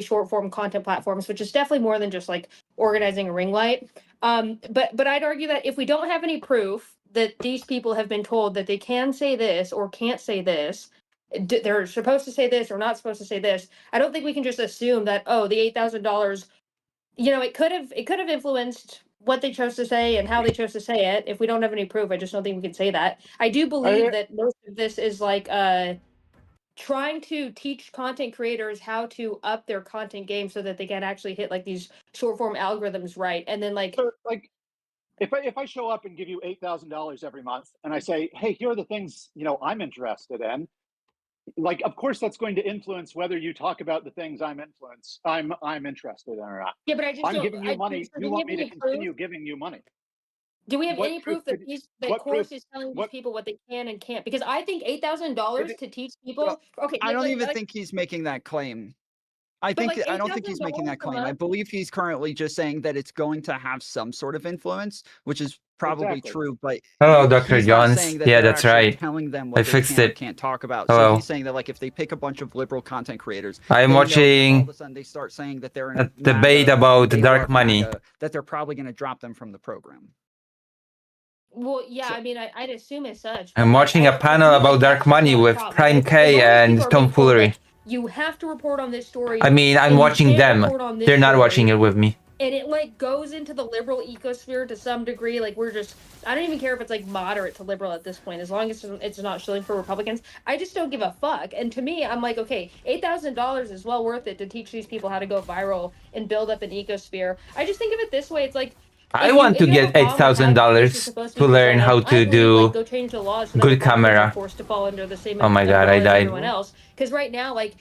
short form content platforms, which is definitely more than just like organizing a ring light. But I'd argue that if we don't have any proof that these people have been told that they can say this or can't say this, they're supposed to say this or not supposed to say this, I don't think we can just assume that, oh, the $8,000, it could have influenced what they chose to say and how they chose to say it. If we don't have any proof, I just don't think we can say that. I do believe that most of this is like trying to teach content creators how to up their content game so that they can actually hit like these short form algorithms right. And then like if I show up and give you $8,000 every month and I say, hey, here are the things I'm interested in, like, of course that's going to influence whether you talk about the things I'm interested in or not. Yeah, but I just I'm giving you money. You want me to continue giving you money. Do we have any proof that course is telling these people what they can and can't? Because I think $8,000 to teach people. Okay, I don't even think he's making that claim. I don't think he's making that claim. I believe he's currently just saying that it's going to have some sort of influence, which is probably true. But hello, Dr. Jones. Yeah, that's right. Telling them what they can or can't talk about. Hello. So he's saying that like if they pick a bunch of liberal content creators, I'm watching all of a sudden they start saying that they're in a debate about dark money. That they're probably going to drop them from the program. Well, yeah, I mean, I'd assume as such. I'm watching a panel about dark money with Prime K and Tomfoolery. You have to report on this story. I mean, I'm watching them. They're not watching it with me. And it like goes into the liberal ecosphere to some degree. Like I don't even care if it's like moderate to liberal at this point, as long as it's not shilling for Republicans. I just don't give a fuck. And to me, I'm like, okay, $8,000 is well worth it to teach these people how to go viral and build up an ecosphere. I just think of it this way. It's like, I want to get $8,000 to learn how to do good camera. Oh my god, I died. Because right now, like,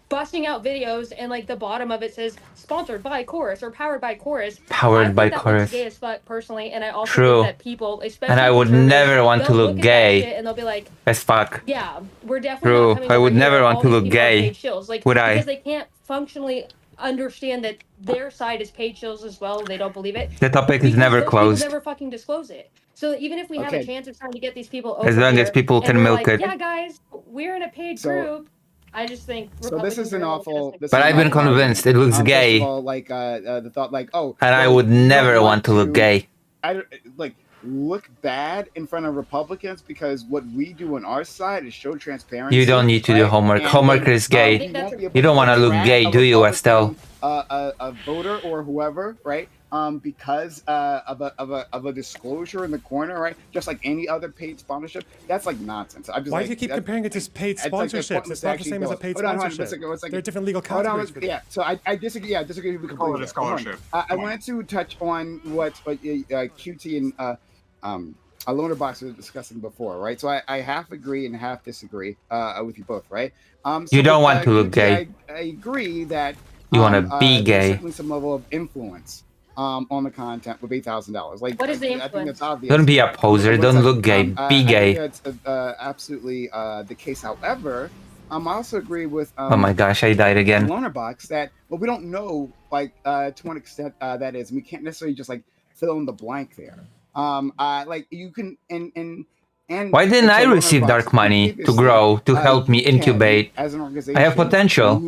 busting out videos and like the bottom of it says sponsored by Chorus or powered by Chorus. Powered by Chorus. Gay as fuck personally, and I also True. think that people, especially and I would never want to look gay and they'll be like, as fuck. Yeah, we're definitely. True. I would never want to look gay. Like, would I? Because they can't functionally understand that their side is paid shills as well. They don't believe it. The topic is never closed. Never fucking disclose it. So even if we have a chance of trying to get these people over as long as people can milk it. Yeah, guys, we're in a paid group. I just think. So this is an awful. But I've been convinced it looks gay. First of all, like the thought, like, oh. And I would never want to look gay. Look bad in front of Republicans because what we do on our side is show transparency. You don't need to do homework. Homework is gay. You don't want to look gay, do you, Estelle? A voter or whoever, right? Because of a disclosure in the corner, right? Just like any other paid sponsorship, that's like nonsense. Why do you keep comparing it to paid sponsorships? It's not the same as a paid sponsorship. There are different legal categories. Yeah, so I disagree. Yeah, I disagree with completely. I wanted to touch on what QT and Lonerbox was discussing before, right? So I half agree and half disagree with you both, right? You don't want to look gay. I agree that you want to be gay. Certainly some level of influence on the content with $8,000. Like, what is the influence? I think that's obvious. Don't be a poser. Don't look gay. Be gay. I think that's absolutely the case. However, I also agree with. Oh my gosh, I died again. Lonerbox that we don't know to what extent that is. We can't necessarily just like fill in the blank there. Like you can and why didn't I receive dark money to grow, to help me incubate? As an organization, I have potential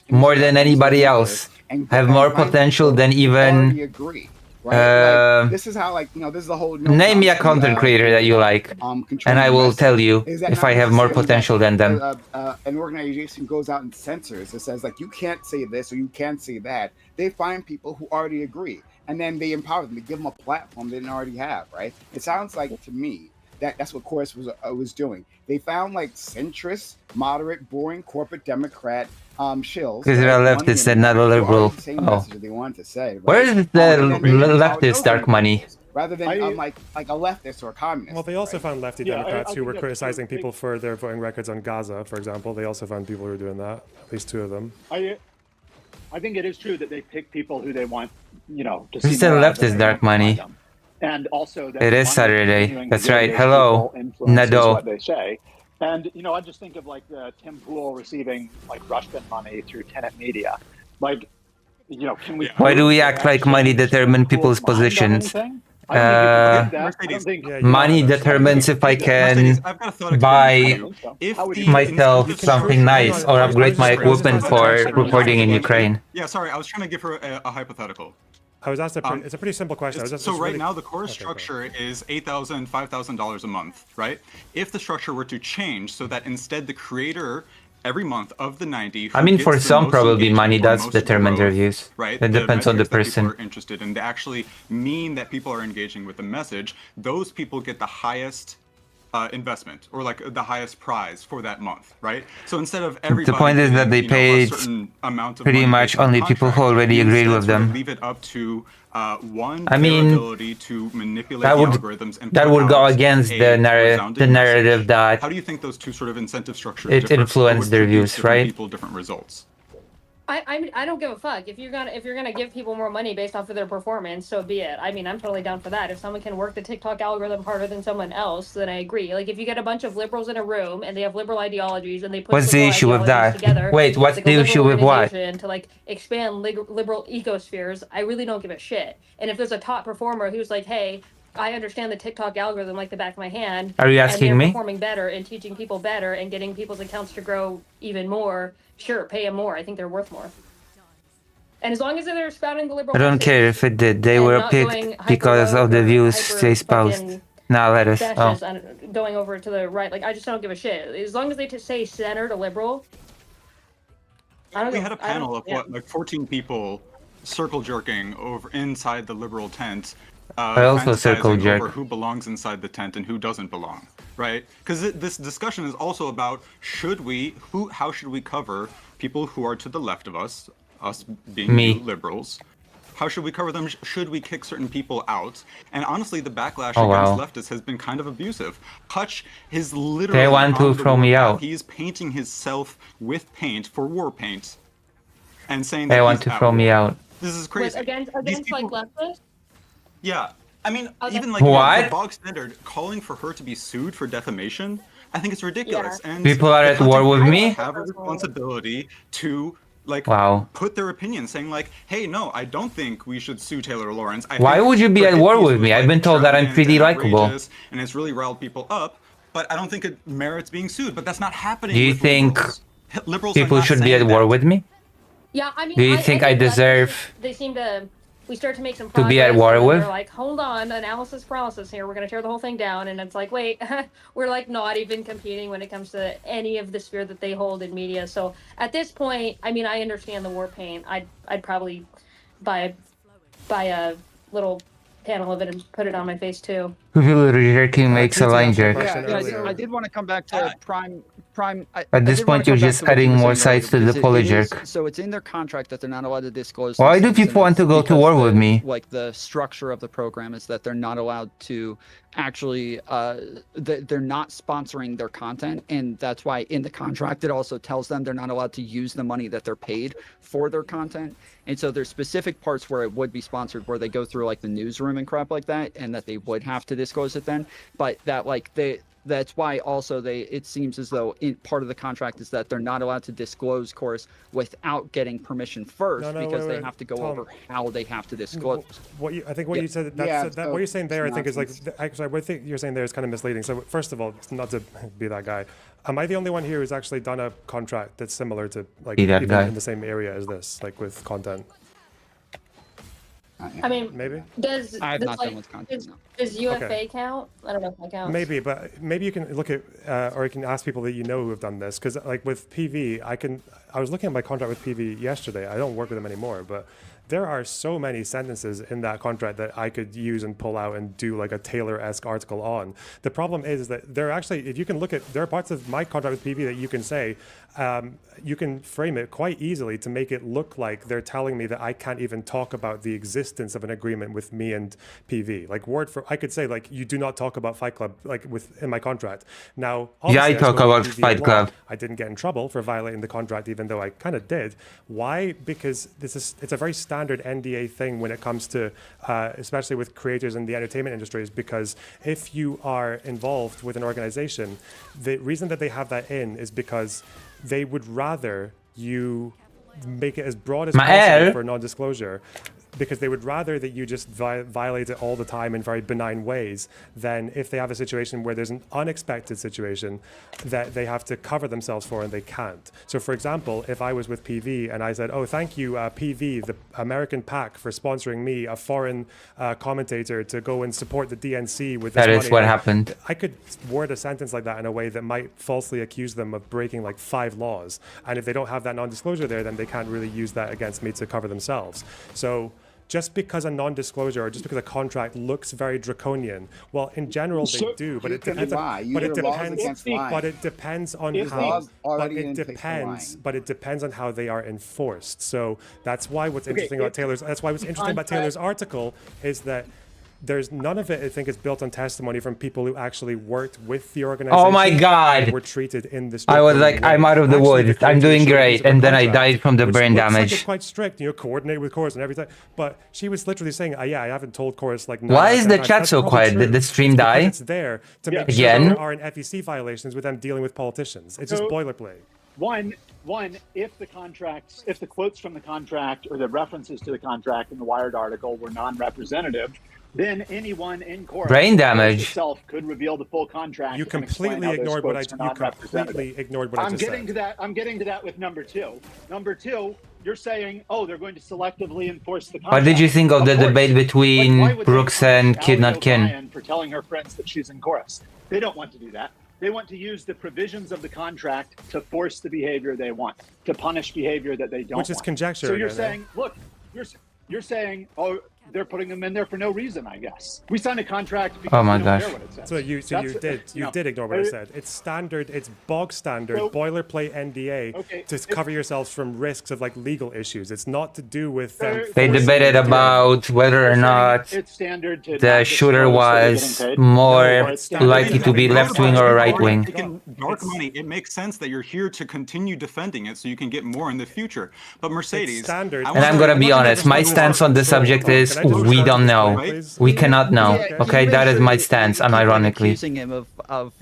more than anybody else. I have more potential than even. This is how this is the whole. Name me a content creator that you like, and I will tell you if I have more potential than them. An organization goes out and censors. It says like you can't say this or you can't say that. They find people who already agree, and then they empower them. They give them a platform they didn't already have. Right? It sounds like to me. That's what Chorus was doing. They found like centrist, moderate, boring corporate Democrat shills. Because they're a leftist and not a liberal. They wanted to say. Right? Where is the leftist dark money? Rather than like a leftist or a communist. Well, they also found lefty Democrats who were criticizing people for their voting records on Gaza, for example. They also found people who were doing that. At least two of them. I think it is true that they pick people who they want, to see. Who's the leftist dark money? And also, it is Saturday. That's right. Hello, Nado. What they say, and I just think of like Tim Pool receiving like Russian money through Tenet Media. Like, can we? Why do we act like money determines people's positions? money determines if I can buy myself something nice or upgrade my equipment for recording in Ukraine. Yeah, sorry, I was trying to give her a hypothetical. I was asked it's a pretty simple question. Right now, the core structure is $8,000, $5,000 a month, right? If the structure were to change so that instead the creator every month of the 90, I mean, for some probably money does determine their views. Right? It depends on the person. That people are interested in, they actually mean that people are engaging with the message. Those people get the highest investment or like the highest prize for that month, right? So instead of everybody, the point is that they paid pretty much only people who already agreed with them. Leave it up to one. I mean, ability to manipulate the algorithms and that would go against the narrative that. How do you think those two sort of incentive structures it influenced their views, right? People different results. I don't give a fuck if you're gonna give people more money based off of their performance, so be it. I mean, I'm totally down for that. If someone can work the TikTok algorithm harder than someone else, then I agree. Like if you get a bunch of liberals in a room and they have liberal ideologies and they put what's the issue with that? Together, wait, what's like the issue with what? To like expand liberal ecospheres, I really don't give a shit. And if there's a top performer who's like, hey, I understand the TikTok algorithm like the back of my hand. Are you asking and they're me? Performing better and teaching people better and getting people's accounts to grow even more. Sure, pay them more. I think they're worth more. And as long as they're spouting the liberal, I don't care if it did. They were picked because of the views they espoused. Now let us. Going over to the right, like I just don't give a shit. As long as they say centered or liberal. We had a panel of like 14 people circle jerking over inside the liberal tent. I also circle jerk. Over who belongs inside the tent and who doesn't belong, right? Because this discussion is also about how should we cover people who are to the left of us being liberals. How should we cover them? Should we kick certain people out? And honestly, the backlash against leftists has been kind of abusive. Hutch is literally they want to throw me out. He's painting himself with paint for war paint and saying they want to throw me out. This is crazy. Against like leftists? Yeah. I mean, even like the bog standard calling for her to be sued for defamation, I think it's ridiculous. Yeah. And people are at war with me. Have a responsibility to put their opinion, saying like, hey, no, I don't think we should sue Taylor Lawrence. Why would you be at war with me? I've been told that I'm pretty likable. And it's really riled people up, but I don't think it merits being sued. But that's not happening. Do you think liberals people should be at war with me? Yeah, I mean, do you think I deserve they seem to... We start to make some progress. To be at war with? They're like, hold on, analysis paralysis here. We're going to tear the whole thing down. And it's like, wait, we're like not even competing when it comes to any of the sphere that they hold in media. So at this point, I mean, I understand the war paint. I'd probably buy a little panel of it and put it on my face too. Jerking makes a line jerk. I did want to come back to Prime. At this point, you're just adding more sides to the polyjerk. So it's in their contract that they're not allowed to disclose. Why do people want to go to war with me? Like the structure of the program is that they're not allowed to actually, they're not sponsoring their content, and that's why in the contract it also tells them they're not allowed to use the money that they're paid for their content. And so there's specific parts where it would be sponsored, where they go through like the newsroom and crap like that, and that they would have to disclose it then. But that like that's why also it seems as though part of the contract is that they're not allowed to disclose course without getting permission first, because they have to go over how they have to disclose. What you said, what you're saying there, I think is like, actually, what I think you're saying there is kind of misleading. So first of all, not to be that guy, am I the only one here who's actually done a contract that's similar to like even in the same area as this, like with content? I mean, maybe. I have not done with content. Does UFA count? I don't know if that counts. Maybe, but maybe you can look at, or you can ask people that you know who have done this, because like with PV, I was looking at my contract with PV yesterday. I don't work with them anymore, but there are so many sentences in that contract that I could use and pull out and do like a Taylor-esque article on. The problem is that there are parts of my contract with PV that you can say, you can frame it quite easily to make it look like they're telling me that I can't even talk about the existence of an agreement with me and PV. Like I could say like, you do not talk about Fight Club like in my contract. Now, I talk about Fight Club. I didn't get in trouble for violating the contract, even though I kind of did. Why? Because it's a very standard NDA thing when it comes to, especially with creators in the entertainment industry, is because if you are involved with an organization, the reason that they have that in is because they would rather you make it as broad as possible for non-disclosure, because they would rather that you just violate it all the time in very benign ways than if they have a situation where there's an unexpected situation that they have to cover themselves for and they can't. So for example, if I was with PV and I said, oh, thank you, PV, the American PAC, for sponsoring me, a foreign commentator, to go and support the DNC with this That money. is what happened. I could word a sentence like that in a way that might falsely accuse them of breaking like 5 laws. And if they don't have that non-disclosure there, then they can't really use that against me to cover themselves. So just because a non-disclosure or just because a contract looks very draconian, well, in general they do, but it depends. But it depends on how. But it depends on how they are enforced. So that's why what's interesting about Taylor's. That's why what's interesting about Taylor's article is that there's none of it, I think, is built on testimony from people who actually worked with the organization. Oh my God! Were treated in this. I was like, I'm out of the woods. I'm doing great, and then I died from the brain damage. It's quite strict, coordinate with chorus and everything. But she was literally saying, yeah, I haven't told chorus like. Why is the chat so quiet? Did the stream die? It's there to make sure there aren't FEC violations with them dealing with politicians. It's just boilerplate. One, if the contracts, if the quotes from the contract or the references to the contract in the Wired article were non-representative, then anyone in court brain damage itself could reveal the full contract. You completely ignored what I just said. I'm getting to that with number 2. Number 2, you're saying, oh, they're going to selectively enforce the contract. What did you think of the debate between Brooks and Kid Not Kin? For telling her friends that she's in chorus. They don't want to do that. They want to use the provisions of the contract to force the behavior they want, to punish behavior that they don't want. Which is conjecture. So you're saying, look, you're saying, oh, they're putting them in there for no reason, I guess. We signed a contract because we don't care what it says. So you did ignore what I said. It's standard, it's bog standard, boilerplate NDA to cover yourselves from risks of like legal issues. It's not to do with them. They debated about whether or not the shooter was more likely to be left-wing or right-wing. Dark money, it makes sense that you're here to continue defending it so you can get more in the future. But Mercedes, and I'm gonna be honest, my stance on the subject is we don't know. We cannot know. Okay, that is my stance, unironically.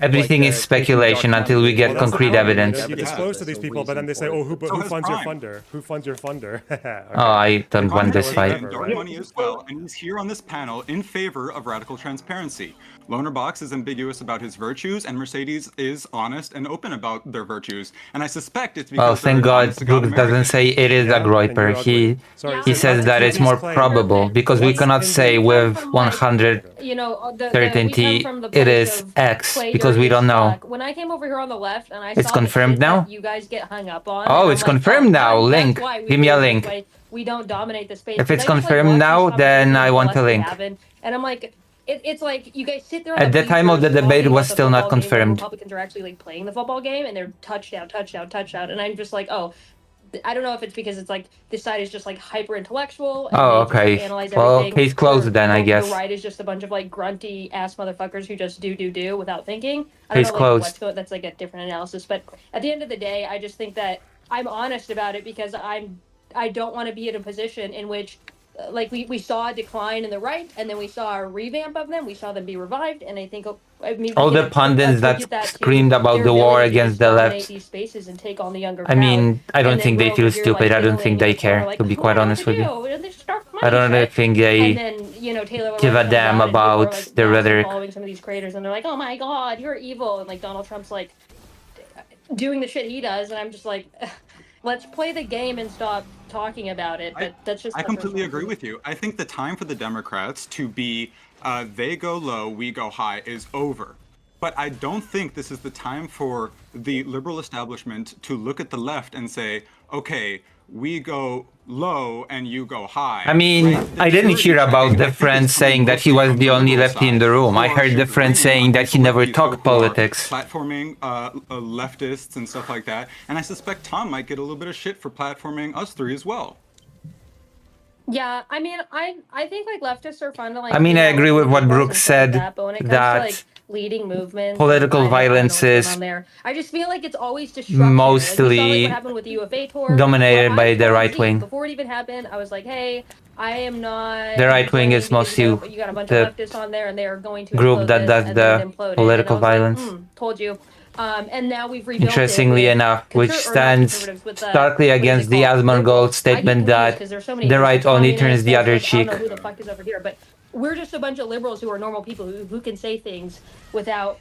Everything is speculation until we get concrete evidence. You disclose to these people, but then they say, oh, who funds your funder? Who funds your funder? Oh, I don't want this fight. Dark money as well, and he's here on this panel in favor of radical transparency. Lonerbox is ambiguous about his virtues, and Mercedes is honest and open about their virtues. And I suspect it's because. Well, thank God Brooks doesn't say it is a groiper. He says that it's more probable because we cannot say with 100 certainty it is X because we don't know. When I came over here on the left and I it's confirmed now. You guys get hung up on. Oh, it's confirmed now. Link. Give me a link. We don't dominate the space. If it's confirmed now, then I want a link. And I'm like. It's like you guys sit there. At the time of the debate, it was still not confirmed. Republicans are actually like playing the football game, and they're touchdown, and I'm just like, oh, I don't know if it's because it's like this side is just like hyper intellectual. Oh, okay. Well, case closed then, I guess. The right is just a bunch of like grunty ass motherfuckers who just do without thinking. Case closed. That's like a different analysis, but at the end of the day, I just think that I'm honest about it because I don't want to be in a position in which. Like we saw a decline in the right, and then we saw a revamp of them. We saw them be revived, and I think all the pundits that screamed about the war against the left. These spaces and take on the younger I mean, I don't think they feel stupid. I don't think they care, to be quite honest with you. I don't think they give a damn about the rhetoric. Following some of these creators, and they're like, "Oh my God, you're evil," and like Donald Trump's like doing the shit he does, and I'm just like. Let's play the game and stop talking about it. But that's just. I completely agree with you. I think the time for the Democrats to be they go low, we go high is over. But I don't think this is the time for the liberal establishment to look at the left and say, okay, we go low and you go high. I mean, I didn't hear about the friend saying that he was the only lefty in the room. I heard the friend saying that he never talked politics. Platforming leftists and stuff like that. And I suspect Tom might get a little bit of shit for platforming us three as well. Yeah, I mean, I think like leftists are fun to like. I mean, I agree with what Brooks said that leading movements, political violence is I just feel like it's always destructive. Mostly what happened with the UFA tour, dominated by the right wing. Before it even happened, I was like, hey, I am not. The right wing is mostly you got a bunch of leftists on there, and they are going to group that does the political violence. Told you. And now we've rebuilt Interestingly enough, which stands starkly against the Asmongold statement that the right only turns the other cheek. I don't know who the fuck is over here, but we're just a bunch of liberals who are normal people who can say things without,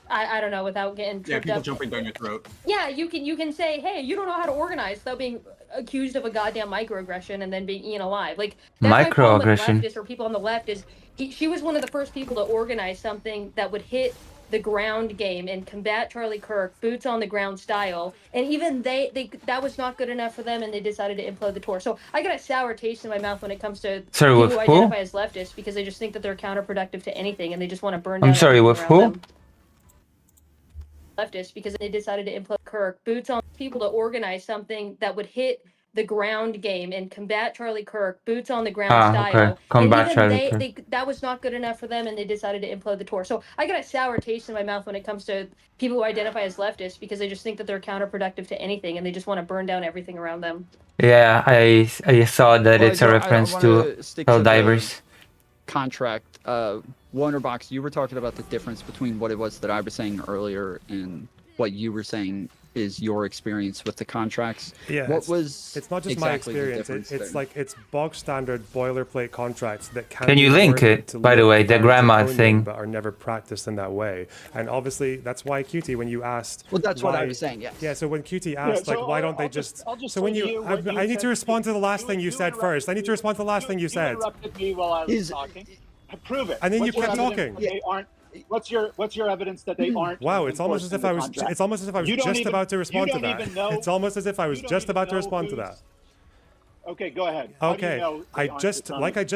I don't know, without getting tripped people up. Jumping down your throat. Yeah, you can say, hey, you don't know how to organize without being accused of a goddamn microaggression and then being eaten alive. Like that's microaggression. Leftists or people on the left is she was one of the first people to organize something that would hit the ground game and combat Charlie Kirk, boots on the ground style, and even they that was not good enough for them, and they decided to implode the tour. So I got a sour taste in my mouth when it comes to people who identify as leftists because they just think that they're counterproductive to anything and they just want to burn down. I'm sorry, with who? Them. Leftists because they decided to implode Kirk, boots on people to organize something that would hit the ground game and combat Charlie Kirk, boots on the ground style. Okay. Combat Charlie Kirk. That was not good enough for them, and they decided to implode the tour. So I got a sour taste in my mouth when it comes to people who identify as leftists because they just think that they're counterproductive to anything, and they just want to burn down everything around them. Yeah, I saw that it's a reference to Helldivers. Contract. Wonderbox, you were talking about the difference between what it was that I was saying earlier and what you were saying is your experience with the contracts. Yeah, it's not just exactly my experience. It's like it's bog standard boilerplate contracts that can you link it? By the way, the grammar thing, but are never practiced in that way. And obviously, that's why QT, when you asked, well, that's what I was saying. Yes. Yeah. So when QT asked, why don't they just? So when I need to respond to the last thing you said first. I need to respond to the last thing you said. You interrupted me while I was talking. Prove it. And then you kept talking. They aren't. What's your evidence that they aren't? Wow, it's almost as if I was. It's almost as if I was just about to respond to that. It's almost as if I was just about to respond to that. Okay, go ahead. Okay, I just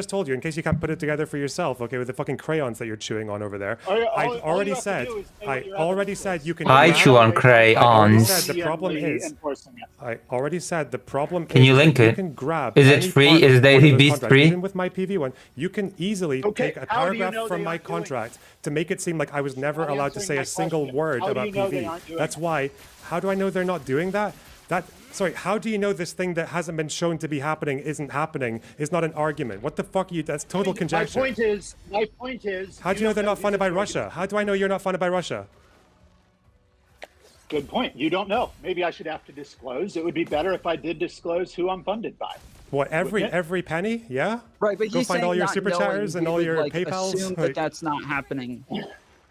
told you, in case you can't put it together for yourself, okay, with the fucking crayons that you're chewing on over there. I already said you can. I chew on crayons. The problem is, I already said the problem is. Can you link it? You can grab. Is it free? Is Daily Beast free? Even with my PV one, you can easily take a paragraph from my contract to make it seem like I was never allowed to say a single word about PV. That's why. How do I know they're not doing that? Sorry, how do you know this thing that hasn't been shown to be happening isn't happening is not an argument? What the fuck are you? That's total conjecture. My point is. How do you know they're not funded by Russia? How do I know you're not funded by Russia? Good point. You don't know. Maybe I should have to disclose. It would be better if I did disclose who I'm funded by. What, every penny? Yeah? Right, but go find all your super chatters and all your PayPals. Assume that that's not happening.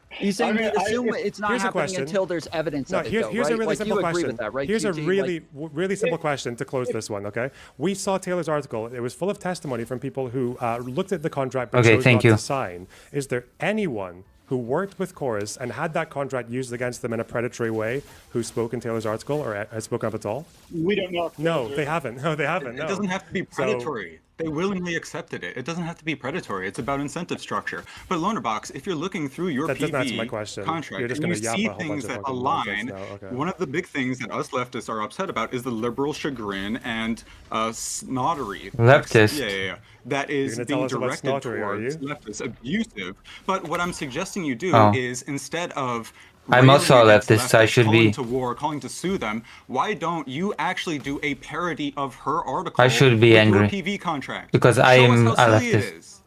He's saying assume it's not happening until there's evidence of it, here's a really simple question. That, right, here's QT? a really simple question to close this one, okay? We saw Taylor's article. It was full of testimony from people who looked at the contract but chose not to sign. Is there anyone who worked with Chorus and had that contract used against them in a predatory way who spoke in Taylor's article or has spoken up at all? We don't know. No, they haven't. No, they haven't. It doesn't have to be predatory. They willingly accepted it. It doesn't have to be predatory. It's about incentive structure. But Lonerbox, if you're looking through your PV contract and you see things that align, one of the big things that us leftists are upset about is the liberal chagrin and snottery. Leftist. Yeah. That is being directed towards leftists, abusive. But what I'm suggesting you do is instead of I'm also a leftist, so I should be. Calling to war, calling to sue them. Why don't you actually do a parody of her article? I should be angry. Your PV contract because I am a leftist.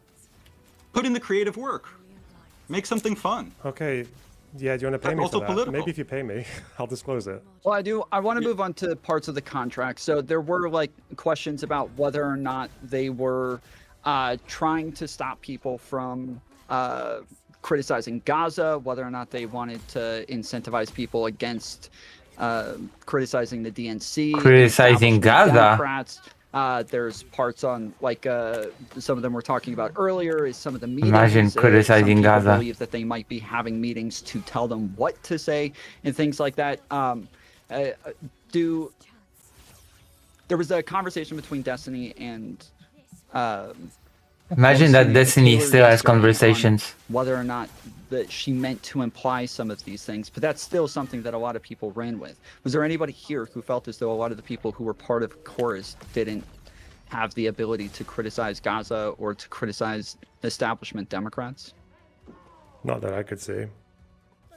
Put in the creative work. Make something fun. Okay. Yeah, do you want to pay me for that? Political. Maybe if you pay me, I'll disclose it. Well, I do. I want to move on to parts of the contract. So there were questions about whether or not they were trying to stop people from criticizing Gaza, whether or not they wanted to incentivize people against criticizing the DNC, criticizing Gaza. Democrats. There's parts on some of them were talking about earlier is some of the meetings. Imagine criticizing Gaza. Believe that they might be having meetings to tell them what to say and things like that. There was a conversation between Destiny and. Imagine that Destiny still has conversations. Whether or not that she meant to imply some of these things, but that's still something that a lot of people ran with. Was there anybody here who felt as though a lot of the people who were part of Chorus didn't have the ability to criticize Gaza or to criticize establishment Democrats? Not that I could see. It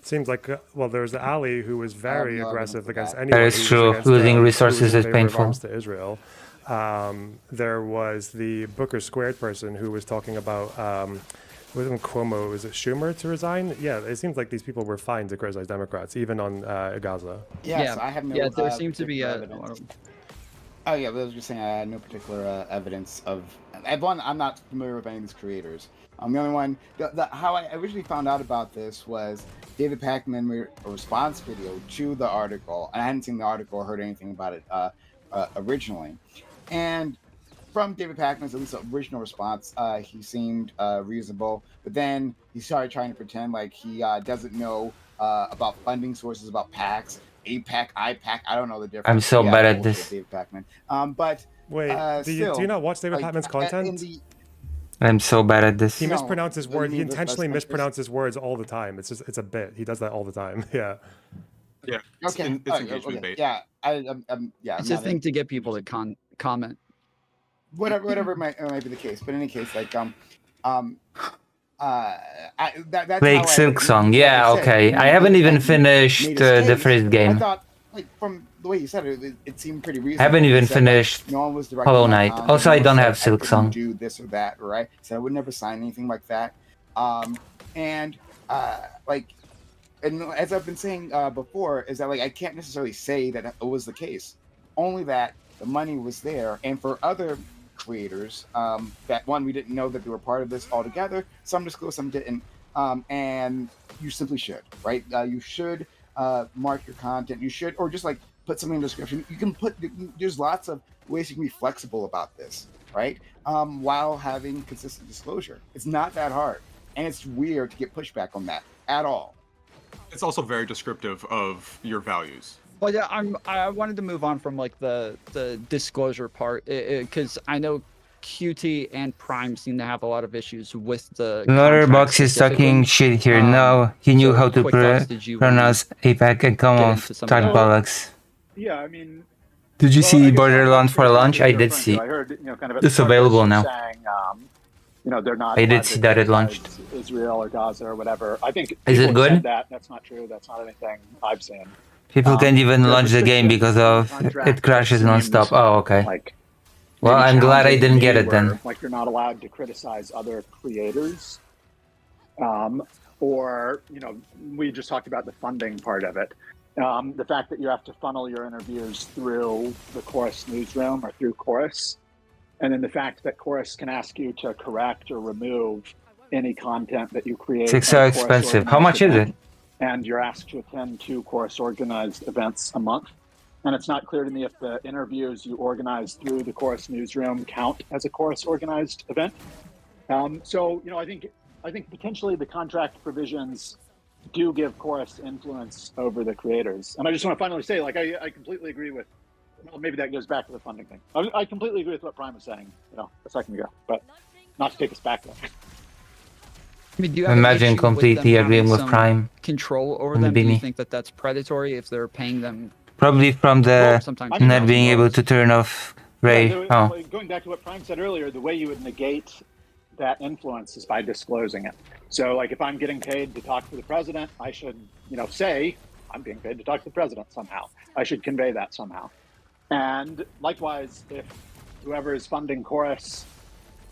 seems like, there's Ali who was very aggressive against anyone. That is true. Losing resources is painful. To Israel. There was the Booker Squared person who was talking about Wasn't Cuomo, was it Schumer to resign? Yeah, it seems like these people were fine to criticize Democrats, even on Gaza. Yes, I have no. Yeah, there seems to be a. Oh yeah, I was just saying I had no particular evidence of. One, I'm not familiar with any of these creators. The only one, how I originally found out about this was David Pakman made a response video to the article, and I hadn't seen the article or heard anything about it originally. And from David Pakman's at least original response, he seemed reasonable, but then he started trying to pretend like he doesn't know about funding sources, about PACs, APAC, IPAC. I don't know the difference. I'm so bad at this. David Pakman. But wait, do you not watch David Pakman's content? I'm so bad at this. He mispronounces words. He intentionally mispronounces words all the time. It's a bit. He does that all the time. Yeah. Yeah. Okay. It's engagement bait. Yeah. Yeah. It's a thing to get people to comment. Whatever might be the case, but in any case, like that's Blake Silk Song. Yeah. Okay. I haven't even finished the first game. I thought, like, from the way you said it, it seemed pretty reasonable. I haven't even finished no one was Hollow Knight. Also, I don't have Silk Song. Do this or that, right? So I would never sign anything like that. And as I've been saying before, is that like I can't necessarily say that it was the case. Only that the money was there, and for other creators, that one, we didn't know that they were part of this altogether. Some disclosed, some didn't. And you simply should, right? You should mark your content. You should, or just like put something in the description. You can put, there's lots of ways you can be flexible about this, right? While having consistent disclosure. It's not that hard. And it's weird to get pushback on that at all. It's also very descriptive of your values. Well, yeah, I wanted to move on from like the disclosure part, because I know QT and Prime seem to have a lot of issues with the. Letterbox is talking shit here. No, he knew how to pronounce APAC and come off talk bollocks. Yeah, I mean. Did you see Borderlands for launch? I did see. I heard, kind of it's available now. Saying, they're not. I did see that it launched. Israel or Gaza or whatever. I think. Is it good? That's not true. That's not anything I've seen. People can't even launch the game because of it crashes nonstop. Oh, okay. Well, I'm glad I didn't get it then. Like, you're not allowed to criticize other creators, or we just talked about the funding part of it. The fact that you have to funnel your interviews through the Chorus newsroom or through Chorus, and then the fact that Chorus can ask you to correct or remove any content that you create. It's so expensive. How much is it? And you're asked to attend 2 Chorus organized events a month. And it's not clear to me if the interviews you organize through the Chorus newsroom count as a Chorus organized event. So, I think potentially the contract provisions do give Chorus influence over the creators. And I just want to finally say, like, I completely agree with, well, maybe that goes back to the funding thing. I completely agree with what Prime was saying, a second ago, but not to take us back there. I mean, do you have Imagine completely agreeing with Prime. Control over them? Do you think that that's predatory if they're paying them? Probably from the not being able to turn off Ray. Going back to what Prime said earlier, the way you would negate that influence is by disclosing it. So, like, if I'm getting paid to talk to the president, I should, say I'm being paid to talk to the president somehow. I should convey that somehow. And likewise, if whoever is funding Chorus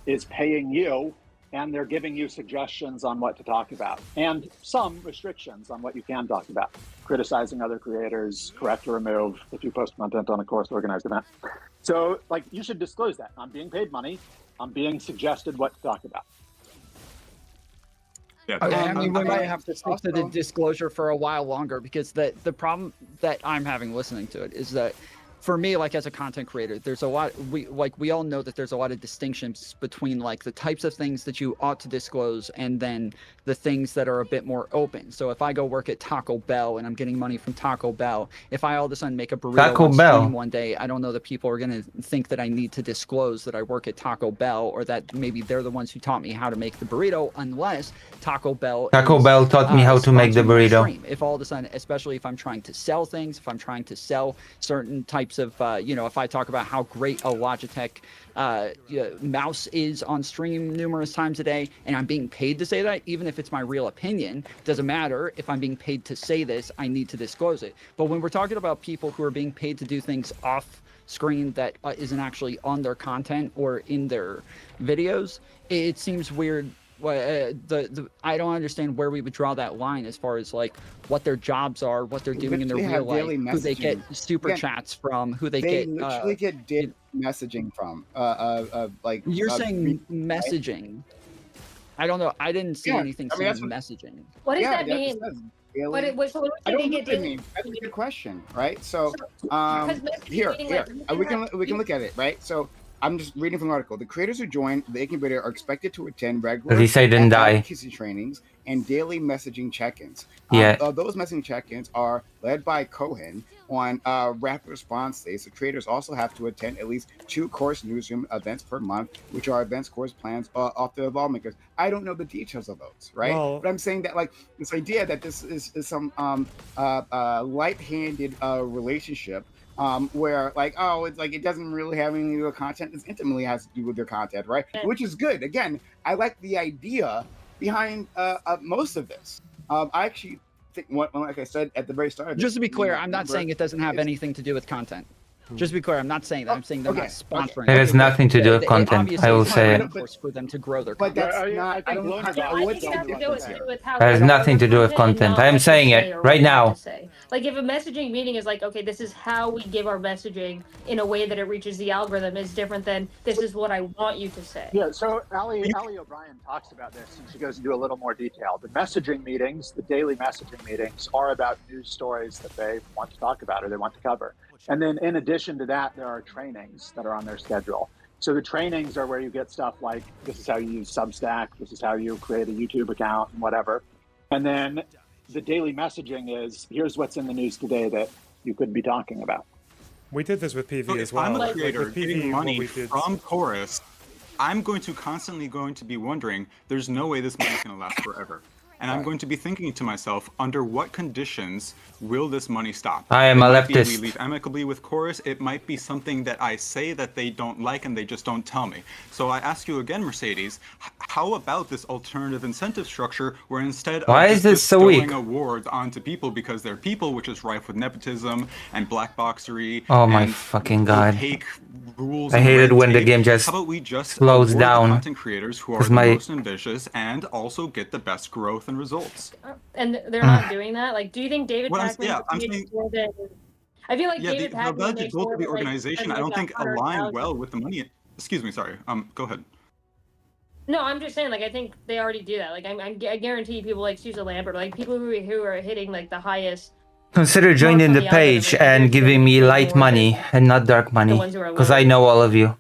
is paying you, and they're giving you suggestions on what to talk about, and some restrictions on what you can talk about. Criticizing other creators, correct or remove if you post content on a Chorus organized event. So, like, you should disclose that. I'm being paid money. I'm being suggested what to talk about. Yeah, I mean, we might have to stick to the disclosure for a while longer, because the problem that I'm having listening to it is that, for me, like, as a content creator, there's a lot, we all know that there's a lot of distinctions between, like, the types of things that you ought to disclose and then the things that are a bit more open. So if I go work at Taco Bell and I'm getting money from Taco Bell, if I all of a sudden make a burrito on stream one day, I don't know that people are going to think that I need to disclose that I work at Taco Bell, or that maybe they're the ones who taught me how to make the burrito, unless Taco Bell taught me how to make the burrito. If all of a sudden, especially if I'm trying to sell things, if I'm trying to sell certain types of, if I talk about how great a Logitech mouse is on stream numerous times a day, and I'm being paid to say that, even if it's my real opinion, doesn't matter. If I'm being paid to say this, I need to disclose it. But when we're talking about people who are being paid to do things off screen that isn't actually on their content or in their videos, it seems weird I don't understand where we would draw that line as far as like what their jobs are, what they're doing in their real life, who they get super chats from, who they get. Literally get daily messaging from. Like you're saying messaging. I don't know. I didn't see anything saying messaging. What does that mean? What I don't know what it means. That's a good question, right? So, here, we can look at it, right? So, I'm just reading from the article. The creators who join the incubator are expected to attend regular advocacy trainings and daily messaging check-ins. Those messaging check-ins are led by Cohen on rapid response days. The creators also have to attend at least 2 course newsroom events per month, which are events course plans off the evolve makers. I don't know the details of those, right? But I'm saying that like this idea that this is some light-handed relationship. Where like, oh, it's like it doesn't really have anything to do with content. It intimately has to do with their content, right? Which is good. Again, I like the idea behind most of this. I actually think, like I said at the very start. Just to be clear, I'm not saying it doesn't have anything to do with content. Just to be clear, I'm not saying that. I'm saying they're not sponsoring. It has nothing to do with content. I will say it. For them to grow their content. But that's not. I don't know. It has nothing to do with content. I am saying it right now. Like if a messaging meeting is like, okay, this is how we give our messaging in a way that it reaches the algorithm is different than this is what I want you to say. Yeah. So Ali O'Brien talks about this, and she goes into a little more detail. The messaging meetings, the daily messaging meetings, are about news stories that they want to talk about or they want to cover. And then in addition to that, there are trainings that are on their schedule. So the trainings are where you get stuff like, this is how you use Substack, this is how you create a YouTube account, and whatever. And then the daily messaging is, here's what's in the news today that you could be talking about. We did this with PV as well. If I'm a creator getting money from Chorus, I'm constantly going to be wondering, there's no way this money's going to last forever. And I'm going to be thinking to myself, under what conditions will this money stop? I am a leftist. We leave amicably with Chorus. It might be something that I say that they don't like and they just don't tell me. So I ask you again, Mercedes, how about this alternative incentive structure where instead of just bestowing awards onto people because they're people, which is rife with nepotism and black boxery. Oh my fucking god. Rules I hate it when the game just slows down. Content creators who are the most ambitious and also get the best growth and results. And they're not doing that. Like, do you think David Pakman? I feel like David Pakman. The budget goals of the organization, I don't think align well with the money. Excuse me, sorry. Go ahead. No, I'm just saying. Like, I think they already do that. Like, I guarantee people like Susan Lambert, like people who are hitting like the highest. Consider joining the page and giving me light money and not dark money, because I know all of you.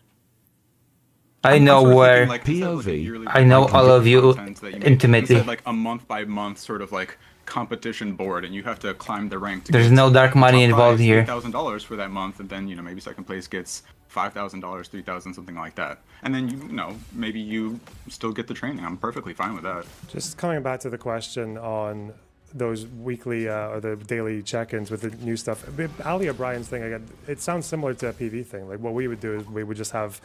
I know where POV. I know all of you intimately. Like a month by month sort of like competition board, and you have to climb the rank. There's no dark money involved here. $8,000 for that month, and then maybe second place gets $5,000, $3,000, something like that. And then maybe you still get the training. I'm perfectly fine with that. Just coming back to the question on those weekly or the daily check-ins with the new stuff. Ali O'Brien's thing, again, it sounds similar to a PV thing. Like what we would do is we would just have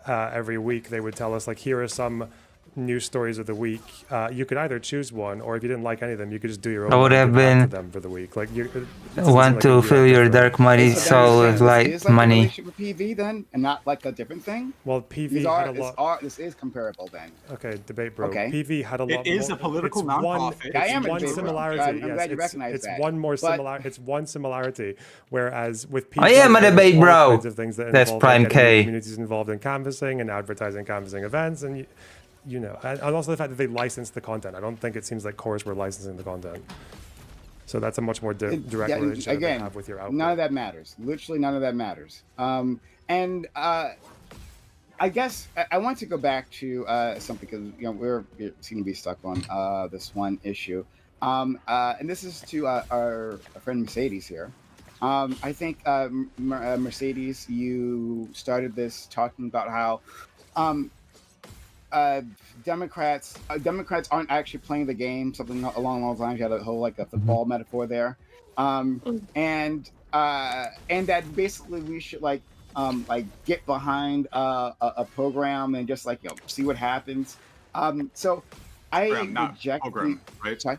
every week they would tell us like, here are some news stories of the week. You could either choose one, or if you didn't like any of them, you could just do your own. I would have been them for the week. Like want to fill your dark money soul with light money. With PV then, and not like a different thing. Well, PV had a lot. This is comparable then. Okay, debate, bro. Okay. PV had a lot. It is a political nonprofit. It's one similarity. I'm glad you recognize that. It's one similarity. Whereas with PV, I am a debate, bro. That's Prime K. Communities involved in canvassing and advertising, canvassing events, and. And also the fact that they licensed the content. I don't think it seems like Chorus were licensing the content. So that's a much more direct relationship again, you have with your output. None of that matters. Literally none of that matters. I guess I want to go back to something because we seem to be stuck on this one issue. And this is to our friend Mercedes here. I think Mercedes, you started this talking about how Democrats aren't actually playing the game, something along those lines. You had a whole like a football metaphor there, and that basically we should like get behind a program and just see what happens. So I reject program, right? Sorry?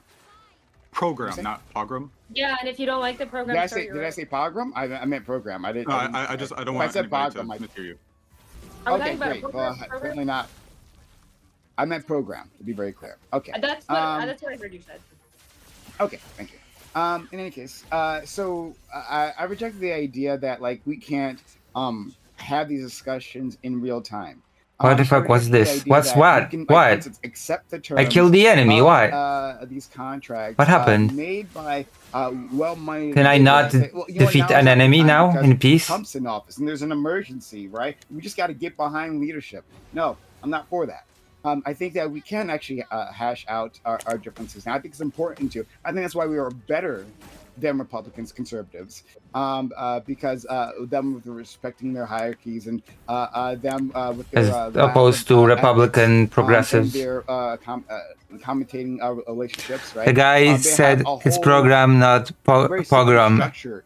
Program, not pogrom. Yeah, and if you don't like the program, did I say pogrom? I meant program. I didn't. No, I don't want anybody to mishear you. Okay, great. Well, certainly not. I meant program, to be very clear. Okay. That's what I heard you said. Okay, thank you. In any case, so I reject the idea that like we can't have these discussions in real time. What the fuck was this? What's what? Can, what? For instance, accept the terms I killed the enemy. of, What? These contracts. What happened? Made by well-money. Can I not defeat an enemy now in peace? Trump's in office, and there's an emergency, right? We just got to get behind leadership. No, I'm not for that. I think that we can actually hash out our differences. And I think it's important to. I think that's why we are better than Republicans, conservatives, because them with respecting their hierarchies and them with their as opposed to Republican progressives. Their commentating our relationships, right? The guy said it's program, not pogrom.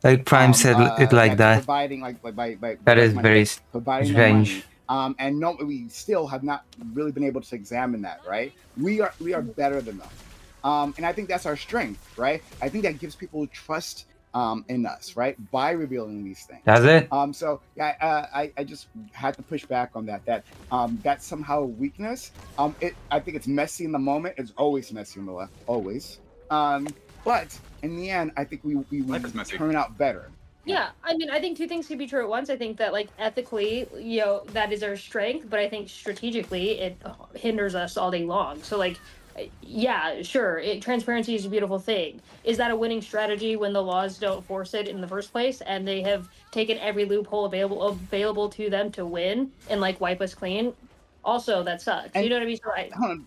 Like Prime said it like that. Providing by that is very strange. And no, we still have not really been able to examine that, right? We are better than them. And I think that's our strength, right? I think that gives people trust in us, right? By revealing these things. Does it? So yeah, I just had to push back on that. That's somehow a weakness. I think it's messy in the moment. It's always messy on the left, always. But in the end, I think we turn out better. Yeah, I mean, I think two things could be true at once. I think that, like, ethically, that is our strength, but I think strategically it hinders us all day long. So, like, yeah, sure, transparency is a beautiful thing. Is that a winning strategy when the laws don't force it in the first place, and they have taken every loophole available to them to win and, like, wipe us clean? Also, that sucks. You know what I mean? So hold on.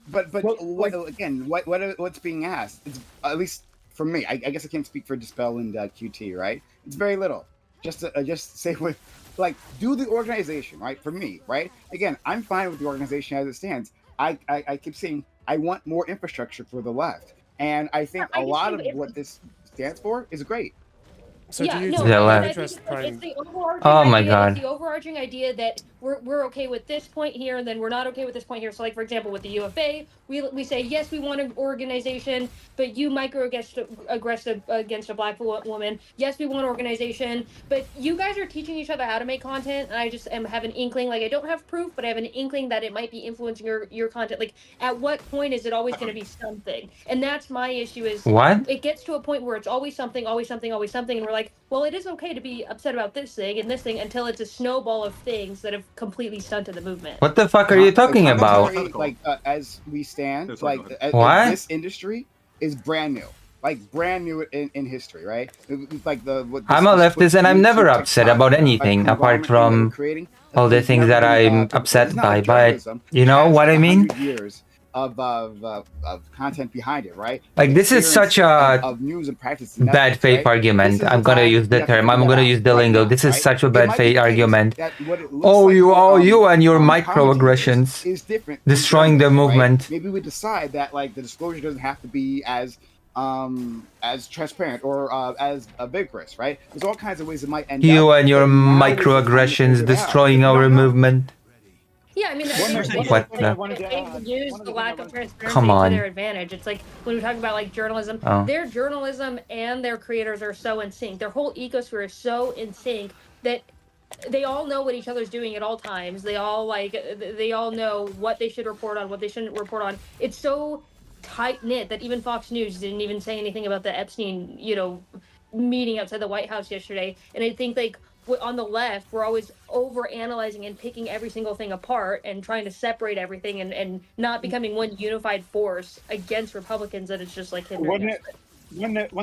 But what's being asked? It's, at least for me, I guess I can't speak for Dispel and QT, right? It's very little. Just say with, like, do the organization, right? For me, right? Again, I'm fine with the organization as it stands. I keep saying I want more infrastructure for the left, and I think a lot of what this stands for is great. So yeah, do you no, it's the overarching oh my idea, god. It's the overarching idea that we're okay with this point here, and then we're not okay with this point here. So, like, for example, with the UFA, we say yes, we want an organization, but you microaggressive against a black woman. Yes, we want organization, but you guys are teaching each other how to make content, and I just have an inkling, like, I don't have proof, but I have an inkling that it might be influencing your content. Like, at what point is it always going to be something? And that's my issue. Is what? It gets to a point where it's always something, always something, always something, and we're like, well, it is okay to be upset about this thing and this thing until it's a snowball of things that have completely stunted the movement. What the fuck are you talking about? Like, as we stand, like, what? This industry is brand new. Like, brand new in history, right? Like I'm a leftist and I'm never upset about anything apart from all the things that I'm upset by. But you know what I mean? Years of content behind it, right? Like, this is such a news and practice bad faith argument. I'm gonna use the term. I'm gonna use the lingo. This is such a bad faith argument. Oh, you and your microaggressions is different, destroying the movement. Maybe we decide that, like, the disclosure doesn't have to be as transparent or as vigorous, right? There's all kinds of ways it might end. You and your microaggressions destroying our movement. Yeah, I mean, they use the lack of transparency to their advantage. It's like when we talk about, like, journalism, their journalism and their creators are so in sync. Their whole ecosphere is so in sync that they all know what each other's doing at all times. They all know what they should report on, what they shouldn't report on. It's so tight knit that even Fox News didn't even say anything about the Epstein, meeting outside the White House yesterday. And I think, like, on the left, we're always over analyzing and picking every single thing apart and trying to separate everything and not becoming one unified force against Republicans. That it's just like one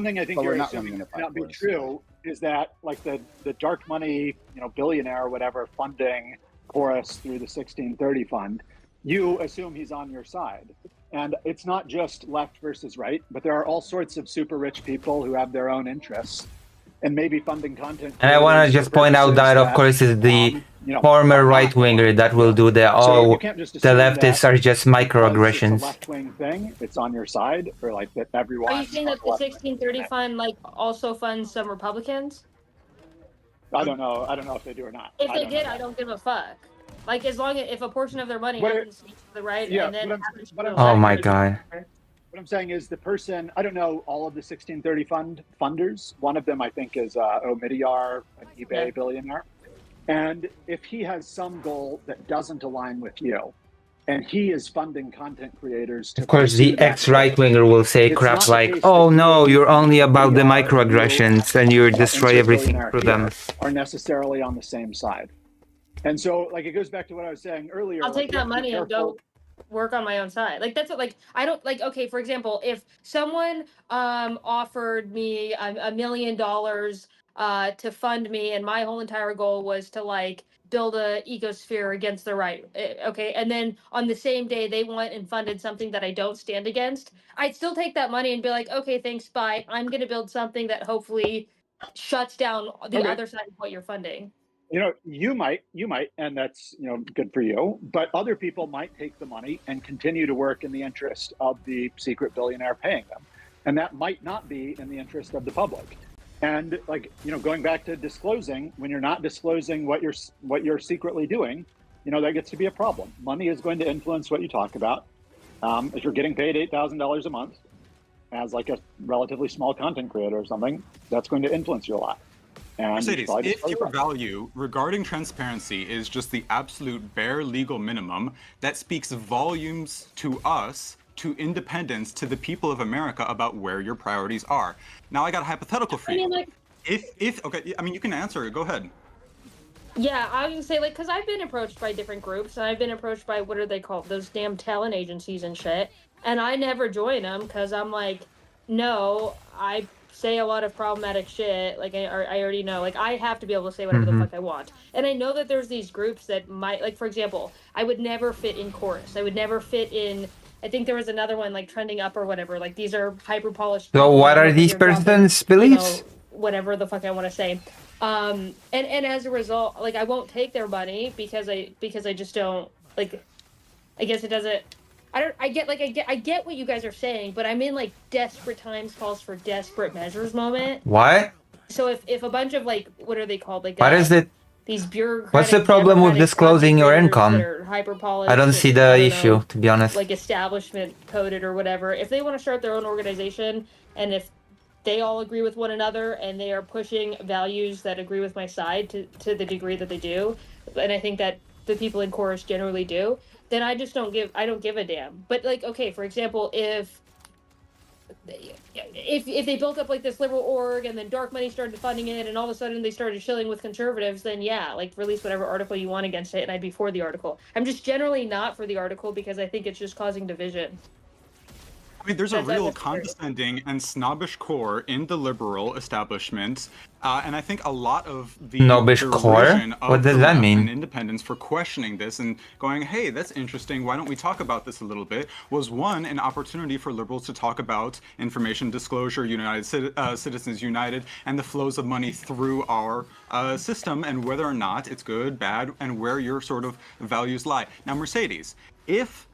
thing I think you're assuming not be true is that, like, the dark money, billionaire or whatever funding chorus through the 1630 fund, you assume he's on your side. And it's not just left versus right, but there are all sorts of super rich people who have their own interests and maybe funding content. And I want to just point out that, of course, is the former right-winger that will do the, the leftists are just microaggressions. It's a left-wing thing. It's on your side, or like that everyone. Are you saying that the 1630 fund, like, also funds some Republicans? I don't know if they do or not. If they did, I don't give a fuck. Like, as long as if a portion of their money happens to the right, and then oh my god. What I'm saying is the person, I don't know all of the 1630 funders. One of them, I think, is Omidyar, an eBay billionaire. And if he has some goal that doesn't align with you, and he is funding content creators to Of course, pursue the that ex-right-winger will say It's crap not the like, case oh that no, you, you're only about the we are, microaggressions and you destroy insert everything billionaire for them. here, are necessarily on the same side. And so, like, it goes back to what I was saying earlier. I'll take like, that money and go work on my own side. Like, that's what, like, I don't, like, okay, for example, if someone offered me $1 million to fund me, and my whole entire goal was to, like, build a ecosphere against the right, okay, and then on the same day they went and funded something that I don't stand against, I'd still take that money and be like, okay, thanks, bye. I'm going to build something that hopefully shuts down the other side of what you're funding. You know, you might, and that's, you know, good for you, but other people might take the money and continue to work in the interest of the secret billionaire paying them. And that might not be in the interest of the public. And, like, you know, going back to disclosing, when you're not disclosing what you're secretly doing, you know, that gets to be a problem. Money is going to influence what you talk about. If you're getting paid $8,000 a month as like a relatively small content creator or something, that's going to influence you a lot. Mercedes, if your value regarding transparency is just the absolute bare legal minimum, that speaks volumes to us, to independence, to the people of America about where your priorities are. Now, I got a hypothetical for you. I mean, like, okay, I mean, you can answer it. Go ahead. Yeah, I was gonna say, like, because I've been approached by different groups, and I've been approached by, what are they called? Those damn talent agencies and shit. And I never join them because I'm like, no, I say a lot of problematic shit. Like, I already know. Like, I have to be able to say whatever the fuck I want. And I know that there's these groups that might, like, for example, I would never fit in chorus. I would never fit in. I think there was another one, like, trending up or whatever. Like, these are hyper polished. So what are these persons' beliefs? You know, whatever the fuck I want to say. And as a result, like, I won't take their money because I just don't, like, I guess it doesn't. I get what you guys are saying, but I'm in, like, desperate times calls for desperate measures moment. What? So if a bunch of, like, what are they called? Like, what is it? These bureaucratic. What's the problem with disclosing your income? I don't see the issue, to be honest. Like, establishment coded or whatever. If they want to start their own organization, and if they all agree with one another and they are pushing values that agree with my side to the degree that they do, and I think that the people in chorus generally do, then I don't give a damn. But, like, okay, for example, if they built up, like, this liberal org and then dark money started funding it and all of a sudden they started shilling with conservatives, then yeah, like, release whatever article you want against it and I'd be for the article. I'm just generally not for the article because I think it's just causing division. I mean, there's a real condescending and snobbish core in the liberal establishment, and I think a lot of the snobbish core? What does that mean? And independents for questioning this and going, hey, that's interesting, why don't we talk about this a little bit, was one, an opportunity for liberals to talk about information disclosure, Citizens United, and the flows of money through our system, and whether or not it's good, bad, and where your sort of values lie. Now, Mercedes, if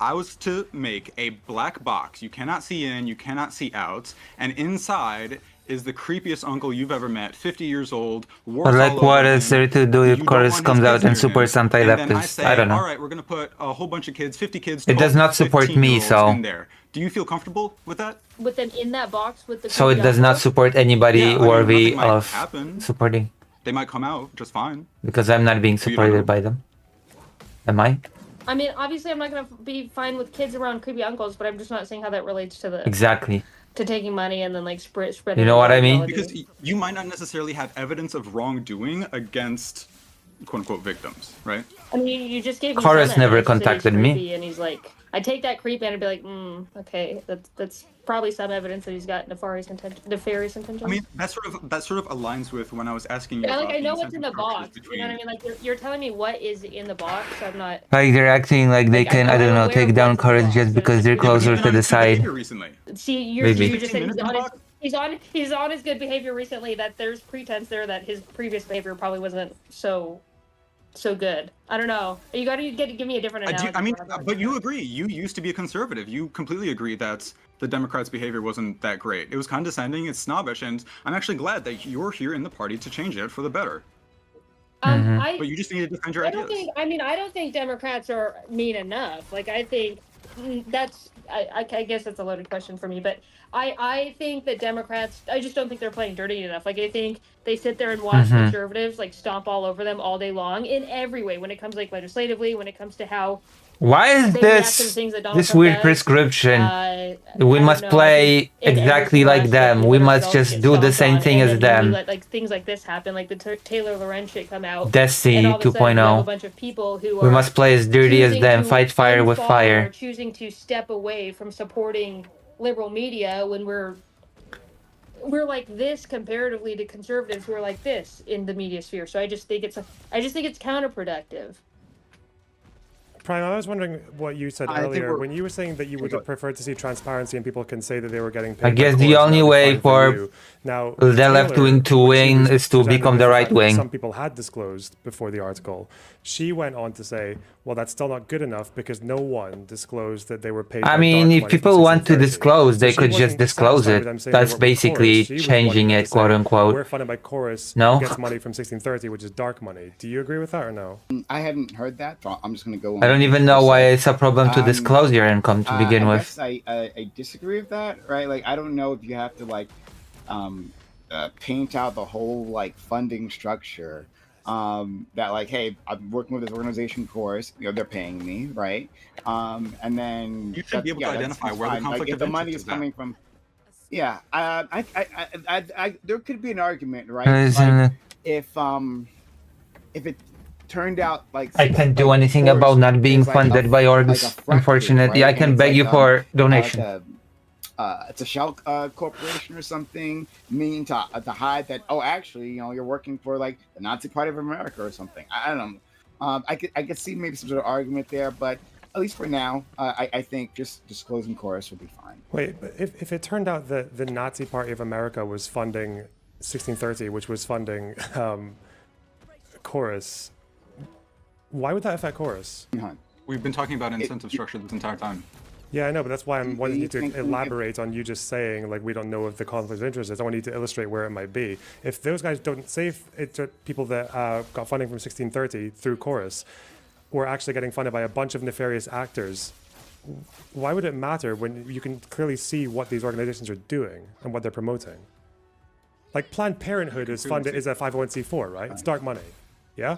I was to make a black box, you cannot see in, you cannot see out, and inside is the creepiest uncle you've ever met, 50 years old, but, like, what is there to do if chorus comes out and supports anti-leftist? I don't know. All right, we're going to put a whole bunch of kids, 50 kids, it does not support me, so in there. Do you feel comfortable with that? With them in that box with the so it does not support anybody worthy of supporting. They might come out just fine. Because I'm not being supported by them. Am I? I mean, obviously, I'm not going to be fine with kids around creepy uncles, but I'm just not seeing how that relates to the... Exactly. To taking money and then, like, spreading... You know what I mean? Because you might not necessarily have evidence of wrongdoing against, quote-unquote, victims, right? I mean, you just gave me... Chorus never contacted me. And he's like... I'd take that creep and I'd be like, okay, that's probably some evidence that he's got nefarious intentions. I mean, that sort of aligns with when I was asking you. Yeah, like, I know what's in the box. You know what I mean? Like, you're telling me what is in the box. So I'm not. Like, they're acting like they can, I don't know, take down Chorus just because they're closer to the side. See, you just said he's on his good behavior recently. That there's pretense there that his previous behavior probably wasn't so good. I don't know. You got to give me a different analogy. I mean, but you agree. You used to be a conservative. You completely agree that the Democrats' behavior wasn't that great. It was condescending, it's snobbish, and I'm actually glad that you're here in the party to change it for the better. But you just need to defend your ideas. I don't think Democrats are mean enough. Like, I think that's... I guess that's a loaded question for me, but I think that Democrats, I just don't think they're playing dirty enough. Like, I think they sit there and watch conservatives like stomp all over them all day long in every way, when it comes like legislatively, when it comes to how Why is they react to the things that Donald this Trump weird does. prescription? We I must don't know, I play think in every exactly like press, like, them. you We let must ourselves just get do the stomped same on, thing and as then you them. let like things like this happen, like the Taylor Lorenz shit come out, and Destiny all of a sudden you have a 2.0. bunch of people who We are must play as dirty as choosing them. to Fight fire with unfollow fire. or choosing to step away from supporting liberal media when we're like this comparatively to conservatives who are like this in the media sphere. So I just think it's counterproductive. Prime, I was wondering what you said I think earlier we're- when you were saying that you would have preferred to see transparency and people can say that they were getting paid. I by guess the chorus, and only that would be way fine for you. Now, the Taylor, left wing to when she win was is to presented become with the fact right that wing. Some people had disclosed before the article. She went on to say, well, that's still not good enough because no one disclosed that they were paid I by mean, dark if money people from want to 1630. disclose, So they she could just wasn't disclose satisfied it. with them saying That's they work with basically Chorus. She was changing wanting them it, to say, quote unquote. we're funded by Chorus, No? who gets money from 1630, which is dark money. Do you agree with that or no? I hadn't heard that, so I'm just going to go on. I don't even know why it's a problem to disclose your income to begin I with. guess I disagree with that, right? Like, I don't know if you have to like paint out the whole like funding structure. That like, hey, I'm working with this organization, Chorus. You know, they're paying me, right? And then You should be able to identify where the conflict like, if of the interest money is is coming at. from. Yeah, there could be an argument, right? Like, if it turned out like I can't do like anything Chorus about not being is like funded by like orgs. a fracture, Unfortunately, right? I can And it's beg like, you for like donation. it's a shell corporation or something, meaning to hide that, oh, actually, you know, you're working for like the Nazi Party of America or something. I don't know. I could see maybe some sort of argument there, but at least for now, I think just disclosing Chorus will be fine. Wait, but if it turned out that the Nazi Party of America was funding 1630, which was funding Chorus, why would that affect Chorus? We've been talking about incentive structure this entire time. Yeah, I know, but that's why I'm wanting you to think- elaborate on you just saying, like, we don't know if the conflict of interest is. I want you to illustrate where it might be. If those guys don't, say if it's people that got funding from 1630 through Chorus were actually getting funded by a bunch of nefarious actors, why would it matter when you can clearly see what these organizations are doing and what they're promoting? Like, Planned Parenthood is funded, is a 501c4, right? It's dark money. Yeah?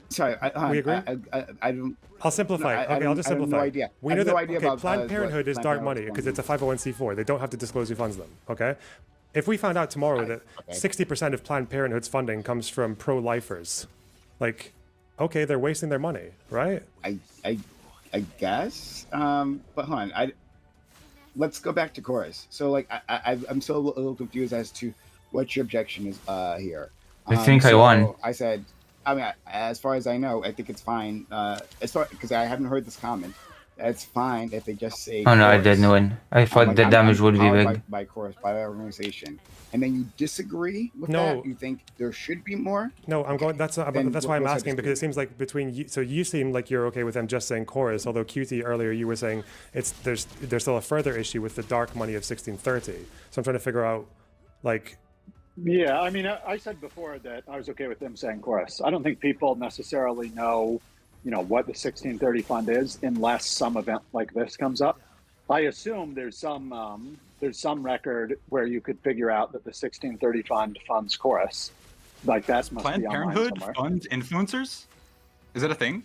Sorry, We agree? I don't. I'll simplify. No, Okay, I'll just I have simplify. no idea. We I know have that no idea okay, about, Planned what Parenthood is Planned dark Parenthood's money because funding. it's a 501c4. They don't have to disclose who funds them. Okay, if we found out tomorrow that 60% of Planned Parenthood's funding comes from pro-lifers, like, okay, they're wasting their money, right? I guess. But hold on. Let's go back to Chorus. So like, I'm still a little confused as to what your objection is here. I think I won. I said, I mean, as far as I know, I think it's fine. Because I haven't heard this comment. It's fine if they just say. Oh no, I Chorus. didn't win. I thought Like, the damage would be powered big. by Chorus, by that organization, and then you disagree with No. that. You think there should be more. No, I'm going. That's not, Then that's why I'm what's our asking, because it seems like between you. So you seem like you're okay with them just saying Chorus, although QT earlier you were saying there's still a further issue with the dark money of 1630. So I'm trying to figure out, like. Yeah, I mean, I said before that I was okay with them saying Chorus. I don't think people necessarily know, what the 1630 fund is unless some event like this comes up. I assume there's some record where you could figure out that the 1630 fund funds Chorus. Like that must Planned be online Parenthood somewhere. fund influencers? Is that a thing?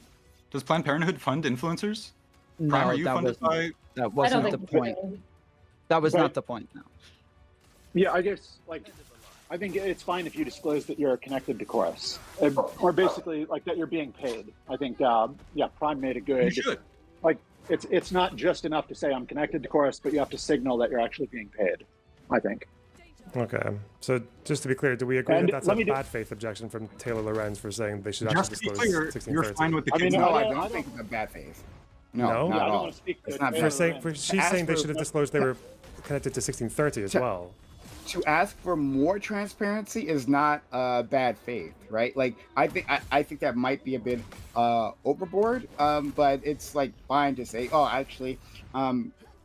Does Planned Parenthood fund influencers? No, Prime, are you that funded by? that I don't wasn't the think point. That was But- not the point. No. Yeah, I guess I think it's fine if you disclose that you're connected to Chorus, or basically like that you're being paid. I think Prime made a good. You should. Like it's not just enough to say I'm connected to Chorus, but you have to signal that you're actually being paid. I think. Okay, so just to be clear, do we agree And that that's let a me do- bad faith objection from Taylor Lorenz for saying they should Just actually to be disclose clear, 1630? you're fine with the I mean, kids. No, I I don't don't- think it's a bad faith. No? No, Yeah, not I at don't all. want to speak. It's to not Taylor bad. She's saying they should have disclosed they were connected to 1630 as well. To ask for more transparency is not bad faith, right? Like I think that might be a bit overboard, but it's like fine to say, oh, actually,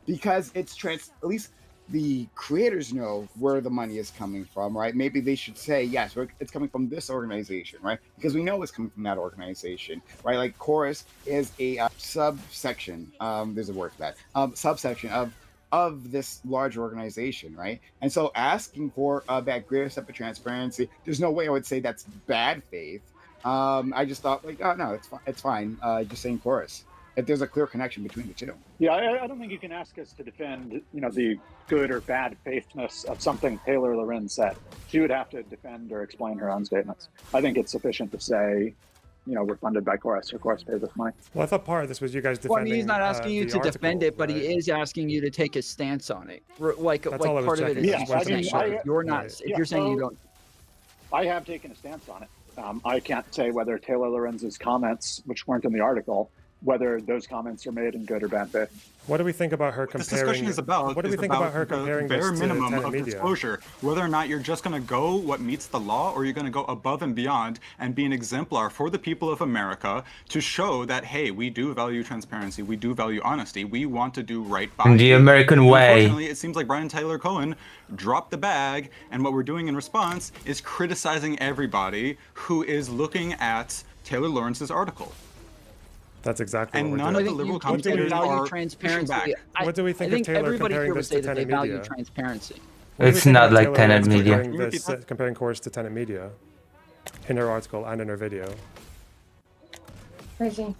because it's at least the creators know where the money is coming from, right? Maybe they should say, yes, it's coming from this organization, right? Because we know it's coming from that organization, right? Like Chorus is a subsection. There's a word for that. Subsection of of this large organization, right? And so asking for that greater step of transparency, there's no way I would say that's bad faith. I just thought like, oh no, it's fine. Just saying chorus. If there's a clear connection between the two. Yeah, I don't think you can ask us to defend, the good or bad faithness of something Taylor Lorenz said. She would have to defend or explain her own statements. I think it's sufficient to say, we're funded by Chorus, or Chorus pays us money. Well, I thought part of this was you guys defending. Well, he's not asking you to defend it, but he is asking you to take a stance on it. Like part of it is you're not. If you're saying you don't. I have taken a stance on it. I can't say whether Taylor Lorenz's comments, which weren't in the article, whether those comments are made in good or bad faith. What do we think about her comparing? This discussion is about. What do we think about her comparing the bare this minimum to of media? disclosure? Whether or not you're just going to go what meets the law, or you're going to go above and beyond and be an exemplar for the people of America to show that, hey, we do value transparency, we do value honesty, we want to do right by In the you. American way. Unfortunately, it seems like Brian Tyler Cohen dropped the bag, and what we're doing in response is criticizing everybody who is looking at Taylor Lawrence's article. That's exactly and what we're none doing. of the liberal What do we think of Taylor comparing this to Tenet Media? Transparency. It's not like Tenet Media. Comparing Chorus to Tenet Media in her article and in her video. Crazy.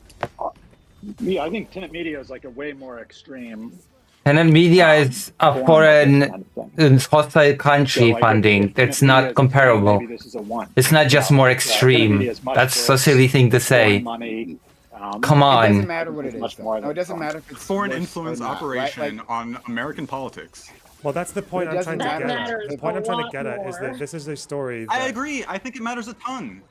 Yeah, I think Tenet Media is like a way more extreme. Tenet Media is a foreign hostile country funding. It's not comparable. It's not just more extreme. That's a silly thing to say. Come on. It doesn't matter what it is. No, it doesn't matter if it's foreign influence operation on American politics. Well, that's the point I'm trying to get at. The point I'm trying to get at is that this is a story. I agree. I think it matters a ton.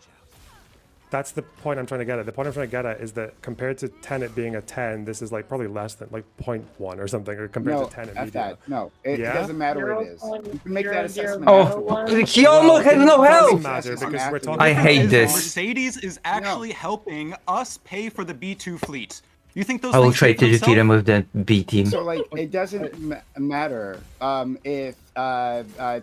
That's the point I'm trying to get at. The point I'm trying to get at is that compared to Tenet being a 10, this is like probably less than like 0.1 or something, or compared to Tenet Media. It doesn't matter what it is. You can make that assessment. Oh, he almost has no help. I hate this. Mercedes is actually helping us pay for the B2 fleet. You think those? I will trade to Team with the B team. So like, it doesn't matter if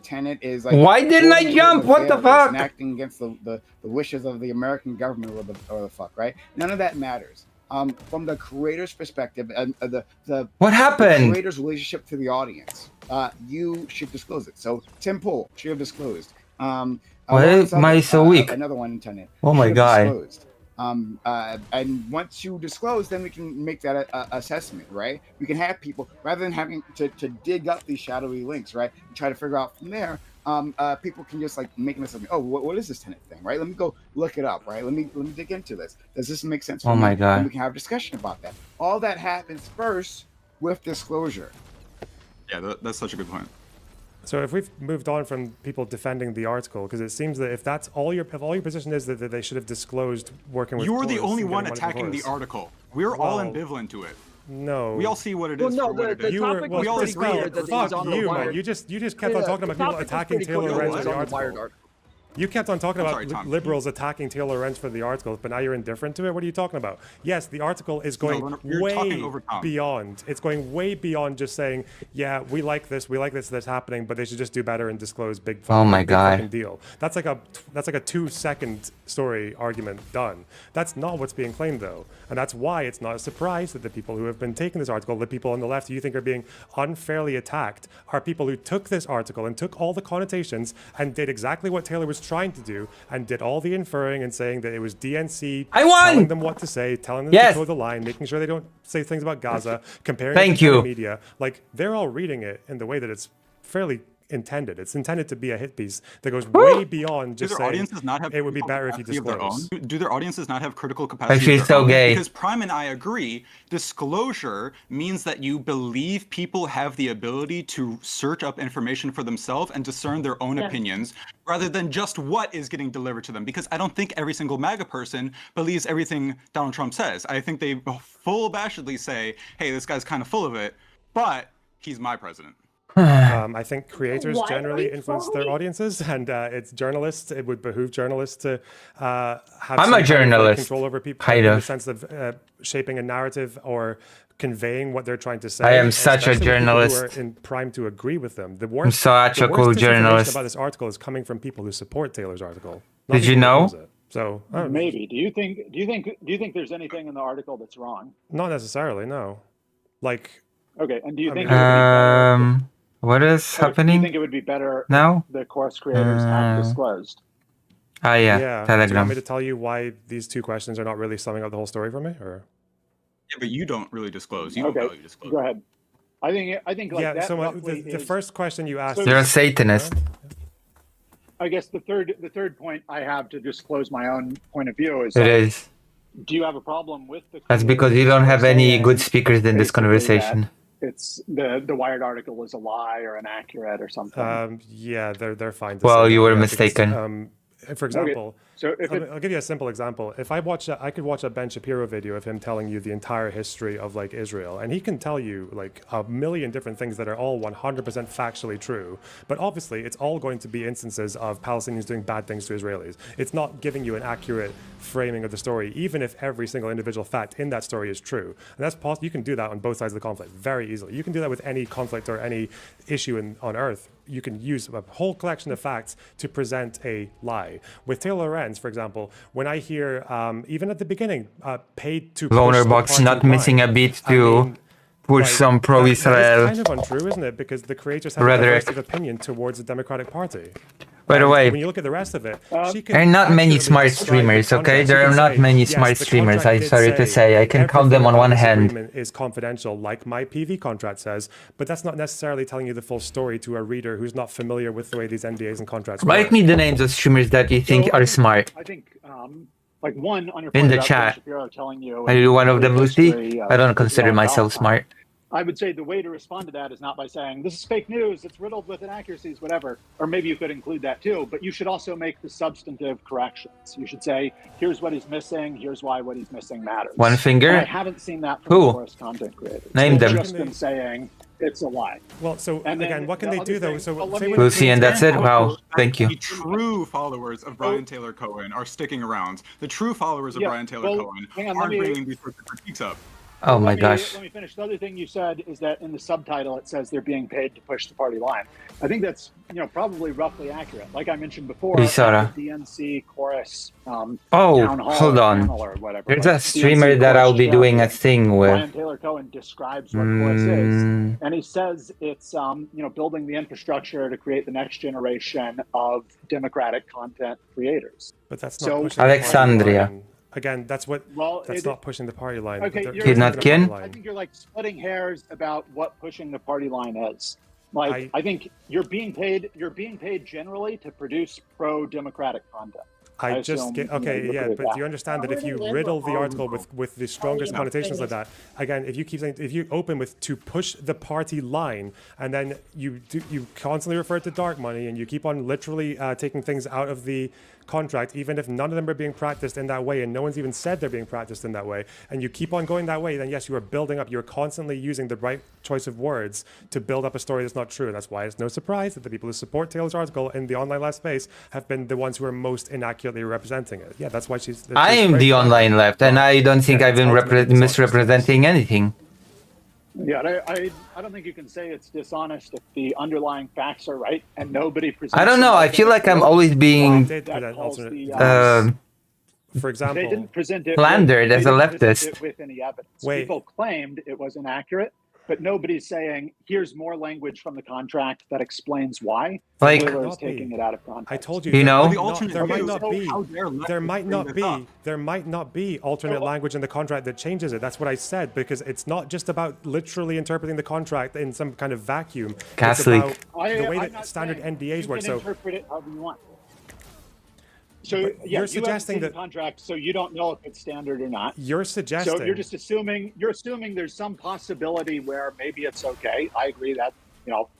Tenet is like. Why didn't I jump? What the fuck? Acting against the wishes of the American government or the fuck, right? None of that matters. From the creator's perspective and what happened? The creator's relationship to the audience, you should disclose it. So Tim Pool should have disclosed. Why am I so weak? Another one in Tenet. Oh my god. Disclosed. And once you disclose, then we can make that assessment, right? We can have people, rather than having to dig up these shadowy links, right, and try to figure out from there, people can just like make an assessment. Oh, what is this Tenet thing, right? Let me go look it up, right? Let me dig into this. Does this make sense? Oh my god! And we can have a discussion about that. All that happens first with disclosure. Yeah, that's such a good point. So if we've moved on from people defending the article, because it seems that if all your position is that they should have discllosed working with. You're the only one attacking the article. We're all ambivalent to it. No. We all see what it is. Well, no, for what it is. the topic was pretty clear that fuck on the you, wire. man. You just kept on talking about people attacking Taylor Lorenz for the article. You kept on talking about liberals attacking Taylor Lorenz for the article, but now you're indifferent to it? What are you talking about? Yes, the article is going way beyond. It's going way beyond just saying, yeah, we like this that's happening, but they should just do better and disclose big fucking deal. That's like a 2-second story argument done. That's not what's being claimed, though. And that's why it's not a surprise that the people who have been taking this article, the people on the left who you think are being unfairly attacked, are people who took this article and took all the connotations and did exactly what Taylor was trying to do and did all the inferring and saying that it was DNC telling them what to say, telling them to toe the line, making sure they don't say things about Gaza, comparing it to the media. Like, they're all reading it in the way that it's fairly intended. It's intended to be a hit piece that goes way beyond just saying it would be better if you disclose. Do their audiences not have critical capacity? I feel so gay. Because Prime and I agree, disclosure means that you believe people have the ability to search up information for themselves and discern their own opinions, rather than just what is getting delivered to them. Because I don't think every single MAGA person believes everything Donald Trump says. I think they full abashedly say, hey, this guy's kind of full of it, but he's my president. I think creators generally influence their audiences, and it's journalists. It would behoove journalists to have I'm a journalist. Control over people in the sense of shaping a narrative or conveying what they're trying to say. I am such a journalist. Who are in prime to agree with them. I'm such a cool journalist. About this article is coming from people who support Taylor's article. Did you know? So maybe. Do you think there's anything in the article that's wrong? Not necessarily. No. Like. Okay, and do you think it would be better? What is Do you happening think it would be better now? if the course creators have disclosed? Yeah, Yeah. Do you want Telegram. me to tell you why these two questions are not really summing up the whole story for me, or? Yeah, but you don't really disclose. You don't value disclosure. Go ahead. I think like Yeah. that So roughly the is- first question you asked. You're a Satanist. I guess the third point I have to just close my own point of view is It like, is. do you have a problem with the That's because you don't have any good speakers in this conversation. It's the Wired article was a lie or inaccurate or something. Yeah, they're fine. To Well, say you that, were yeah, mistaken. Because, for example, So if I'll give you a simple example. If I could watch a Ben Shapiro video of him telling you the entire history of like Israel, and he can tell you like a million different things that are all 100% factually true. But obviously, it's all going to be instances of Palestinians doing bad things to Israelis. It's not giving you an accurate framing of the story, even if every single individual fact in that story is true. And that's possible. You can do that on both sides of the conflict very easily. You can do that with any conflict or any issue on Earth. You can use a whole collection of facts to present a lie. With Taylor Lorenz, for example, when I hear, even at the beginning, paid to Vulnerbox not missing a beat to push some pro-Israel That is kind of untrue, isn't it? Because the creators have rhetoric. a diversity of opinion towards the Democratic Party. By the way, when you look at the rest of it, there are not many smart streamers, okay? There are not many smart streamers, I'm sorry to say. I can count them on one hand. Is confidential, like my PV contract says, but that's not necessarily telling you the full story to a reader who's not familiar with the way these NDAs and contracts work. Write me the names of streamers that you think are smart. I think like one on your In point the about chat. Ben Shapiro telling you Are you one of them, Lucy? history I don't consider Israel myself and smart. I would say the way to respond to that is not by saying this is fake news, it's riddled with inaccuracies, whatever. Or maybe you could include that too, but you should also make the substantive corrections. You should say, here's what he's missing, here's why what he's missing matters. One finger? And I haven't seen that from Who? the Chorus content creators. Name They've them. just been saying it's a lie. Well, so And then again, what can the they other do though? thing- So well, let say me- when Lucy, and that's it? Wow, thank you. The true followers of Brian Taylor Cohen are sticking around. The true followers of Yeah, Brian Taylor well, Cohen hang on, aren't let me- bringing these sorts of critiques up. Oh my gosh. Let me finish. The other thing you said is that in the subtitle it says they're being paid to push the party line. I think that's probably roughly accurate. Like I mentioned before, Isara. the DNC Chorus town Oh, hall hold or on. panel or whatever. There's like a streamer DNC that Chorus I'll be doing a champion, thing Brian with. Taylor Cohen describes what Chorus is, Mm, and he says it's building the infrastructure to create the next generation of democratic content creators. But that's So- not pushing Alexandria. The party line. Again, that's what. Well, That's not pushing the party line. Okay, They're you're- pushing the Kidnap party I line. think you're like splitting hairs about what pushing the party line is. Like I think you're being paid generally to produce pro-democratic content. I just assume, get okay, look yeah, at but that. do you understand that if you riddle the article with the strongest connotations like that, again, if you keep saying if you open with to push the party line, and then you constantly refer to dark money, and you keep on literally taking things out of the contract, even if none of them are being practiced in that way, and no one's even said they're being practiced in that way, and you keep on going that way, then yes, you are building up. You're constantly using the right choice of words to build up a story that's not true, and that's why it's no surprise that the people who support Taylor's article in the online left space have been the ones who are most inaccurately representing it. Yeah, that's why she's. I am the online left, and I don't think I've been misrepresenting anything. Yeah, I don't think you can say it's dishonest if the underlying facts are right and nobody presents. I don't know. I feel like I'm always being They did present alternate. For They example, didn't present it. Slandered as a they didn't present leftist. it with any evidence. Wait. People claimed it was inaccurate, but nobody's saying here's more language from the contract that explains why. Like- Taylor is Not be. taking it out of context. I told you. You know? The alternate there might view, not so be. how dare leftists There might bring not this be. up? There might not be alternate language in the contract that changes it. That's what I said, because it's not just about literally interpreting the contract in some kind of vacuum. Catholic. It's about the way I'm that not standard saying NDAs work. You So can interpret it however you want. So But yeah, you're you haven't suggesting seen the that- contract, so you don't know if it's standard or not. you're suggesting. So you're just assuming there's some possibility where maybe it's okay. I agree that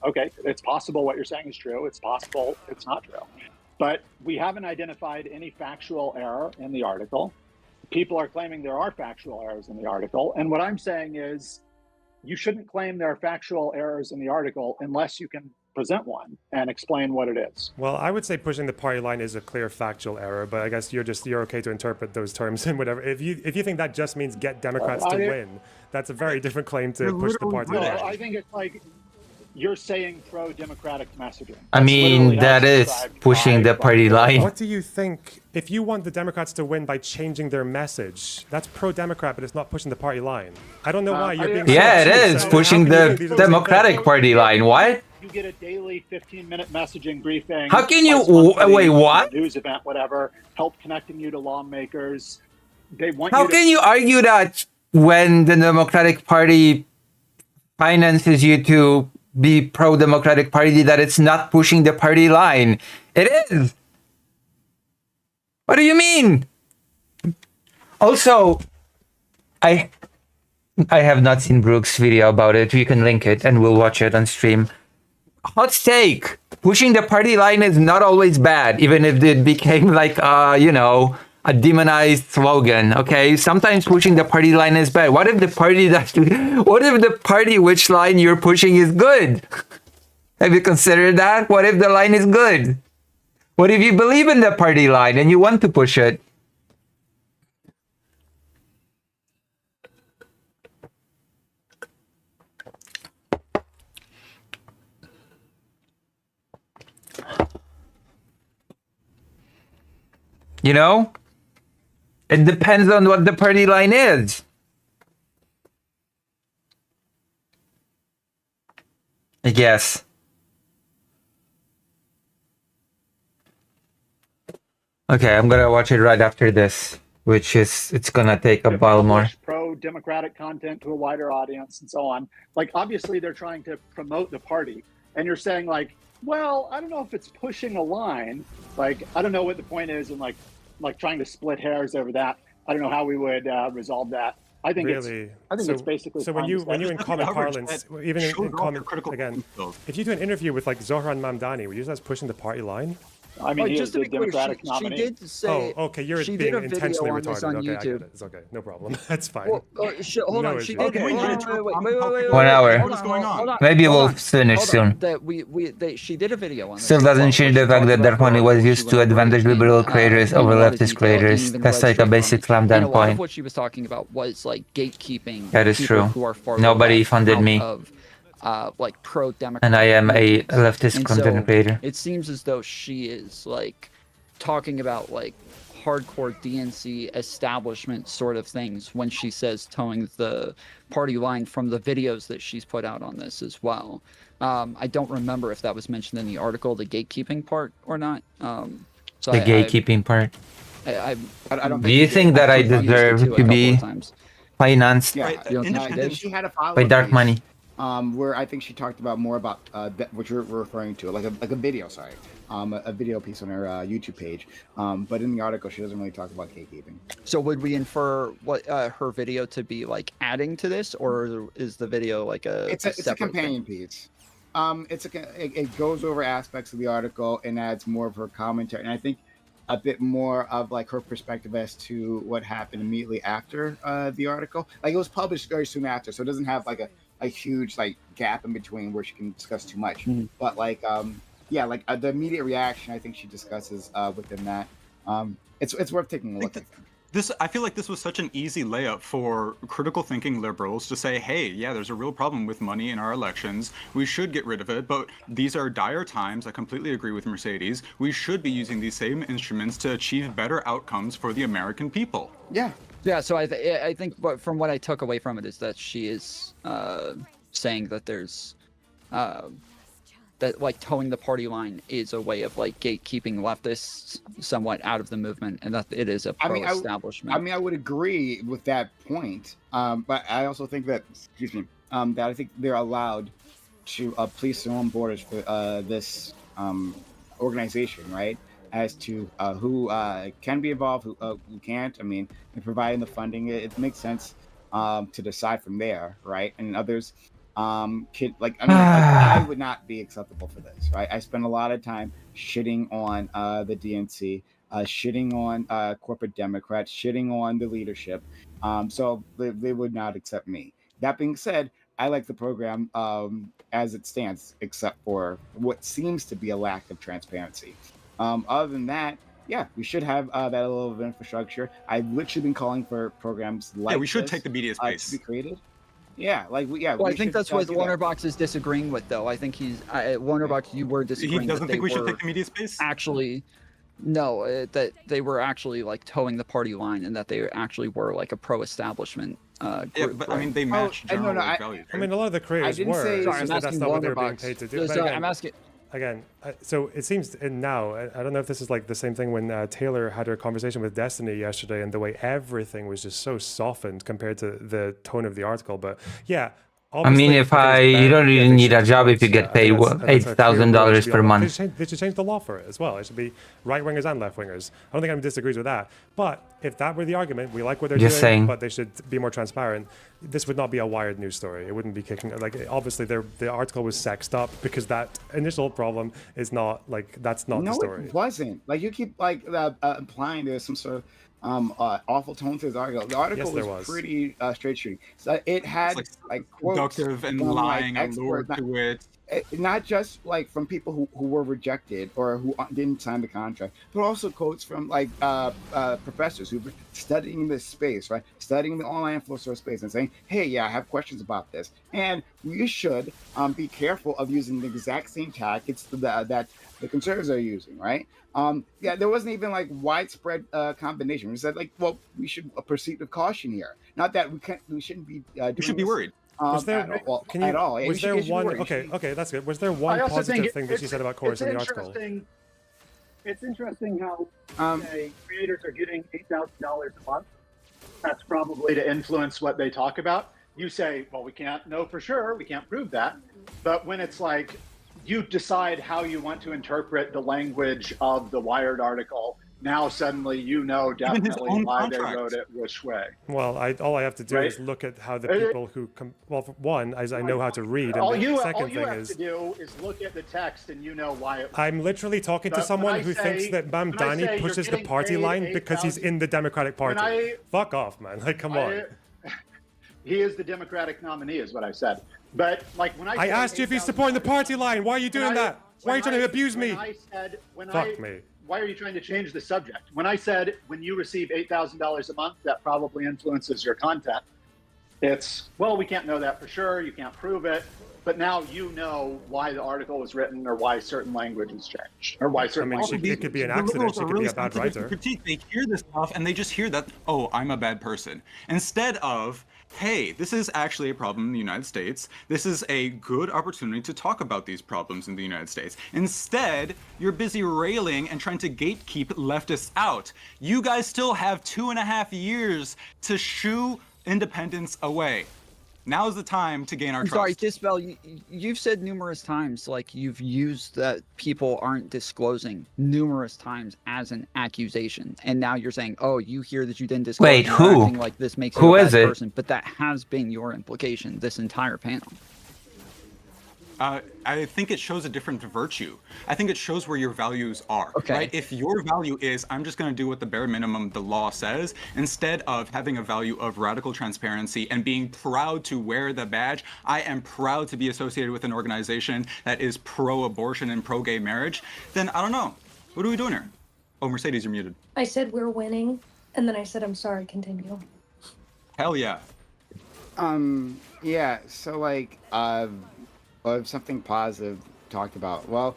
okay, it's possible what you're saying is true. It's possible it's not true. But we haven't identified any factual error in the article. People are claiming there are factual errors in the article. And what I'm saying is you shouldn't claim there are factual errors in the article unless you can present one and explain what it is. Well, I would say pushing the party line is a clear factual error, but I guess you're okay to interpret those terms and whatever. If you think that just means get Democrats to win, that's a very different claim to push the party No, line. I think it's like you're saying pro-democratic messaging. I mean, that is pushing the party line. What do you think, if you want the Democrats to win by changing their message, that's pro-Democrat, but it's not pushing the party line. I don't know why you're being Yeah, so it is pushing the Democratic party line. What? You get a daily 15-minute messaging briefing. How can you wait? What? News event, whatever. Help connecting you to lawmakers. They want. How can you argue that when the Democratic Party finances you to be pro-democratic party that it's not pushing the party line? It is. What do you mean? Also, I have not seen Brooks' video about it. We can link it and we'll watch it on stream. Hot take. Pushing the party line is not always bad, even if it became like a demonized slogan. Okay, sometimes pushing the party line is bad. What if the party which line you're pushing is good? Have you considered that? What if the line is good? What if you believe in the party line and you want to push it? You know? It depends on what the party line is. I guess. Okay, I'm gonna watch it right after this, it's gonna take a while more. Pro-democratic content to a wider audience and so on. Like, obviously they're trying to promote the party, and you're saying like, well, I don't know if it's pushing a line. Like, I don't know what the point is in like trying to split hairs over that. I don't know how we would resolve that. I think it's basically. So when you in common parlance, even in common again, if you do an interview with like Zohran Mamdani, would you use that as pushing the party line? I mean, just to be clear, she did say. Oh, okay, you're being intentionally retarded. Okay, I get it. It's okay, no problem. That's fine. Well, hold on, she did. Wait. 1 hour. What is going on? Maybe we'll finish soon. She did a video on this. Still doesn't change the fact that their money was used to advantage liberal creators over leftist creators. That's like a basic slam dunk point. What she was talking about was like gatekeeping. That is true. Nobody funded me. Like pro-democratic, and I am a leftist content creator. It seems as though she is like talking about like hardcore DNC establishment sort of things when she says towing the party line from the videos that she's put out on this as well. I don't remember if that was mentioned in the article, the gatekeeping part or not. So the gatekeeping part. I don't. Do you think that I deserve to be financed by dark money? Where I think she talked about more about what you're referring to, like a video, a video piece on her YouTube page. But in the article, she doesn't really talk about gatekeeping. So would we infer what her video to be like adding to this, or is the video like it's a companion piece? It goes over aspects of the article and adds more of her commentary, and I think a bit more of like her perspective as to what happened immediately after the article. Like, it was published very soon after, so it doesn't have like a huge like gap in between where she can discuss too much. But like the immediate reaction, I think she discusses within that. It's worth taking a look at. I feel like this was such an easy layup for critical thinking liberals to say, hey, yeah, there's a real problem with money in our elections. We should get rid of it, but these are dire times. I completely agree with Mercedes. We should be using these same instruments to achieve better outcomes for the American people. Yeah, so I think from what I took away from it is that she is saying that there's that like towing the party line is a way of like gatekeeping leftists somewhat out of the movement, and that it is a pro-establishment. I would agree with that point, but I also think that, that I think they're allowed to police their own borders for this organization, right? As to who can be involved, who can't. I mean, and providing the funding, it makes sense to decide from there, right? And others I would not be acceptable for this, right? I spend a lot of time shitting on the DNC, shitting on corporate Democrats, shitting on the leadership. So they would not accept me. That being said, I like the program as it stands, except for what seems to be a lack of transparency. Other than that, yeah, we should have that level of infrastructure. I've literally been calling for programs like we should take the media space to be created. Yeah, like Well, I think that's what Wonderbox is disagreeing with, though. I think he's Wonderbox. You were disagreeing. He doesn't think we should take the media space. Actually, no, that they were actually like towing the party line, and that they actually were like a pro-establishment group. Yeah, but right? I mean, they match general values. Right? I mean, a lot of the creators were. Sorry, I'm that's asking not what they're being Wonderbox. paid to do. Sorry, I'm asking. Again, so it seems now, I don't know if this is like the same thing when Taylor had her conversation with Destiny yesterday, and the way everything was just so softened compared to the tone of the article. But yeah. I mean, you don't really need a job if you get paid $8,000 per month. They should change the law for it as well. It should be right-wingers and left-wingers. I don't think anyone disagrees with that. But if that were the argument, we like what they're doing, but they should be more transparent. This would not be a Wired news story. It wouldn't be kicking. Like, obviously, the article was sexed up because that initial problem is not like that's not the story. No, it wasn't. Like you keep like implying there's some sort of awful tone to his article. The article was pretty straight shooting. So it had like quotes and lying allure to it. Not just like from people who were rejected or who didn't sign the contract, but also quotes from like professors who've been studying this space, right? Studying the online flow source space and saying, hey, yeah, I have questions about this. And we should be careful of using the exact same tactics that the conservatives are using, right? Yeah, there wasn't even like widespread combination. We said like, well, we should proceed with caution here. Not that we shouldn't be doing we should be worried. Was there at all? Was there one? Okay, that's good. Was there one positive thing that you said about chorus in the article? It's interesting how creators are getting $8,000 a month. That's probably to influence what they talk about. You say, well, we can't know for sure. We can't prove that. But when it's like you decide how you want to interpret the language of the Wired article, now suddenly you know definitely why they wrote it which way. Well, all I have to do is look at how the people who well, for one, as I know how to read, and all the you second thing have to do is look at the text and you know why it. I'm literally talking to someone who thinks that Mamdani pushes the party line because he's in the Democratic Party. Fuck off, man! Like, come on. He is the Democratic nominee, is what I said. But like when I asked you if he's supporting the party line. Why are you doing that? Why are you trying to abuse me? Fuck me. Why are you trying to change the subject? When I said when you receive $8,000 a month, that probably influences your content. It's, well, we can't know that for sure. You can't prove it. But now you know why the article was written or why certain language has changed or why certain language. It could be an accident. She could be a bad writer. Critique. They hear this stuff and they just hear that, oh, I'm a bad person. Instead of, hey, this is actually a problem in the United States. This is a good opportunity to talk about these problems in the United States. Instead, you're busy railing and trying to gatekeep leftists out. You guys still have 2.5 years to shoo independence away. Now's the time to gain our trust. Sorry, Dispel, you've said numerous times, like, you've used that people aren't disclosing numerous times as an accusation. And now you're saying, oh, you hear that you didn't disclose. Wait, who? Like this makes you a bad person. But that has been your implication this entire panel. I think it shows a different virtue. I think it shows where your values are, okay. Right? If your value is, I'm just going to do what the bare minimum the law says, instead of having a value of radical transparency and being proud to wear the badge, I am proud to be associated with an organization that is pro-abortion and pro-gay marriage, then I don't know. What are we doing here? Oh, Mercedes, you're muted. I said we're winning, and then I said, I'm sorry, continue. Hell yeah. Yeah, so like, something positive talked about. Well,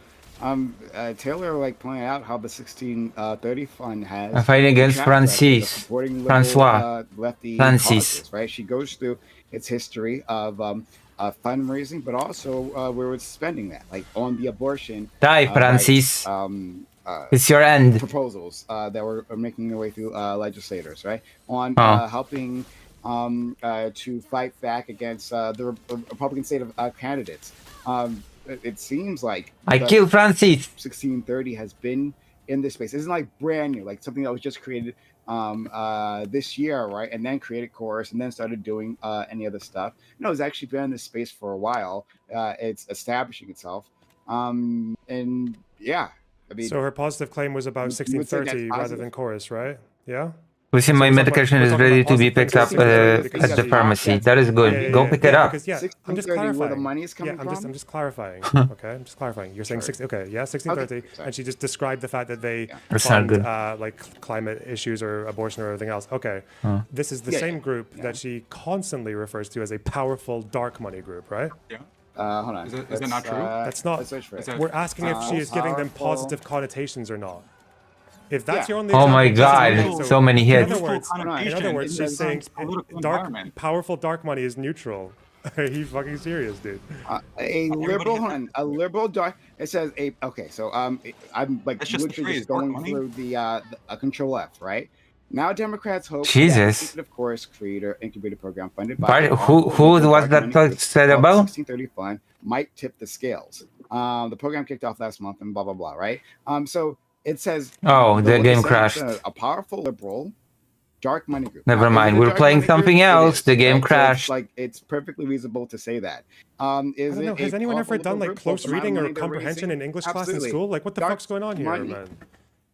Taylor like pointed out how the 1630 fund has a fight against Francois, lefty causes, right? She goes through its history of fundraising, but also where it's spending that, like on the abortion. Die, Francis. It's your end. Proposals that were making their way through legislators, right? On helping. To fight back against the Republican state of candidates. It seems like I killed Francis. 1630 has been in this space. It isn't like brand new, like something that was just created this year, right? And then created chorus and then started doing any other stuff. No, it's actually been in this space for a while. It's establishing itself. And yeah, I mean. So her positive claim was about 1630 rather than chorus, right? Yeah. Listen, my medication is ready to be picked up at the pharmacy. That is good. Go pick it up. Because, I'm just clarifying. Where the money is coming I'm from? just clarifying. Okay, I'm just clarifying. You're saying 1630, Okay, and she just described the fact that they That's not fund good. like climate issues or abortion or everything else. Okay, this is the same group that she constantly refers to as a powerful dark money group, right? Yeah. Hold on. Is that not true? That's not. Let's search for it. We're asking if she is giving them Powerful. positive connotations or not. If that's Yeah. your only Oh my example, God, so many hits. In other words, she's saying powerful dark money is neutral. Are you fucking serious, dude? A liberal dark. It says a. Okay, so I'm like literally just going through the Control F, right? Now Democrats hope Jesus. that, of course, creator incubator program funded by But who was that talk said about? 1630 fund might tip the scales. The program kicked off last month and blah blah blah, right? So it says. Oh, the game crashed. A powerful liberal dark money group. Never mind. We're playing something else. The game crashed. So it's perfectly reasonable to say that. I don't know. Has anyone ever done like close reading or comprehension in English class in school? Like, what the fuck's going on here, man?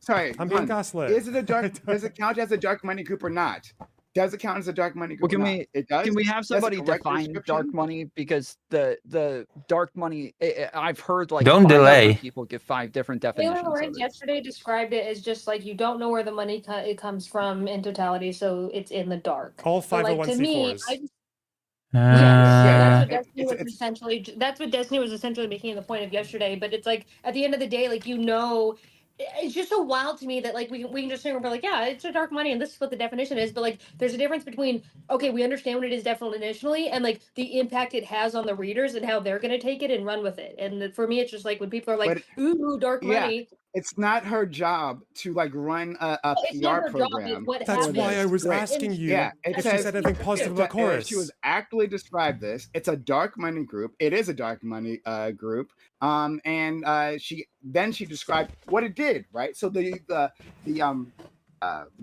Sorry, I'm being gaslit. Is it a dark? Does it count as a dark money group or not? Does it count as a dark money group? Well, It does. can we have somebody define dark money? Because the dark money, I've heard like Don't delay. People give 5 different definitions. Taylor Lorenz yesterday described it as just like you don't know where the money it comes from in totality, so it's in the dark. All 501c4s. Like, to me, that's what Destiny was essentially making the point of yesterday. But it's like at the end of the day, like it's just so wild to me that like we can just say we're like, yeah, it's a dark money and this is what the definition is. But like there's a difference between okay, we understand what it is definitionally and like the impact it has on the readers and how they're gonna take it and run with it. And for me, it's just like when people are like, ooh, dark money. It's not her job to like run a PR program. That's why I was asking you if she said anything positive about chorus. She was actually described this. It's a dark money group. It is a dark money group. And she described what it did, right? So the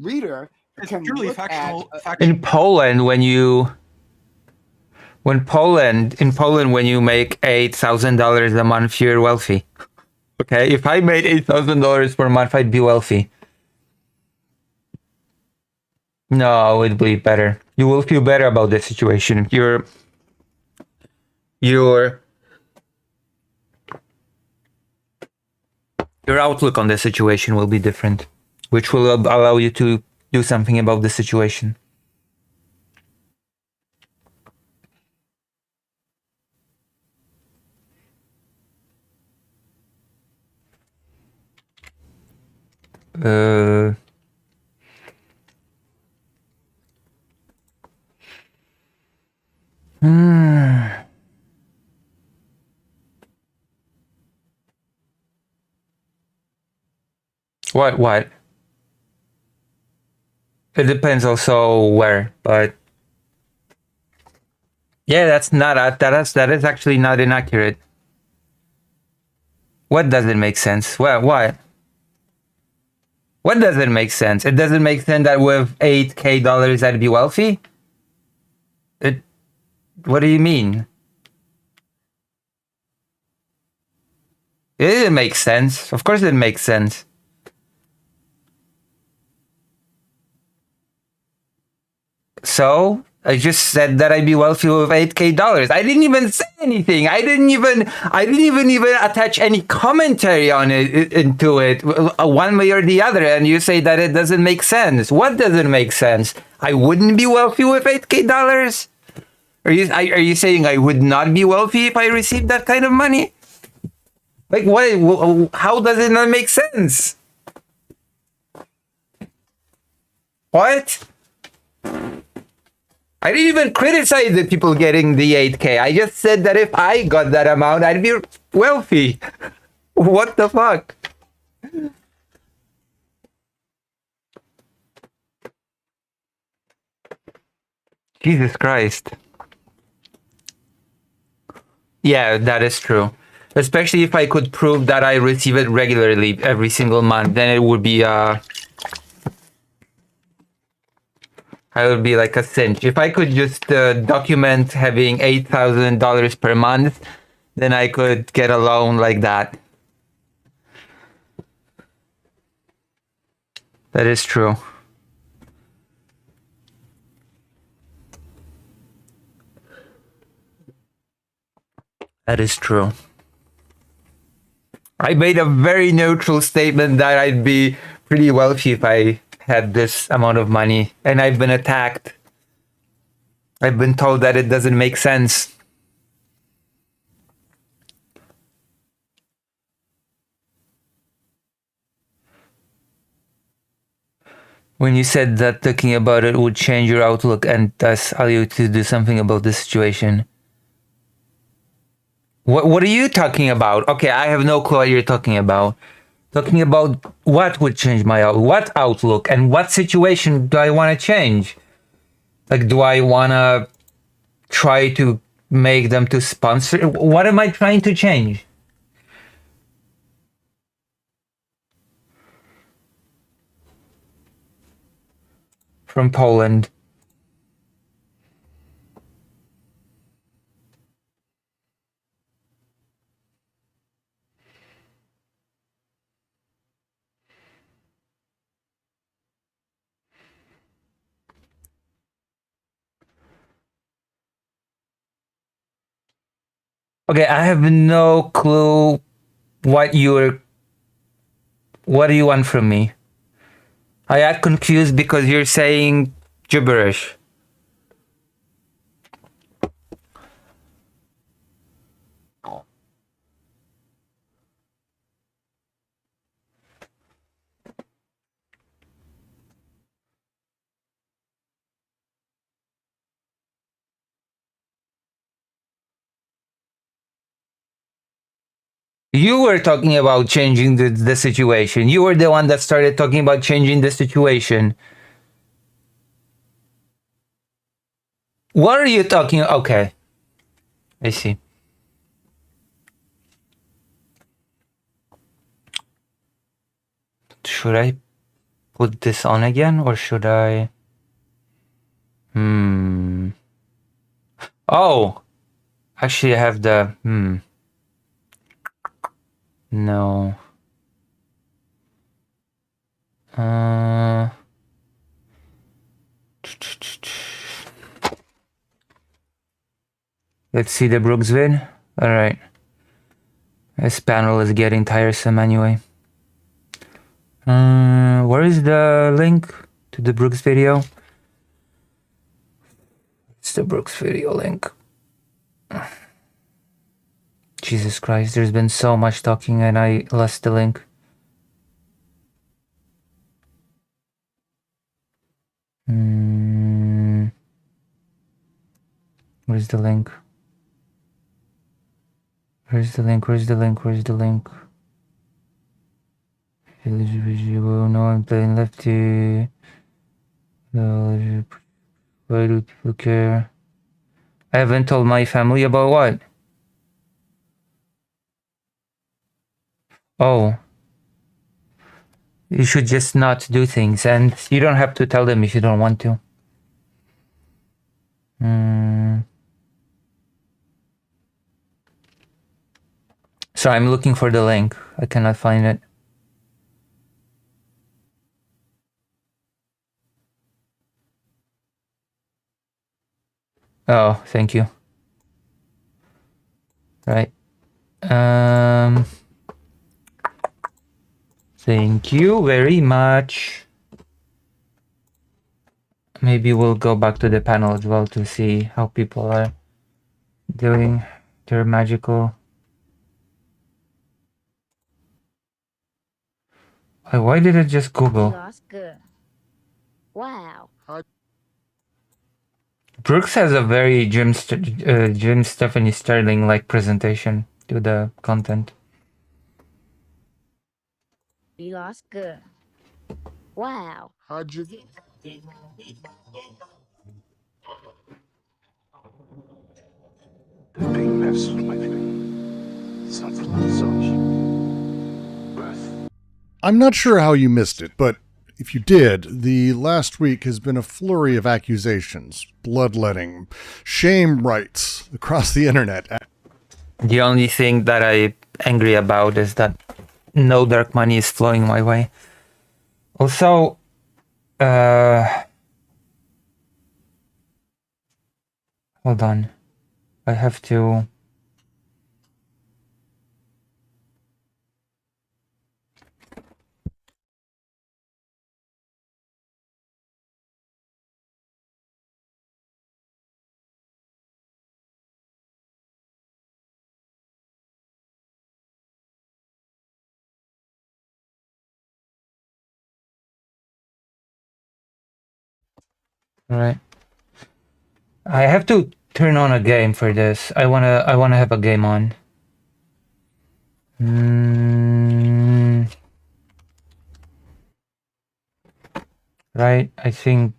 reader can look at in Poland when you make $8,000 a month, you're wealthy. Okay, if I made $8,000 per month, I'd be wealthy. No, it would be better. You will feel better about the situation. Your outlook on the situation will be different, which will allow you to do something about the situation. What? It depends also where, but yeah, that is actually not inaccurate. What doesn't make sense? What? What doesn't make sense? It doesn't make sense that with $8,000 I'd be wealthy? What do you mean? It makes sense. Of course it makes sense. So I just said that I'd be wealthy with $8,000. I didn't even say anything. I didn't even attach any commentary on it into it one way or the other. And you say that it doesn't make sense. What doesn't make sense? I wouldn't be wealthy with $8,000. Are you saying I would not be wealthy if I received that kind of money? Like what? How does it not make sense? What? I didn't even criticize the people getting the 8K. I just said that if I got that amount, I'd be wealthy. What the fuck? Jesus Christ. Yeah, that is true. Especially if I could prove that I receive it regularly every single month, then it would be I would be like a cinch. If I could just document having $8,000 per month, then I could get a loan like that. That is true. That is true. I made a very neutral statement that I'd be pretty wealthy if I had this amount of money, and I've been attacked. I've been told that it doesn't make sense. When you said that thinking about it would change your outlook and thus allow you to do something about the situation. What are you talking about? Okay, I have no clue what you're talking about. Talking about what would change my what outlook and what situation do I want to change? Like, do I want to try to make them to sponsor? What am I trying to change? From Poland. Okay, I have no clue what do you want from me? I got confused because you're saying gibberish. You were talking about changing the situation. You were the one that started talking about changing the situation. What are you talking? Okay. I see. Should I put this on again or should I? Oh! Actually, I have the... No. Let's see the Brooks vid. Alright. This panel is getting tiresome anyway. Where is the link to the Brooks video? It's the Brooks video link. Jesus Christ, there's been so much talking and I lost the link. Where's the link? Where's the link? Where's the link? Where's the link? No, I'm playing lefty. Why do people care? I haven't told my family about what? Oh. You should just not do things, and you don't have to tell them if you don't want to. So I'm looking for the link. I cannot find it. Oh, thank you. Right. Thank you very much. Maybe we'll go back to the panel as well to see how people are doing their magical. Why did I just Google? Wow. Brooks has a very Jim Stephanie Sterling like presentation to the content. You lost good. Wow. How'd you get? The big mess with my thing. Something such. Birth. I'm not sure how you missed it, but if you did, the last week has been a flurry of accusations, bloodletting, shame rights across the internet. The only thing that I'm angry about is that no dark money is flowing my way. Also, hold on. I have to... All right. I have to turn on a game for this. I wanna have a game on. Right, I think.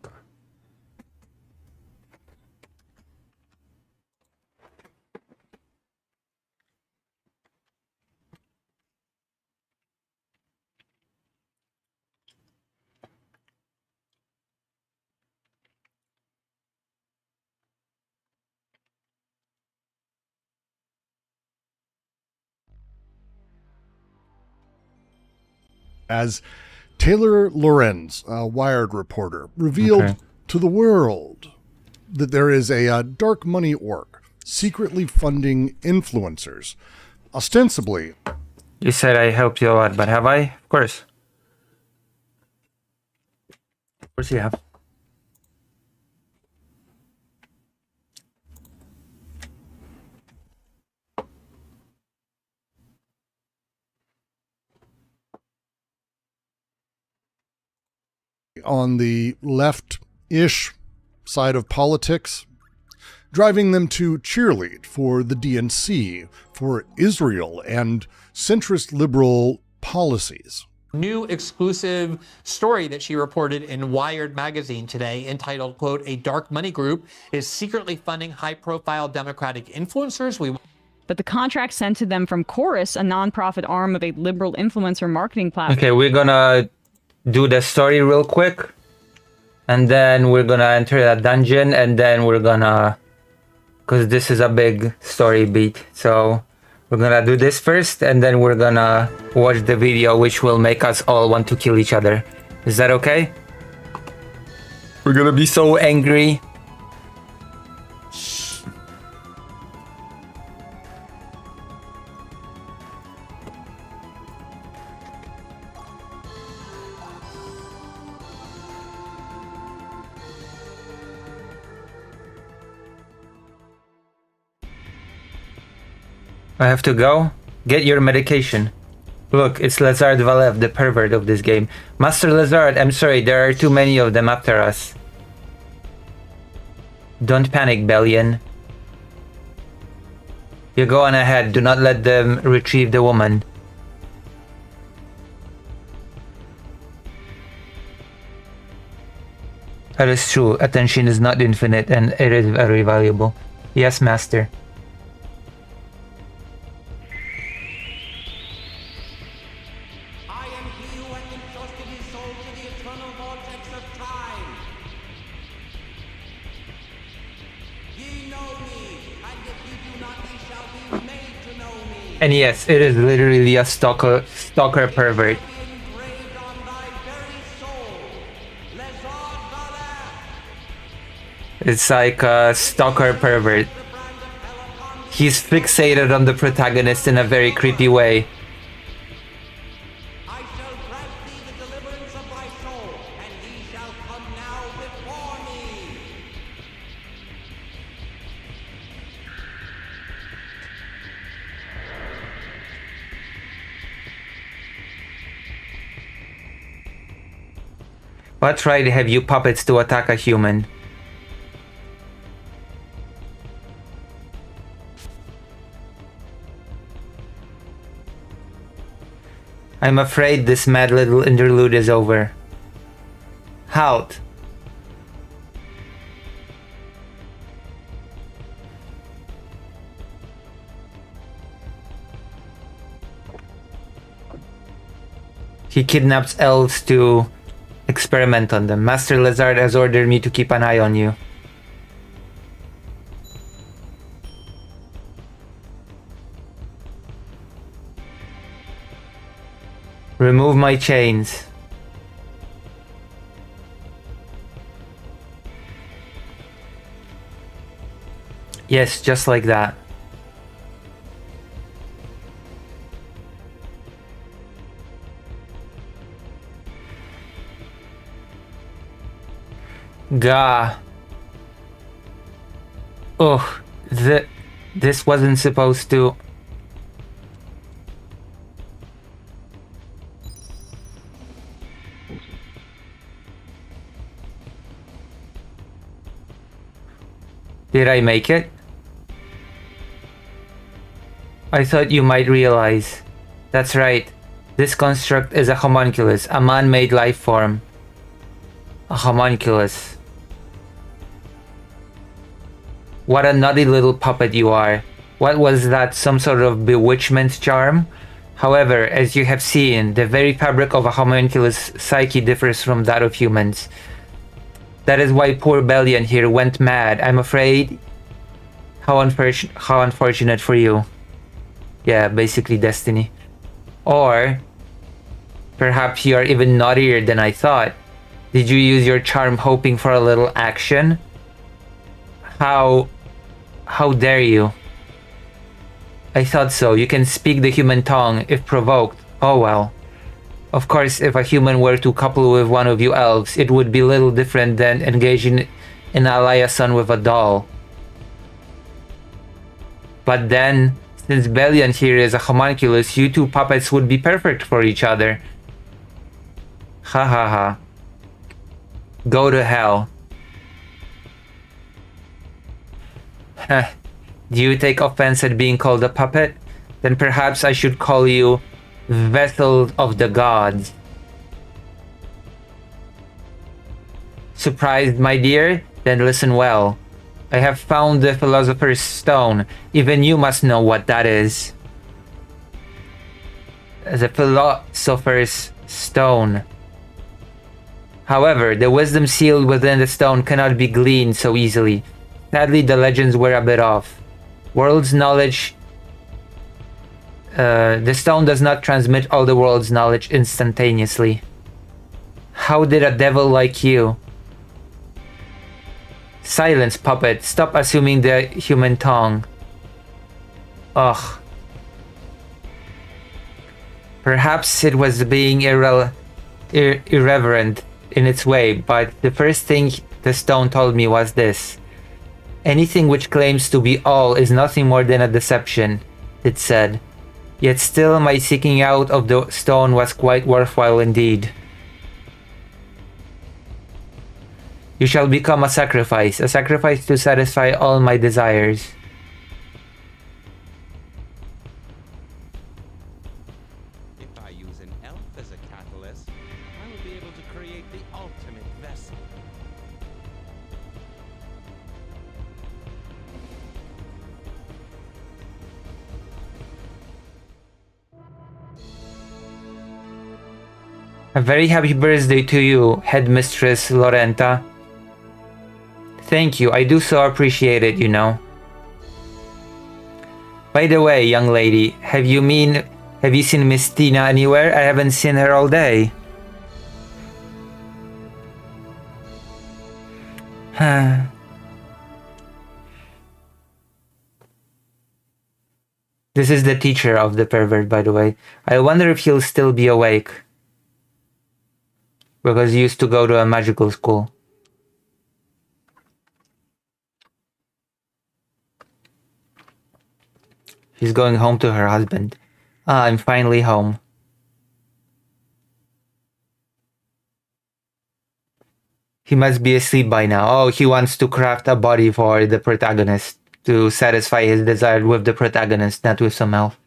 As Taylor Lorenz, a Wired reporter, revealed to the world that there is a dark money org secretly funding influencers, ostensibly. You said I helped you a lot, but have I? Of course. Of course you have. On the left-ish side of politics, driving them to cheerlead for the DNC, for Israel, and centrist liberal policies. New exclusive story that she reported in Wired magazine today entitled, quote, "A dark money group is secretly funding high-profile Democratic influencers." But the contract sent to them from Chorus, a nonprofit arm of a liberal influencer marketing platform. Okay, we're gonna do the story real quick, and then we're gonna enter that dungeon, and then we're gonna, because this is a big story beat, so we're gonna do this first, and then we're gonna watch the video, which will make us all want to kill each other. Is that okay? We're gonna be so angry. I have to go? Get your medication. Look, it's Lazard Valev, the pervert of this game. Master Lazard, I'm sorry, there are too many of them after us. Don't panic, Bellion. You go on ahead, do not let them retrieve the woman. That is true, attention is not infinite and it is very valuable. Yes, Master. And yes, it is literally a stalker pervert. It's like a stalker pervert. He's fixated on the protagonist in a very creepy way. What right have you puppets to attack a human? I'm afraid this mad little interlude is over. Halt! He kidnaps elves to experiment on them. Master Lazard has ordered me to keep an eye on you. Remove my chains. Yes, just like that. Gah. Ugh. This wasn't supposed to... Did I make it? I thought you might realize. That's right. This construct is a homunculus, a man-made life form. A homunculus. What a nutty little puppet you are. What was that, some sort of bewitchment charm? However, as you have seen, the very fabric of a homunculus psyche differs from that of humans. That is why poor Bellion here went mad, I'm afraid. How unfortunate for you. Yeah, basically destiny. Or, perhaps you are even naughtier than I thought. Did you use your charm hoping for a little action? How dare you? I thought so. You can speak the human tongue if provoked. Oh well. Of course, if a human were to couple with one of you elves, it would be little different than engaging in a liaison with a doll. But then, since Bellion here is a homunculus, you two puppets would be perfect for each other. Ha ha ha. Go to hell. Heh. Do you take offense at being called a puppet? Then perhaps I should call you Vessel of the Gods. Surprised, my dear? Then listen well. I have found the Philosopher's Stone. Even you must know what that is. The Philosopher's Stone. However, the wisdom sealed within the stone cannot be gleaned so easily. Sadly, the legends were a bit off. World's knowledge... the stone does not transmit all the world's knowledge instantaneously. How did a devil like you... Silence, puppet. Stop assuming the human tongue. Ugh. Perhaps it was being irreverent in its way, but the first thing the stone told me was this. Anything which claims to be all is nothing more than a deception, it said. Yet still my seeking out of the stone was quite worthwhile indeed. You shall become a sacrifice to satisfy all my desires. If I use an elf as a catalyst, I will be able to create the ultimate vessel. A very happy birthday to you, Headmistress Lorenta. Thank you, I do so appreciate it, you know. By the way, young lady, have you seen Miss Tina anywhere? I haven't seen her all day. This is the teacher of the pervert, by the way. I wonder if he'll still be awake. Because he used to go to a magical school. She's going home to her husband. Ah, I'm finally home. He must be asleep by now. Oh, he wants to craft a body for the protagonist to satisfy his desire with the protagonist, not with some elf.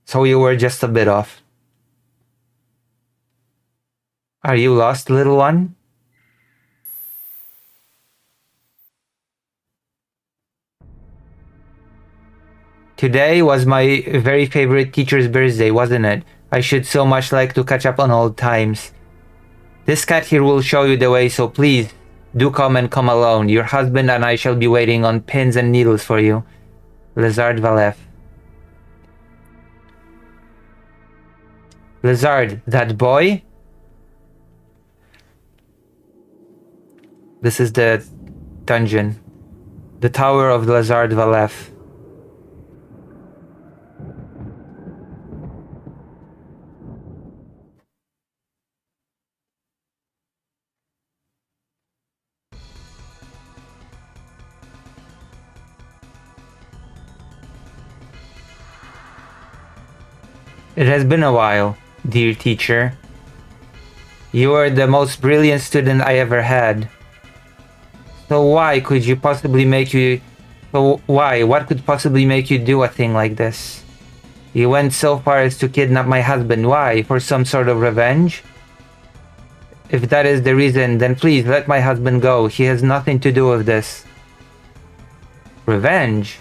So you were just a bit off. Are you lost, little one? Today was my very favorite teacher's birthday, wasn't it? I should so much like to catch up on old times. This cat here will show you the way, so please, do come and come alone. Your husband and I shall be waiting on pins and needles for you. Lizard Valef. Lizard, that boy? This is the dungeon. The Tower of Lizard Valef. It has been a while, dear teacher. You are the most brilliant student I ever had. So why could you possibly make you... So why? What could possibly make you do a thing like this? You went so far as to kidnap my husband. Why? For some sort of revenge? If that is the reason, then please let my husband go. He has nothing to do with this. Revenge?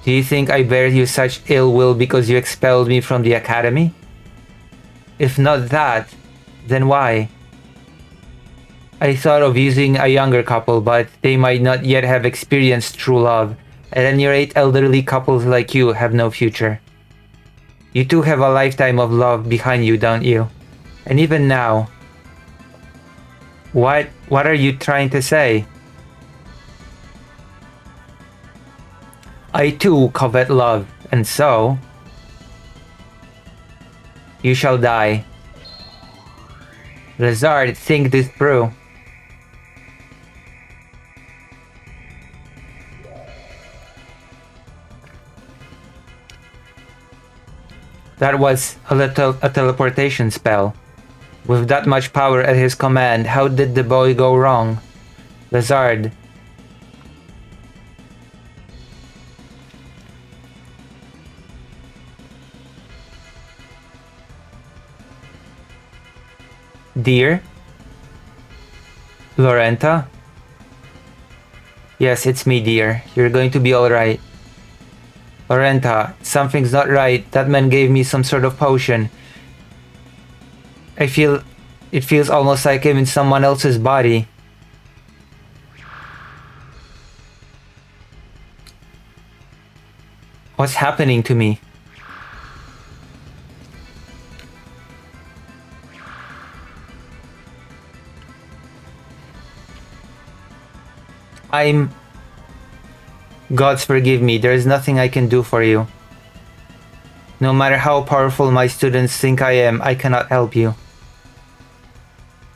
Do you think I bear you such ill will because you expelled me from the academy? If not that, then why? I thought of using a younger couple, but they might not yet have experienced true love. At any rate, elderly couples like you have no future. You too have a lifetime of love behind you, don't you? And even now... What are you trying to say? I too covet love, and so... You shall die. Lazard, think this through. That was a teleportation spell. With that much power at his command, how did the boy go wrong? Lazard. Dear? Lorenta? Yes, it's me, dear. You're going to be alright. Lorenta, something's not right. That man gave me some sort of potion. It feels almost like I'm in someone else's body. What's happening to me? Gods forgive me, there is nothing I can do for you. No matter how powerful my students think I am, I cannot help you.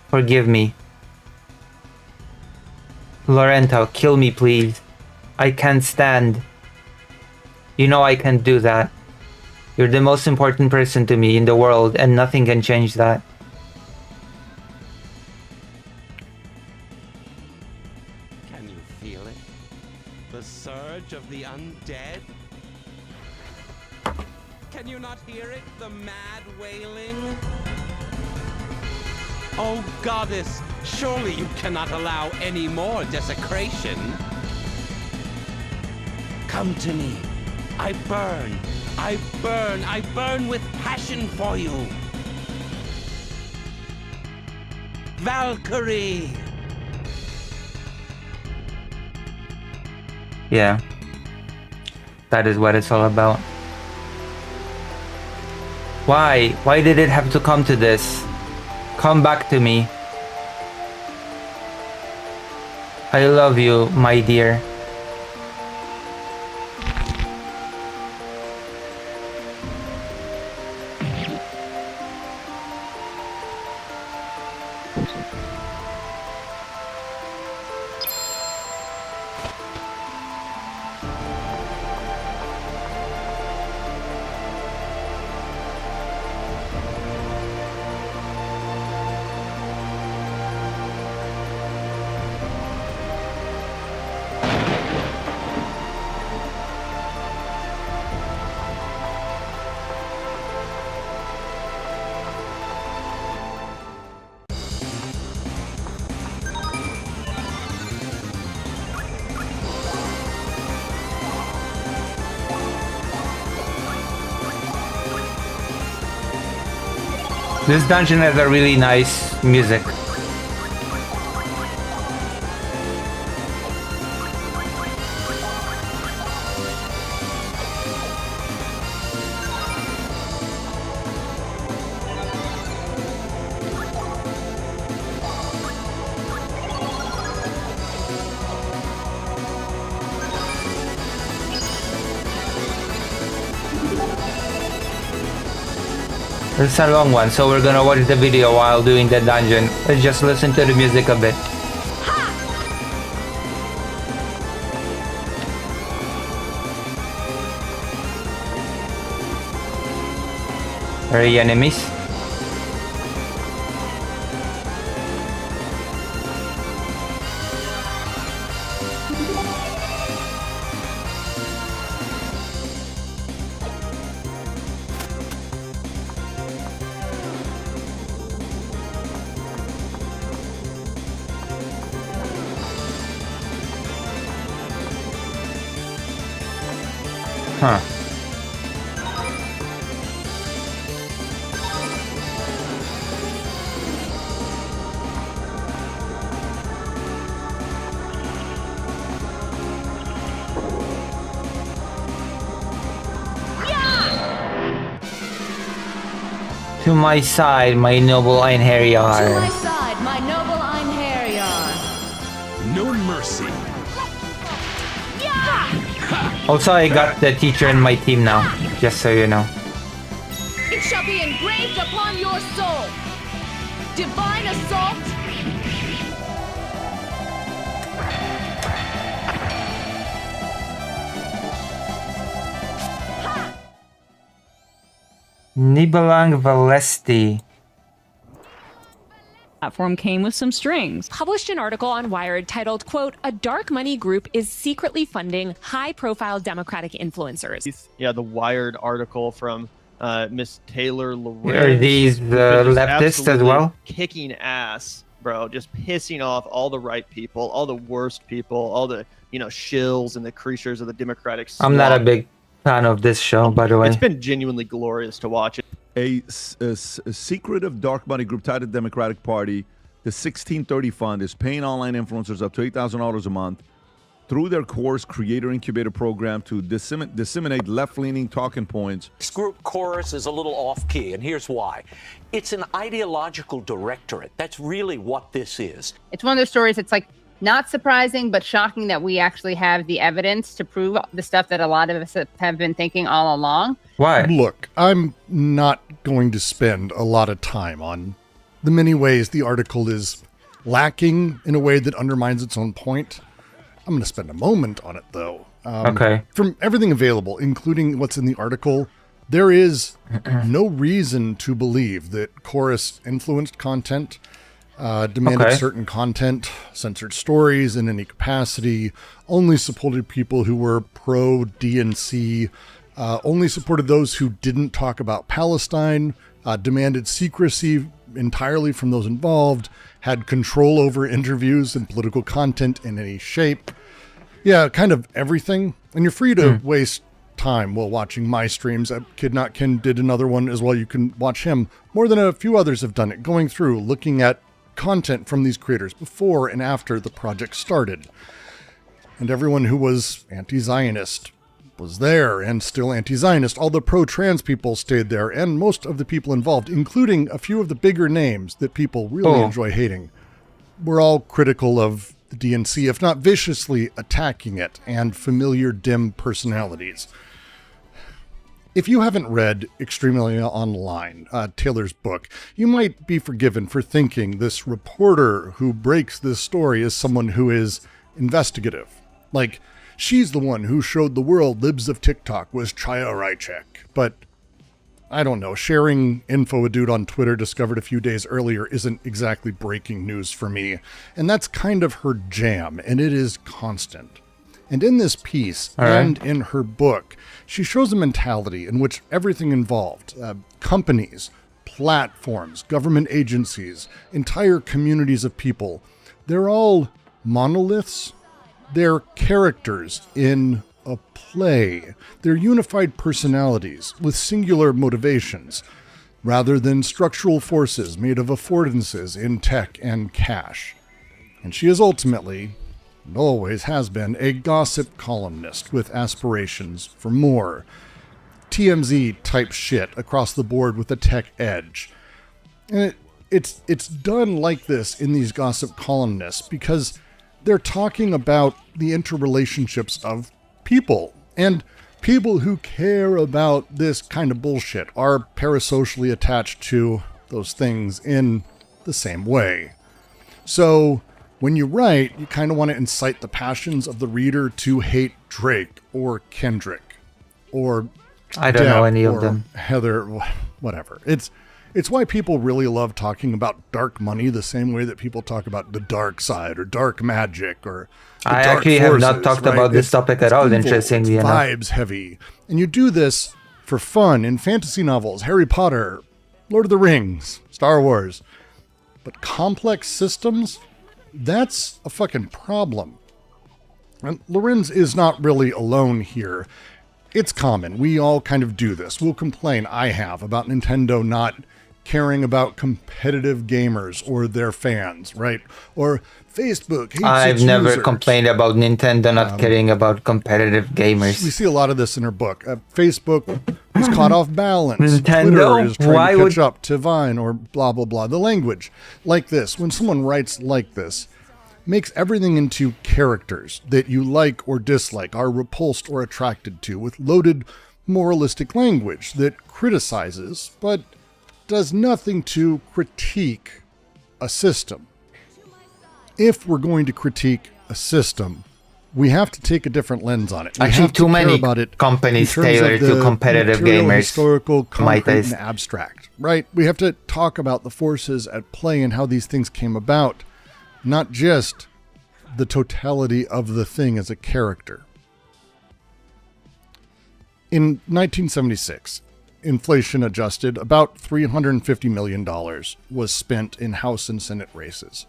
Forgive me. Lorenta, kill me please. I can't stand. You know I can't do that. You're the most important person to me in the world and nothing can change that. Can you feel it? The surge of the undead? Can you not hear it? The mad wailing? Oh, goddess, surely you cannot allow any more desecration. Come to me. I burn. I burn. I burn with passion for you. Valkyrie! Yeah. That is what it's all about. Why? Why did it have to come to this? Come back to me. I love you, my dear. This dungeon has a really nice music. It's a long one, so we're gonna watch the video while doing the dungeon. Let's just listen to the music a bit. Are there enemies? Huh. To my side, my noble Einherjar. To my side, my noble Einherjar. No mercy. Also, I got the teacher in my team now, just so you know. It shall be engraved upon your soul. Divine assault. Nibelang Valesti. Platform came with some strings. Published an article on Wired titled, quote, "A dark money group is secretly funding high-profile Democratic influencers." Yeah, the Wired article from Miss Taylor Lorenz. Are these leftists as well? Kicking ass, bro. Just pissing off all the right people, all the worst people, all the, shills and the creatures of the Democratic swamp. I'm not a big fan of this show, by the way. It's been genuinely glorious to watch it. A secretive dark money group tied to the Democratic Party, the 1630 Fund, is paying online influencers up to $8,000 a month through their Chores Creator Incubator program to disseminate left-leaning talking points. This group, Chorus, is a little off-key, and here's why. It's an ideological directorate. That's really what this is. It's one of those stories that's like not surprising, but shocking that we actually have the evidence to prove the stuff that a lot of us have been thinking all along. Why? Look, I'm not going to spend a lot of time on the many ways the article is lacking in a way that undermines its own point. I'm going to spend a moment on it, though. Okay. From everything available, including what's in the article, there is no reason to believe that Chorus influenced content, demanded certain content, censored stories in any capacity, only supported people who were pro-DNC, only supported those who didn't talk about Palestine, demanded secrecy entirely from those involved, had control over interviews and political content in any shape. Yeah, kind of everything. And you're free to waste time while watching my streams. Kid Not Ken did another one as well. You can watch him. More than a few others have done it, going through, looking at content from these creators before and after the project started. And everyone who was anti-Zionist was there, and still anti-Zionist. All the pro-trans people stayed there, and most of the people involved, including a few of the bigger names that people really enjoy hating, were all critical of the DNC, if not viciously attacking it, and familiar dim personalities. If you haven't read Extremely Online, Taylor's book, you might be forgiven for thinking this reporter who breaks this story is someone who is investigative. Like, she's the one who showed the world libs of TikTok was Chaya Raichek. But, I don't know, sharing info a dude on Twitter discovered a few days earlier isn't exactly breaking news for me. And that's kind of her jam, and it is constant. And in this piece, and in her book, she shows a mentality in which everything involved, companies, platforms, government agencies, entire communities of people, they're all monoliths. They're characters in a play. They're unified personalities with singular motivations, rather than structural forces made of affordances in tech and cash. And she is ultimately, and always has been, a gossip columnist with aspirations for more TMZ type shit across the board with a tech edge. And it's done like this in these gossip columnists because they're talking about the interrelationships of people, and people who care about this kind of bullshit are parasocially attached to those things in the same way. So when you write, you kind of want to incite the passions of the reader to hate Drake or Kendrick or I don't know any of them. Heather, whatever. It's why people really love talking about dark money the same way that people talk about the dark side or dark magic or the I dark actually forces, have not talked right? about this topic at all, evil, interestingly enough. Vibes heavy. And you do this for fun in fantasy novels, Harry Potter, Lord of the Rings, Star Wars. But complex systems, that's a fucking problem. And Lorenz is not really alone here. it's common. We all kind of do this. We'll complain, I have, about Nintendo not caring about competitive gamers or their fans, right? Or Facebook hates I've its never users. complained about Nintendo not caring about competitive gamers. We see a lot of this in her book. Facebook was caught off balance. Nintendo? Twitter is trying Why to would- catch up to Vine or blah, blah, blah. The language like this, when someone writes like this, makes everything into characters that you like or dislike, are repulsed or attracted to, with loaded moralistic language that criticizes, but does nothing to critique a system. If we're going to critique a system, we have to take a different lens on it. We I have think to too care many about it companies in terms of tailor to the competitive material, gamers. historical, My concrete, taste. and abstract, right? We have to talk about the forces at play and how these things came about, not just the totality of the thing as a character. In 1976, inflation adjusted, about $350 million was spent in House and Senate races.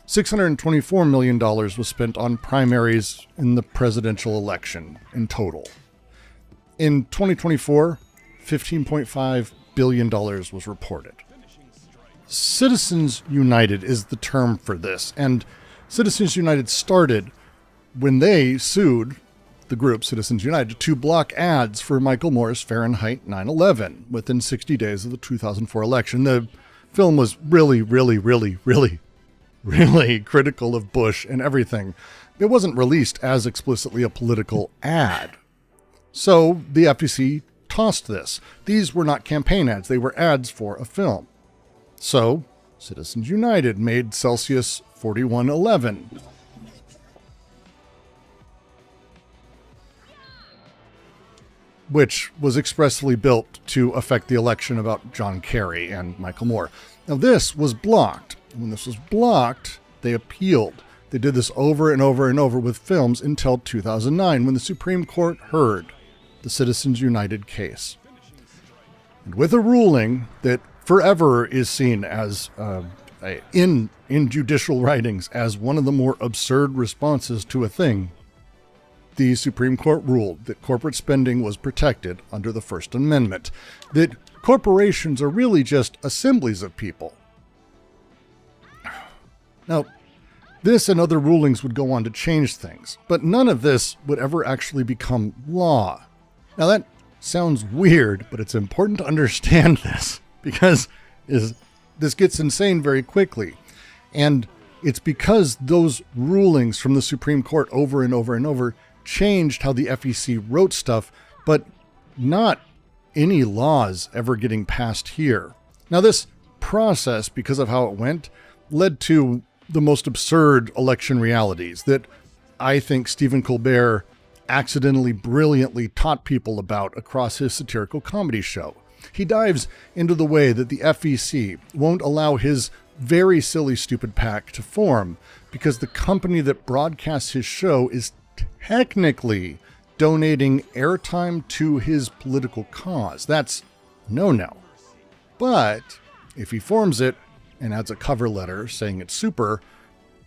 $624 million was spent on primaries in the presidential election in total. In 2024, $15.5 billion was reported. Citizens United is the term for this, and Citizens United started when they sued the group Citizens United to block ads for Michael Moore's Fahrenheit 9/11 within 60 days of the 2004 election. The film was really critical of Bush and everything. It wasn't released as explicitly a political ad. So the FTC tossed this. These were not campaign ads. They were ads for a film. So Citizens United made Celsius 4111. Which was expressly built to affect the election about John Kerry and Michael Moore. Now this was blocked. When this was blocked, they appealed. They did this over and over and over with films until 2009 when the Supreme Court heard the Citizens United case. And with a ruling that forever is seen as, in judicial writings, as one of the more absurd responses to a thing, the Supreme Court ruled that corporate spending was protected under the First Amendment, that corporations are really just assemblies of people. Now, this and other rulings would go on to change things, but none of this would ever actually become law. Now that sounds weird, but it's important to understand this, because this gets insane very quickly. And it's because those rulings from the Supreme Court over and over and over changed how the FEC wrote stuff, but not any laws ever getting passed here. Now this process, because of how it went, led to the most absurd election realities that I think Stephen Colbert accidentally brilliantly taught people about across his satirical comedy show. He dives into the way that the FEC won't allow his very silly stupid PAC to form because the company that broadcasts his show is technically donating airtime to his political cause. That's no. But if he forms it and adds a cover letter saying it's super,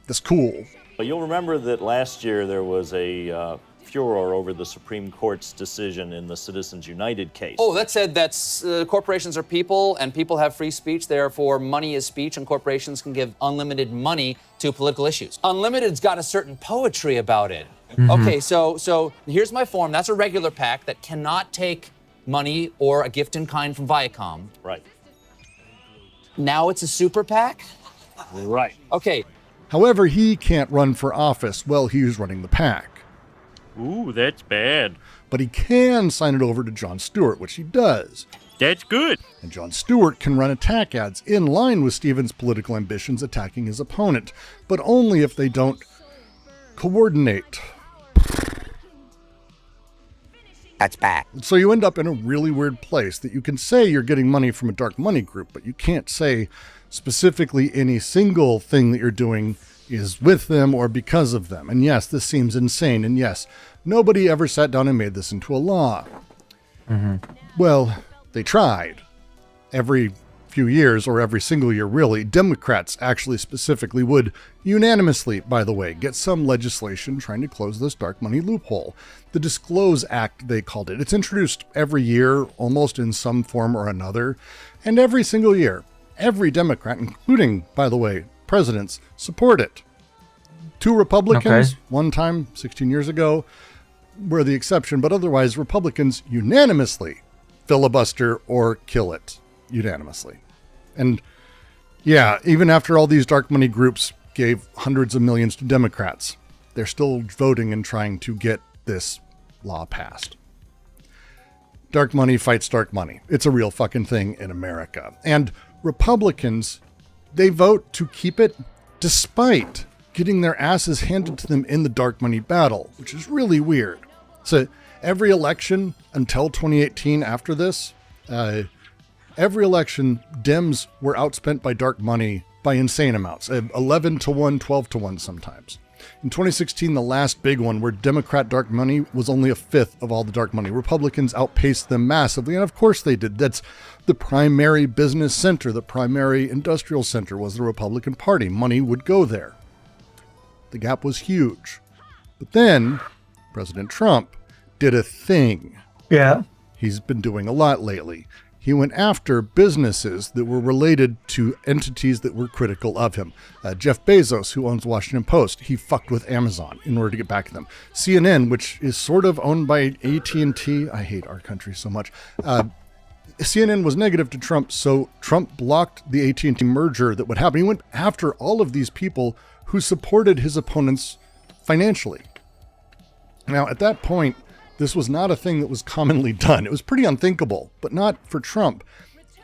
that's cool. You'll remember that last year there was a furor over the Supreme Court's decision in the Citizens United case. Oh, that said that corporations are people and people have free speech. Therefore, money is speech and corporations can give unlimited money to political issues. Unlimited's got a certain poetry about it. Mm-hmm. Okay, so here's my form. That's a regular PAC that cannot take money or a gift in kind from Viacom. Right. Now it's a super PAC? Right. Okay. However, he can't run for office while he's running the PAC. Ooh, that's bad. But he can sign it over to Jon Stewart, which he does. That's good. And Jon Stewart can run attack ads in line with Stephen's political ambitions attacking his opponent, but only if they don't coordinate. That's bad. So you end up in a really weird place that you can say you're getting money from a dark money group, but you can't say specifically any single thing that you're doing is with them or because of them. And yes, this seems insane. And yes, nobody ever sat down and made this into a law. Mm-hmm. Well, they tried. Every few years, or every single year really, Democrats actually specifically would unanimously, by the way, get some legislation trying to close this dark money loophole. The Disclose Act, they called it. It's introduced every year, almost in some form or another, and every single year, every Democrat, including, by the way, presidents, support it. 2 Republicans, one time, 16 years ago, were the exception, but otherwise Republicans unanimously filibuster or kill it unanimously. And yeah, even after all these dark money groups gave hundreds of millions to Democrats, they're still voting and trying to get this law passed. Dark money fights dark money. It's a real fucking thing in America. And Republicans, they vote to keep it despite getting their asses handed to them in the dark money battle, which is really weird. So every election until 2018 after this, every election, Dems were outspent by dark money by insane amounts, 11 to 1, 12 to 1 sometimes. In 2016, the last big one where Democrat dark money was only a fifth of all the dark money. Republicans outpaced them massively, and of course they did. That's the primary business center, the primary industrial center was the Republican Party. Money would go there. The gap was huge. But then President Trump did a thing. Yeah. He's been doing a lot lately. He went after businesses that were related to entities that were critical of him. Jeff Bezos, who owns Washington Post, he fucked with Amazon in order to get back at them. CNN, which is sort of owned by AT&T. I hate our country so much. CNN was negative to Trump, so Trump blocked the AT&T merger that would happen. He went after all of these people who supported his opponents financially. Now, at that point, this was not a thing that was commonly done. It was pretty unthinkable, but not for Trump.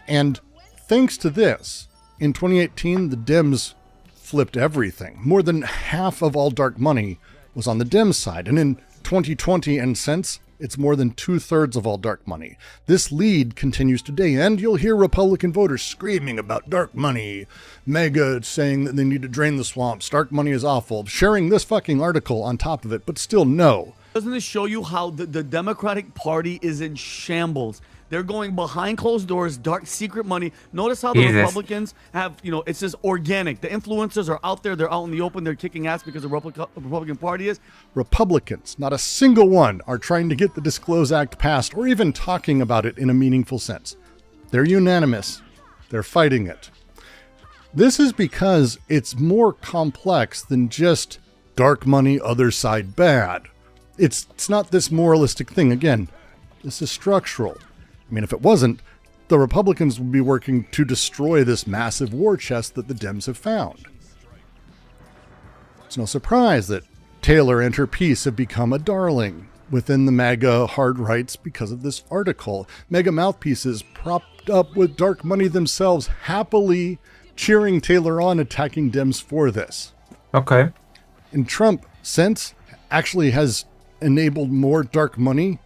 And thanks to this, in 2018, the Dems flipped everything. More than half of all dark money was on the Dems side. And in 2020 and since, it's more than 2/3 of all dark money. This lead continues today, and you'll hear Republican voters screaming about dark money, MAGA saying that they need to drain the swamps, dark money is awful, sharing this fucking article on top of it, but still no. Doesn't this show you how the Democratic Party is in shambles? They're going behind closed doors, dark secret money. Notice how the Republicans have, it's just organic. The influencers are out there. They're out in the open. They're kicking ass because the Republican Party is. Republicans, not a single one, are trying to get the Disclose Act passed or even talking about it in a meaningful sense. They're unanimous. They're fighting it. This is because it's more complex than just dark money, other side bad. It's not this moralistic thing. Again, this is structural. I mean, if it wasn't, the Republicans would be working to destroy this massive war chest that the Dems have found. It's no surprise that Taylor and her piece have become a darling within the MAGA hard rights because of this article. MAGA mouthpieces propped up with dark money themselves, happily cheering Taylor on, attacking Dems for this. Okay. And Trump, since, actually has enabled more dark money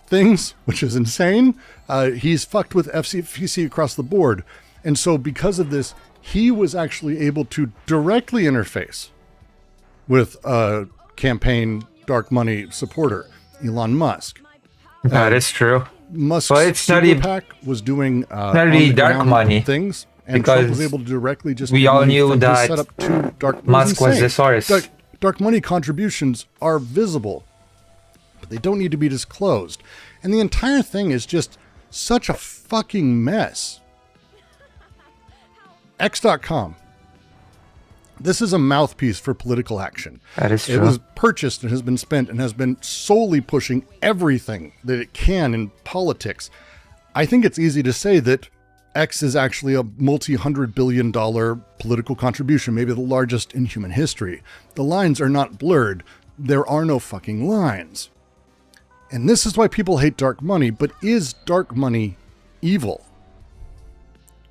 things, which is insane. He's fucked with FCC across the board. And so because of this, he was actually able to directly interface with a campaign dark money supporter, Elon Musk. That is true. Musk's well, it's not even PAC was doing not really dark money things, and Trump was able to directly just we all knew that set up 2 dark Musk was the source. Dark money contributions are visible, but they don't need to be disclosed. And the entire thing is just such a fucking mess. X.com. This is a mouthpiece for political action. That is true. It was purchased and has been spent and has been solely pushing everything that it can in politics. I think it's easy to say that X is actually a multi-$100 billion political contribution, maybe the largest in human history. The lines are not blurred. There are no fucking lines. And this is why people hate dark money, but is dark money evil?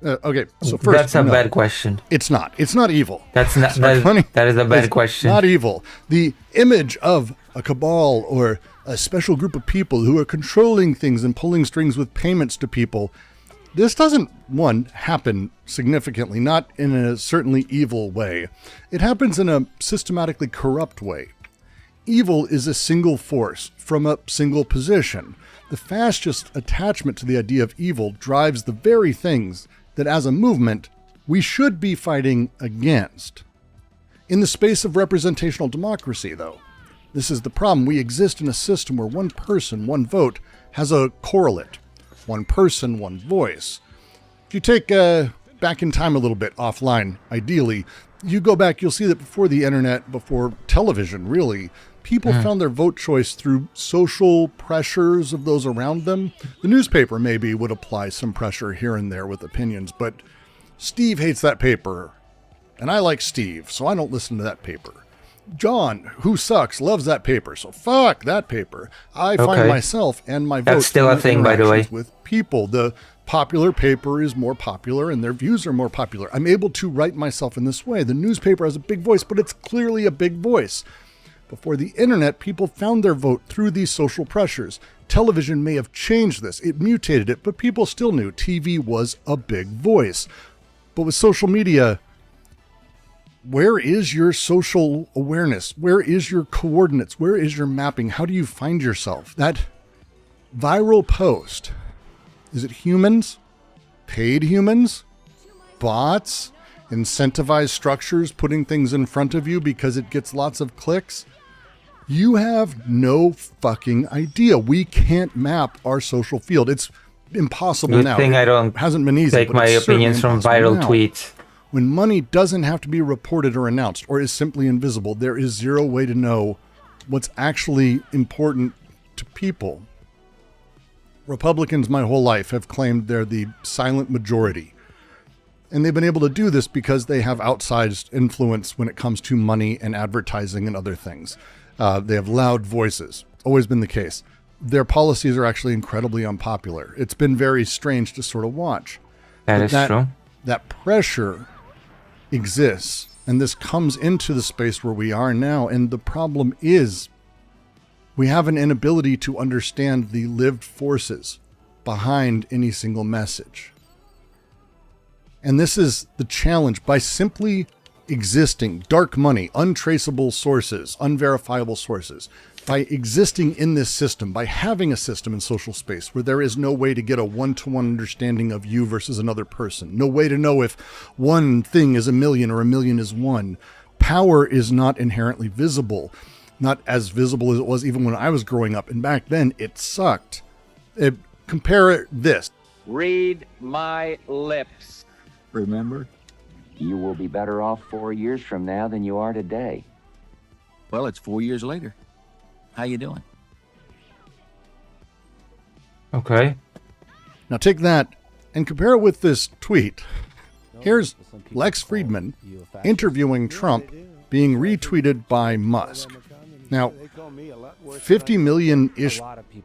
Okay, so first, that's a bad question. It's not. It's not evil. That's not. That is a bad question. Not evil. The image of a cabal or a special group of people who are controlling things and pulling strings with payments to people, this doesn't, one, happen significantly, not in a certainly evil way. It happens in a systematically corrupt way. Evil is a single force from a single position. The fascist attachment to the idea of evil drives the very things that as a movement, we should be fighting against. In the space of representational democracy, though, this is the problem. We exist in a system where one person, one vote has a correlate. One person, one voice. If you take back in time a little bit offline, ideally, you go back, you'll see that before the internet, before television, really, people found their vote choice through social pressures of those around them. The newspaper maybe would apply some pressure here and there with opinions, but Steve hates that paper, and I like Steve, so I don't listen to that paper. John, who sucks, loves that paper, so fuck that paper. I find myself and my vote. That's still a thing, by the way. With people, the popular paper is more popular and their views are more popular. I'm able to write myself in this way. The newspaper has a big voice, but it's clearly a big voice. Before the internet, people found their vote through these social pressures. Television may have changed this. It mutated it, but people still knew TV was a big voice. But with social media, where is your social awareness? Where is your coordinates? Where is your mapping? How do you find yourself? That viral post, is it humans? Paid humans? Bots? Incentivized structures putting things in front of you because it gets lots of clicks? You have no fucking idea. We can't map our social field. It's impossible Good now. thing I don't it hasn't been easy, take but my it's certainly opinions from impossible viral now. tweets. When money doesn't have to be reported or announced or is simply invisible, there is zero way to know what's actually important to people. Republicans my whole life have claimed they're the silent majority. And they've been able to do this because they have outsized influence when it comes to money and advertising and other things. They have loud voices. Always been the case. Their policies are actually incredibly unpopular. It's been very strange to sort of watch. That is true. That pressure exists, and this comes into the space where we are now. And the problem is we have an inability to understand the lived forces behind any single message. And this is the challenge. By simply existing, dark money, untraceable sources, unverifiable sources, by existing in this system, by having a system in social space where there is no way to get a one-to-one understanding of you versus another person, no way to know if one thing is a million or a million is one, power is not inherently visible, not as visible as it was even when I was growing up. And back then, it sucked. Compare this. Read my lips. Remember? You will be better off 4 years from now than you are today. Well, it's 4 years later. How you doing? Okay. Now take that and compare it with this tweet. Here's Lex Friedman interviewing Trump being retweeted by Musk. Now, 50 million-ish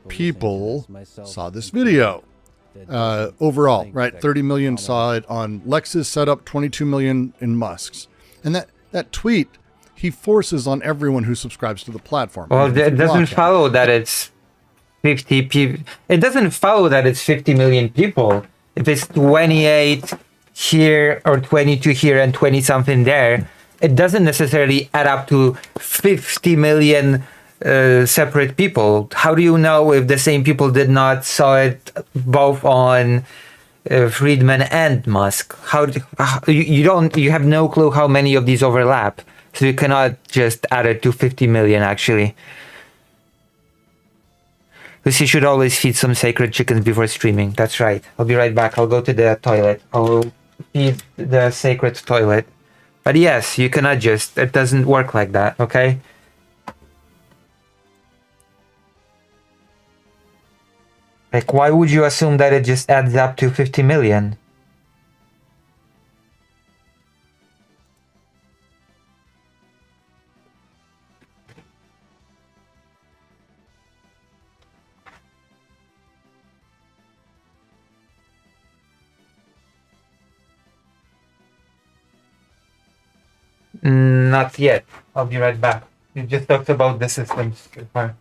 people saw this video. Overall, right? 30 million saw it on Lex's setup, 22 million in Musk's. And that tweet, he forces on everyone who subscribes to the platform. Well, it doesn't follow that it's 50 people. It doesn't follow that it's 50 million people. If it's 28 here or 22 here and 20 something there, it doesn't necessarily add up to 50 million separate people. How do you know if the same people did not saw it both on Friedman and Musk? You have no clue how many of these overlap, so you cannot just add it to 50 million actually. Because you should always feed some sacred chickens before streaming. That's right. I'll be right back. I'll go to the toilet. I'll feed the sacred toilet. But yes, you cannot just, it doesn't work like that, okay? Like, why would you assume that it just adds up to 50 million? Not yet. I'll be right back. We just talked about the systems. Goodbye.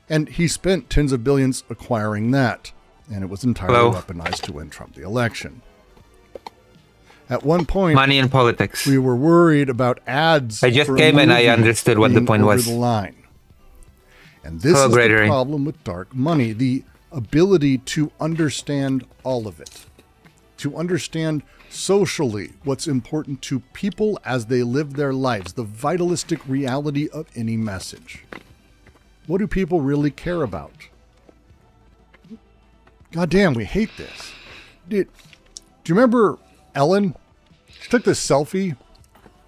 And he spent tens of billions acquiring that. And it was entirely weaponized to win Trump the election. At one point, money in politics. We were worried about ads. I just came and I understood what the point was. The line. And this is the problem with dark money, the ability to understand all of it, to understand socially what's important to people as they live their lives, the vitalistic reality of any message. What do people really care about? God damn, we hate this. Do you remember Ellen? She took this selfie.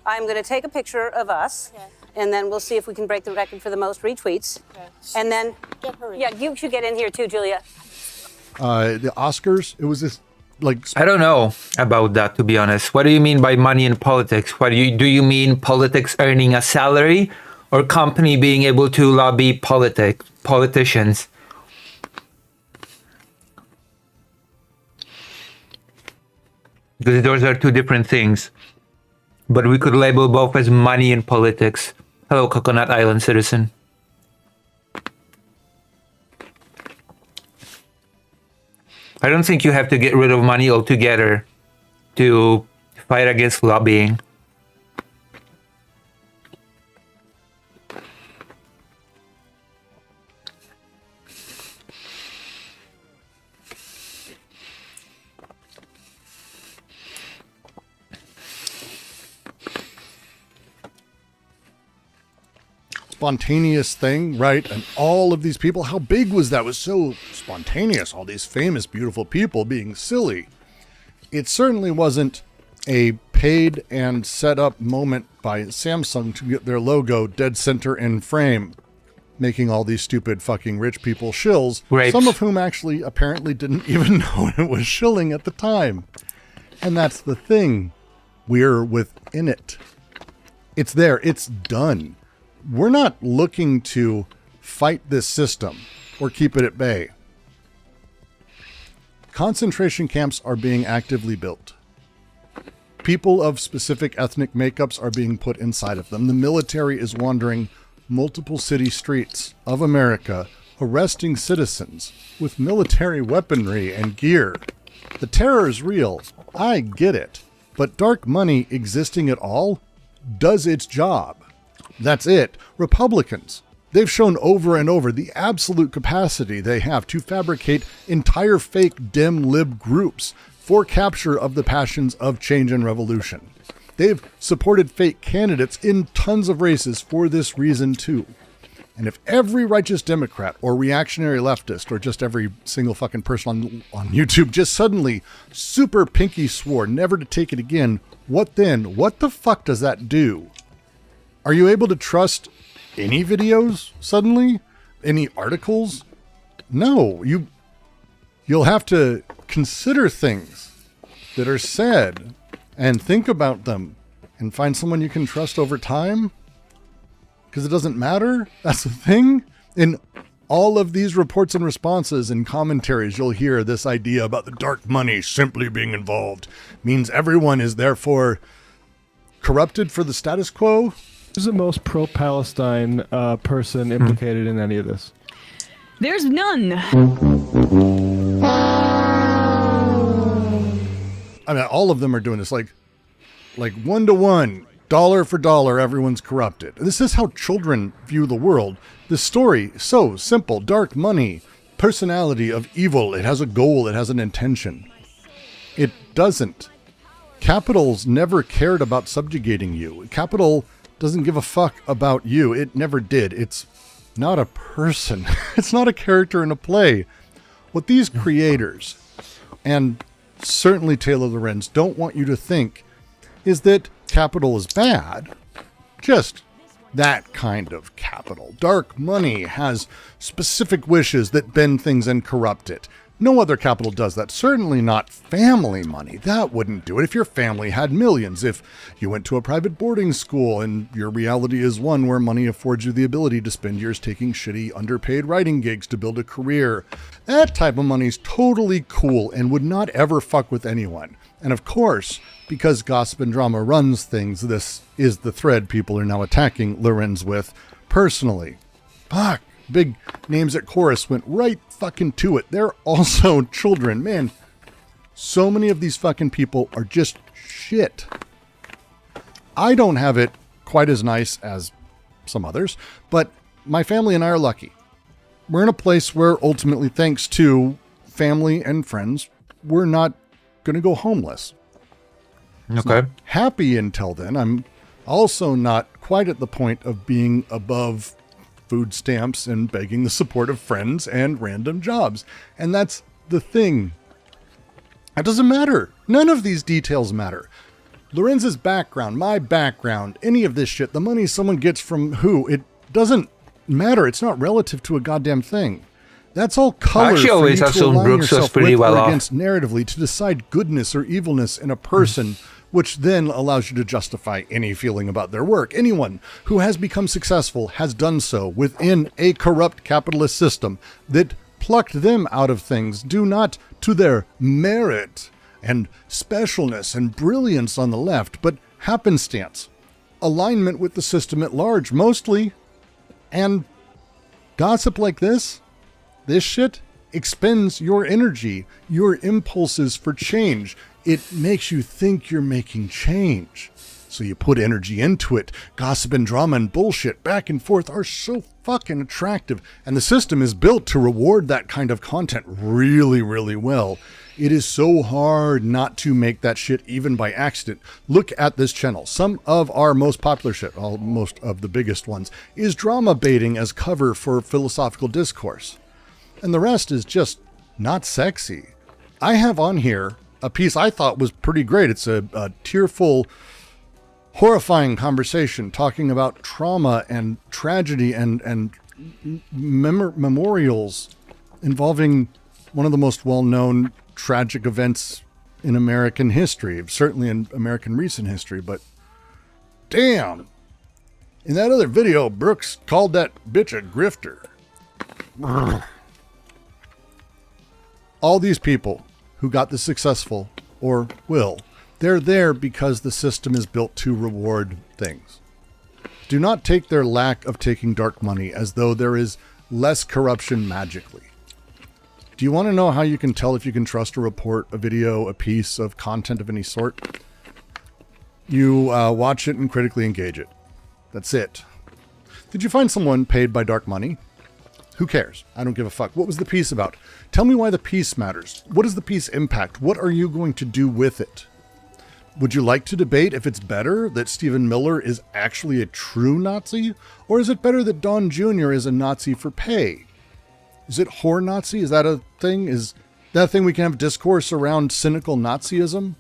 I'm going to take a picture of us, and then we'll see if we can break the record for the most retweets. Okay. And then, you should get in here too, Julia. The Oscars, it was this, I don't know about that, to be honest. What do you mean by money in politics? Do you mean politics earning a salary, or company being able to lobby politicians? Because those are two different things. But we could label both as money in politics. Hello, Coconut Island citizen. I don't think you have to get rid of money altogether to fight against lobbying. Spontaneous thing, right? And all of these people, how big was that? It was so spontaneous, all these famous, beautiful people being silly. It certainly wasn't a paid and set up moment by Samsung to get their logo dead center in frame, making all these stupid fucking rich people shills, some of whom actually apparently didn't even know it was shilling at the time. And that's the thing. We're within it. It's there. It's done. We're not looking to fight this system or keep it at bay. Concentration camps are being actively built. People of specific ethnic makeups are being put inside of them. The military is wandering multiple city streets of America, arresting citizens with military weaponry and gear. The terror is real. I get it. But dark money existing at all does its job. That's it. Republicans, they've shown over and over the absolute capacity they have to fabricate entire fake dim lib groups for capture of the passions of change and revolution. They've supported fake candidates in tons of races for this reason too. And if every righteous Democrat or reactionary leftist or just every single fucking person on YouTube just suddenly super pinky swore never to take it again, what then? What the fuck does that do? Are you able to trust any videos suddenly? Any articles? No, you'll have to consider things that are said and think about them and find someone you can trust over time. Because it doesn't matter. That's the thing. In all of these reports and responses and commentaries, you'll hear this idea about the dark money simply being involved means everyone is therefore corrupted for the status quo. Who's the most pro-Palestine person implicated in any of this? There's none. I mean, all of them are doing this like 1-to-1, dollar for dollar, everyone's corrupted. This is how children view the world. The story, so simple, dark money, personality of evil. It has a goal, it has an intention. It doesn't. Capital's never cared about subjugating you. Capital doesn't give a fuck about you. It never did. It's not a person. It's not a character in a play. What these creators, and certainly Taylor Lorenz, don't want you to think is that capital is bad. Just that kind of capital. Dark money has specific wishes that bend things and corrupt it. No other capital does that. Certainly not family money. That wouldn't do it if your family had millions. If you went to a private boarding school and your reality is one where money affords you the ability to spend years taking shitty, underpaid writing gigs to build a career. That type of money is totally cool and would not ever fuck with anyone. And of course, because gossip and drama runs things, this is the thread people are now attacking Lorenz with personally. Fuck. big names at Chorus went right fucking to it. They're also children. Man, so many of these fucking people are just shit. I don't have it quite as nice as some others, but my family and I are lucky. We're in a place where ultimately, thanks to family and friends, we're not going to go homeless. Okay. Happy until then. I'm also not quite at the point of being above food stamps and begging the support of friends and random jobs. And that's the thing. It doesn't matter. None of these details matter. Lorenz's background, my background, any of this shit, the money someone gets from who, it doesn't matter. It's not relative to a goddamn thing. That's all color. I actually always assumed Brooks was pretty well off. Against narratively to decide goodness or evilness in a person, which then allows you to justify any feeling about their work. Anyone who has become successful has done so within a corrupt capitalist system that plucked them out of things due not to their merit and specialness and brilliance on the left, but happenstance, alignment with the system at large, mostly. And gossip like this shit expends your energy, your impulses for change. It makes you think you're making change. So you put energy into it. Gossip and drama and bullshit back and forth are so fucking attractive. And the system is built to reward that kind of content really, really well. It is so hard not to make that shit even by accident. Look at this channel. Some of our most popular shit, most of the biggest ones, is drama baiting as cover for philosophical discourse. And the rest is just not sexy. I have on here a piece I thought was pretty great. It's a tearful, horrifying conversation talking about trauma and tragedy and memorials involving one of the most well-known tragic events in American history, certainly in American recent history, but damn. In that other video, Brooks called that bitch a grifter. All these people who got this successful, or will, they're there because the system is built to reward things. Do not take their lack of taking dark money as though there is less corruption magically. Do you want to know how you can tell if you can trust a report, a video, a piece of content of any sort? You watch it and critically engage it. That's it. Did you find someone paid by dark money? Who cares? I don't give a fuck. What was the piece about? Tell me why the piece matters. What does the piece impact? What are you going to do with it? Would you like to debate if it's better that Stephen Miller is actually a true Nazi? Or is it better that Don Jr. is a Nazi for pay? Is it whore Nazi? Is that a thing? Is that a thing we can have discourse around cynical Nazism?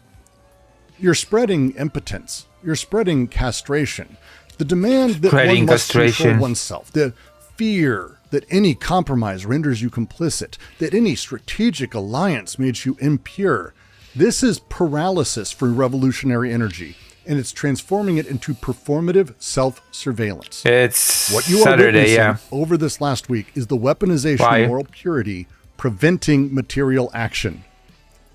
You're spreading impotence. You're spreading castration. The demand that one must control oneself. The fear that any compromise renders you complicit. That any strategic alliance makes you impure. This is paralysis for revolutionary energy. And it's transforming it into performative self-surveillance. It's what you Saturday, are witnessing over this last week is the weaponization of moral purity preventing material action.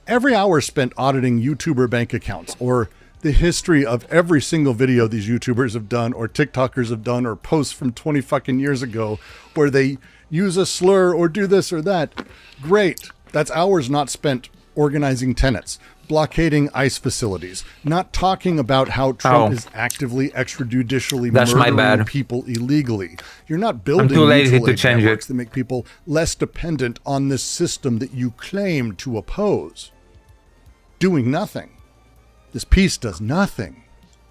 Every hour spent auditing YouTuber bank accounts or the history of every single video these YouTubers have done or TikTokers have done or posts from 20 fucking years ago where they use a slur or do this or that. Great. That's hours not spent organizing tenants, blockading ICE facilities, not talking about how Trump is actively extrajudicially murdering people illegally. You're not building mutual aid networks that make people less dependent on this system that you claim to oppose. Doing nothing. This piece does nothing.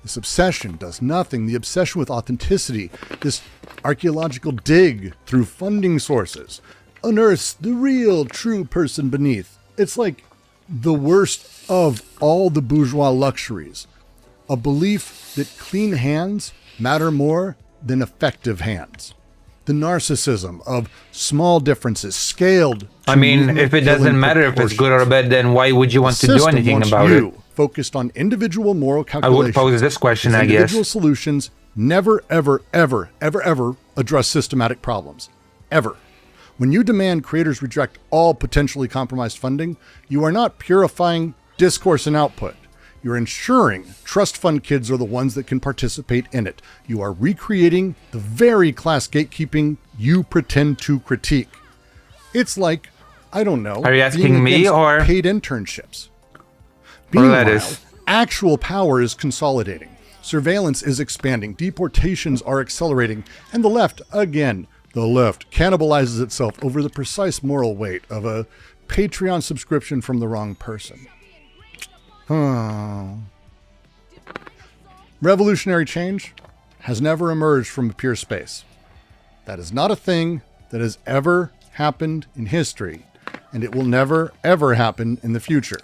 This obsession does nothing. The obsession with authenticity, this archaeological dig through funding sources, unearths the real true person beneath. It's like the worst of all the bourgeois luxuries, a belief that clean hands matter more than effective hands. The narcissism of small differences scaled. I mean, if it doesn't matter if it's good or bad, then why would you want to do anything about it? Focused on individual moral calculations. I would pose this question, I guess. Individual solutions never, ever, ever, ever, ever address systematic problems. Ever. When you demand creators reject all potentially compromised funding, you are not purifying discourse and output. You're ensuring trust fund kids are the ones that can participate in it. You are recreating the very class gatekeeping you pretend to critique. It's like, I don't know, are you asking me or paid internships? Meanwhile, actual power is consolidating. Surveillance is expanding. Deportations are accelerating. And the left, again, the left cannibalizes itself over the precise moral weight of a Patreon subscription from the wrong person. Revolutionary change has never emerged from a pure space. That is not a thing that has ever happened in history, and it will never, ever happen in the future.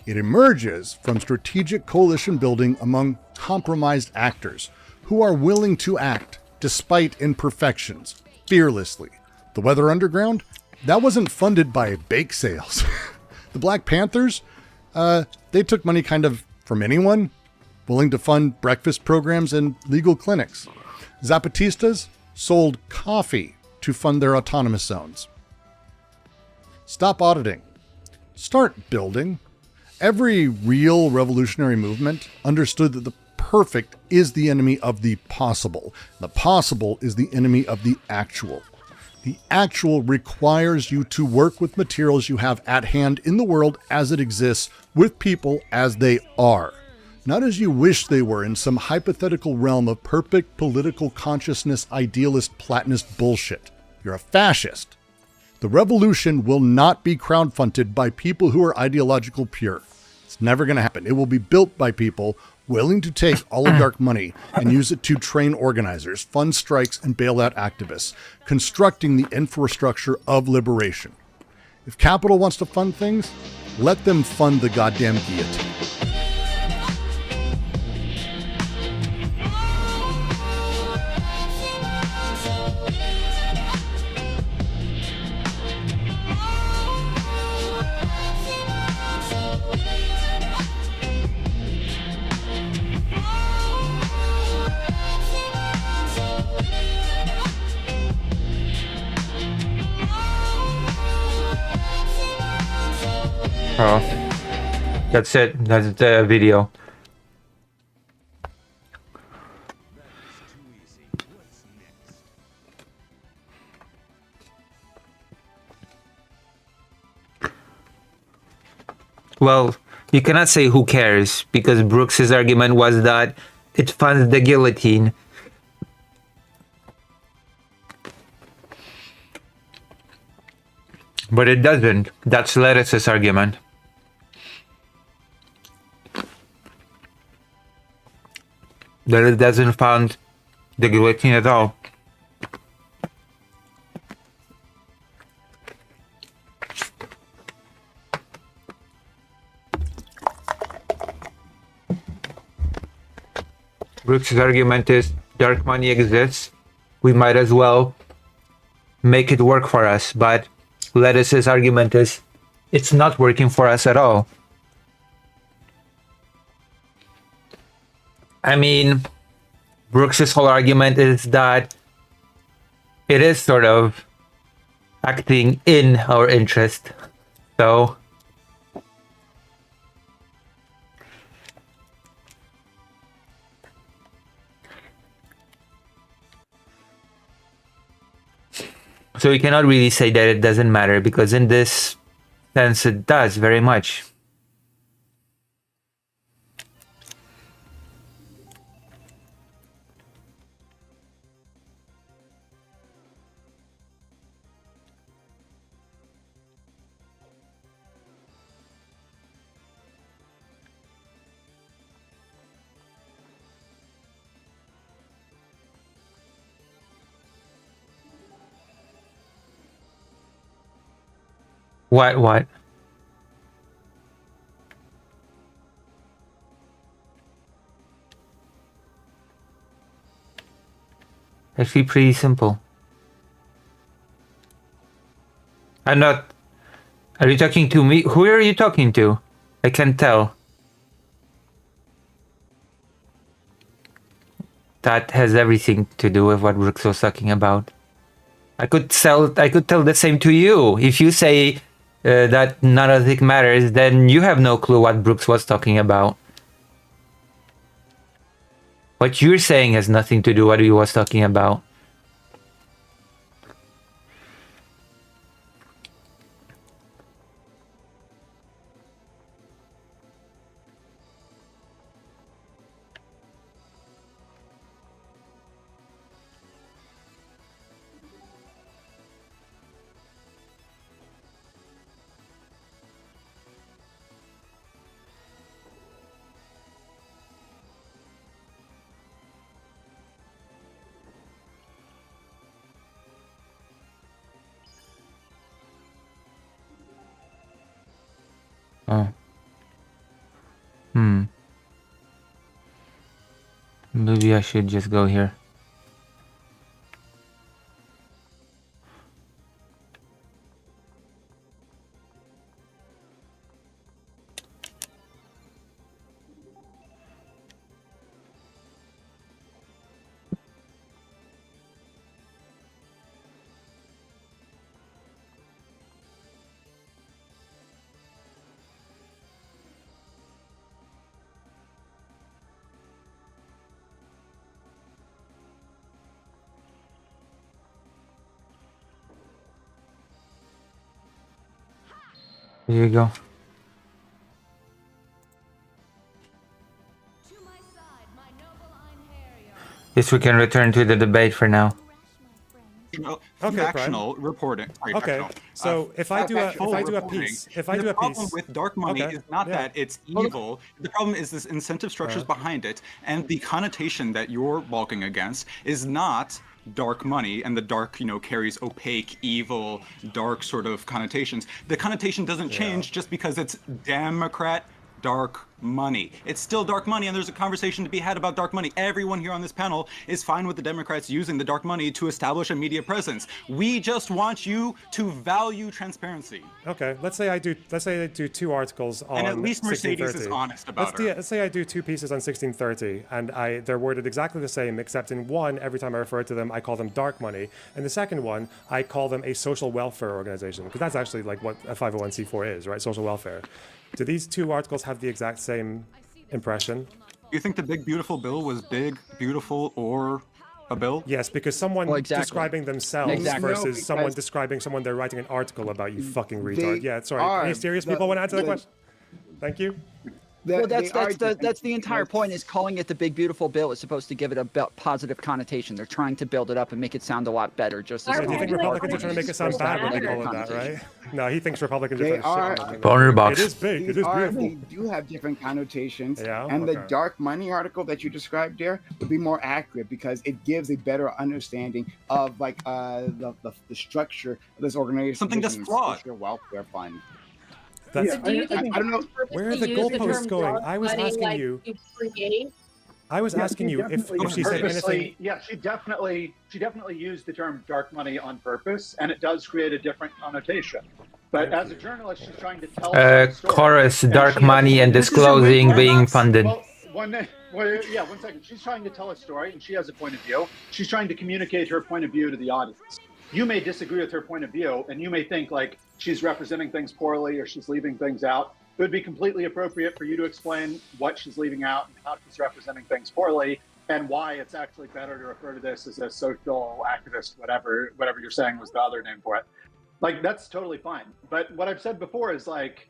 It emerges from strategic coalition building among compromised actors who are willing to act despite imperfections, fearlessly. The Weather Underground? That wasn't funded by bake sales. The Black Panthers? They took money kind of from anyone willing to fund breakfast programs and legal clinics. Zapatistas sold coffee to fund their autonomous zones. Stop auditing. Start building. Every real revolutionary movement understood that the perfect is the enemy of the possible. The possible is the enemy of the actual. The actual requires you to work with materials you have at hand in the world as it exists, with people as they are. Not as you wish they were in some hypothetical realm of perfect political consciousness, idealist, Platonist bullshit. You're a fascist. The revolution will not be crowdfunded by people who are ideological pure. It's never going to happen. It will be built by people willing to take oligarch money and use it to train organizers, fund strikes, and bail out activists, constructing the infrastructure of liberation. If capital wants to fund things, let them fund the goddamn guillotine. Oh, that's it. That's the video. Well, you cannot say who cares, because Brooks's argument was that it funds the guillotine. But it doesn't. That's Lettuce's argument. That it doesn't fund the guillotine at all. Brooks' argument is dark money exists. We might as well make it work for us. But Lettuce's argument is it's not working for us at all. I mean, Brooks's whole argument is that it is sort of acting in our interest. So we cannot really say that it doesn't matter, because in this sense it does very much. What? Actually pretty simple. I'm not... Are you talking to me? Who are you talking to? I can't tell. That has everything to do with what Brooks was talking about. I could tell the same to you. If you say that none of it matters, then you have no clue what Brooks was talking about. What you're saying has nothing to do with what he was talking about. Oh. Maybe I should just go here. Here you go. Yes, we can return to the debate for now. Factional reporting. Sorry, Okay, so if I do a piece, the problem with dark money is not that it's evil. The problem is this incentive structures behind it, and the connotation that you're balking against is not dark money, and the dark, carries opaque, evil, dark sort of connotations. The connotation doesn't change just because it's Democrat dark money. It's still dark money, and there's a conversation to be had about dark money. Everyone here on this panel is fine with the Democrats using the dark money to establish a media presence. We just want you to value transparency. Okay, let's say I do 2 articles on and at least Mercedes 1630. is honest about it. Let's say I do 2 pieces on 1630, and they're worded exactly the same, except in one, every time I refer to them, I call them dark money, and the second one, I call them a social welfare organization, because that's actually like what a 501c4 is, right? Social welfare. Do these 2 articles have the exact same impression? You think the big beautiful bill was big, beautiful, or a bill? Yes, because someone describing themselves versus someone describing someone they're writing an article about, you fucking retard. Yeah, sorry. Any serious people want to answer that question? Thank you. Well, that's the entire point, is calling it the big beautiful bill is supposed to give it a positive connotation. They're trying to build it up and make it sound a lot better. Just as do you think Republicans are trying to make it sound bad when they call it that, right? No, he thinks Republicans are trying to shit Boner box. It is big. It is beautiful. They do have different connotations. Yeah, and the dark money article that you described there would be more accurate because it gives a better understanding of like the structure of this organization. Something that's flawed. Social welfare fund. That's, I don't know where are the goalposts going. I was asking you. I was asking you if she said anything. Yeah, she definitely used the term dark money on purpose, and it does create a different connotation. But as a journalist, she's trying to tell chorus, dark money and disclosing being funded. One second. She's trying to tell a story, and she has a point of view. She's trying to communicate her point of view to the audience. You may disagree with her point of view, and you may think like she's representing things poorly or she's leaving things out. It would be completely appropriate for you to explain what she's leaving out and how she's representing things poorly, and why it's actually better to refer to this as a social activist, whatever you're saying was the other name for it. Like, that's totally fine. But what I've said before is like,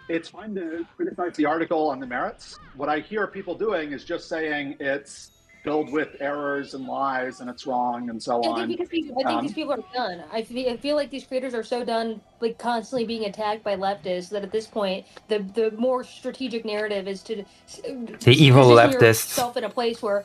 it's fine to criticize the article on the merits. What I hear people doing is just saying it's filled with errors and lies and it's wrong and so on. I think these people are done. I feel like these creators are so done, like constantly being attacked by leftists, that at this point, the more strategic narrative is to the evil position leftists yourself in a place where,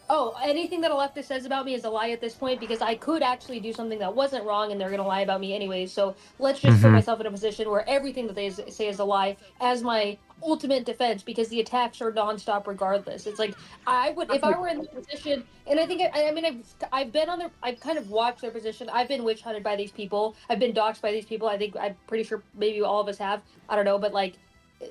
oh, anything that a leftist says about me is a lie at this point, because I could actually do something that wasn't wrong and they're going to lie about me anyways. So let's just put myself in a position where everything that they say is a lie as my ultimate defense, because the attacks are nonstop regardless. It's like, I would, if I were in this position, and I think, I've been on their, I've kind of watched their position. I've been witch hunted by these people. I've been doxxed by these people. I'm pretty sure maybe all of us have. I don't know, but like,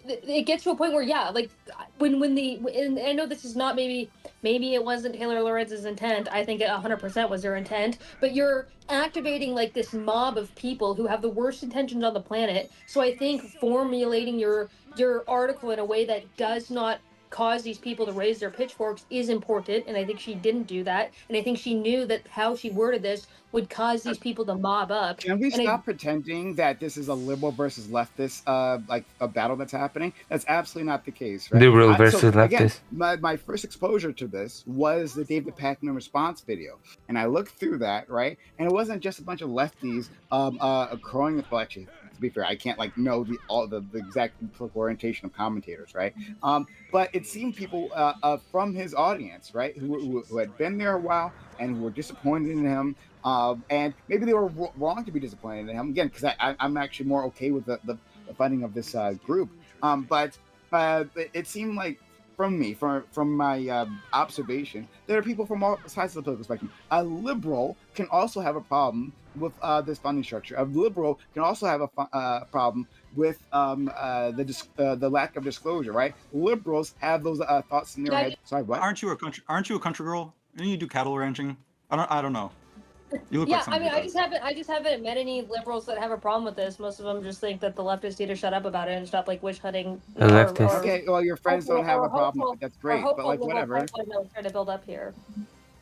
it gets to a point where, yeah, like and I know this is not maybe it wasn't Taylor Lorenz's intent. I think it 100% was their intent, but you're activating like this mob of people who have the worst intentions on the planet. So I think formulating your article in a way that does not cause these people to raise their pitchforks is important, and I think she didn't do that. And I think she knew that how she worded this would cause these people to mob up. Can we and stop pretending that this is a liberal versus leftist, like a battle that's happening? That's absolutely not the case, right? Liberal versus so, leftist. Again, my first exposure to this was the David Pakman response video, and I looked through that, right? And it wasn't just a bunch of lefties crowing. Well, actually, to be fair, I can't like know the exact political orientation of commentators, right? But it seemed people from his audience, right, who had been there a while and who were disappointed in him. And maybe they were wrong to be disappointed in him again, because I'm actually more okay with the funding of this group. But it seemed like from my observation, there are people from all sides of the political spectrum. A liberal can also have a problem with this funding structure. A liberal can also have a problem with the lack of disclosure. Right? Liberals have those thoughts in their head. Sorry, what? Aren't you a country girl? Didn't you do cattle ranching? I don't know. You look yeah, like I mean, somebody I just haven't met any liberals that have a problem with this. Most of them just think that the leftists need to shut up about it and stop like witch hunting. Okay, well, your friends don't have a problem with it. That's great, but like whatever. Trying to build up here.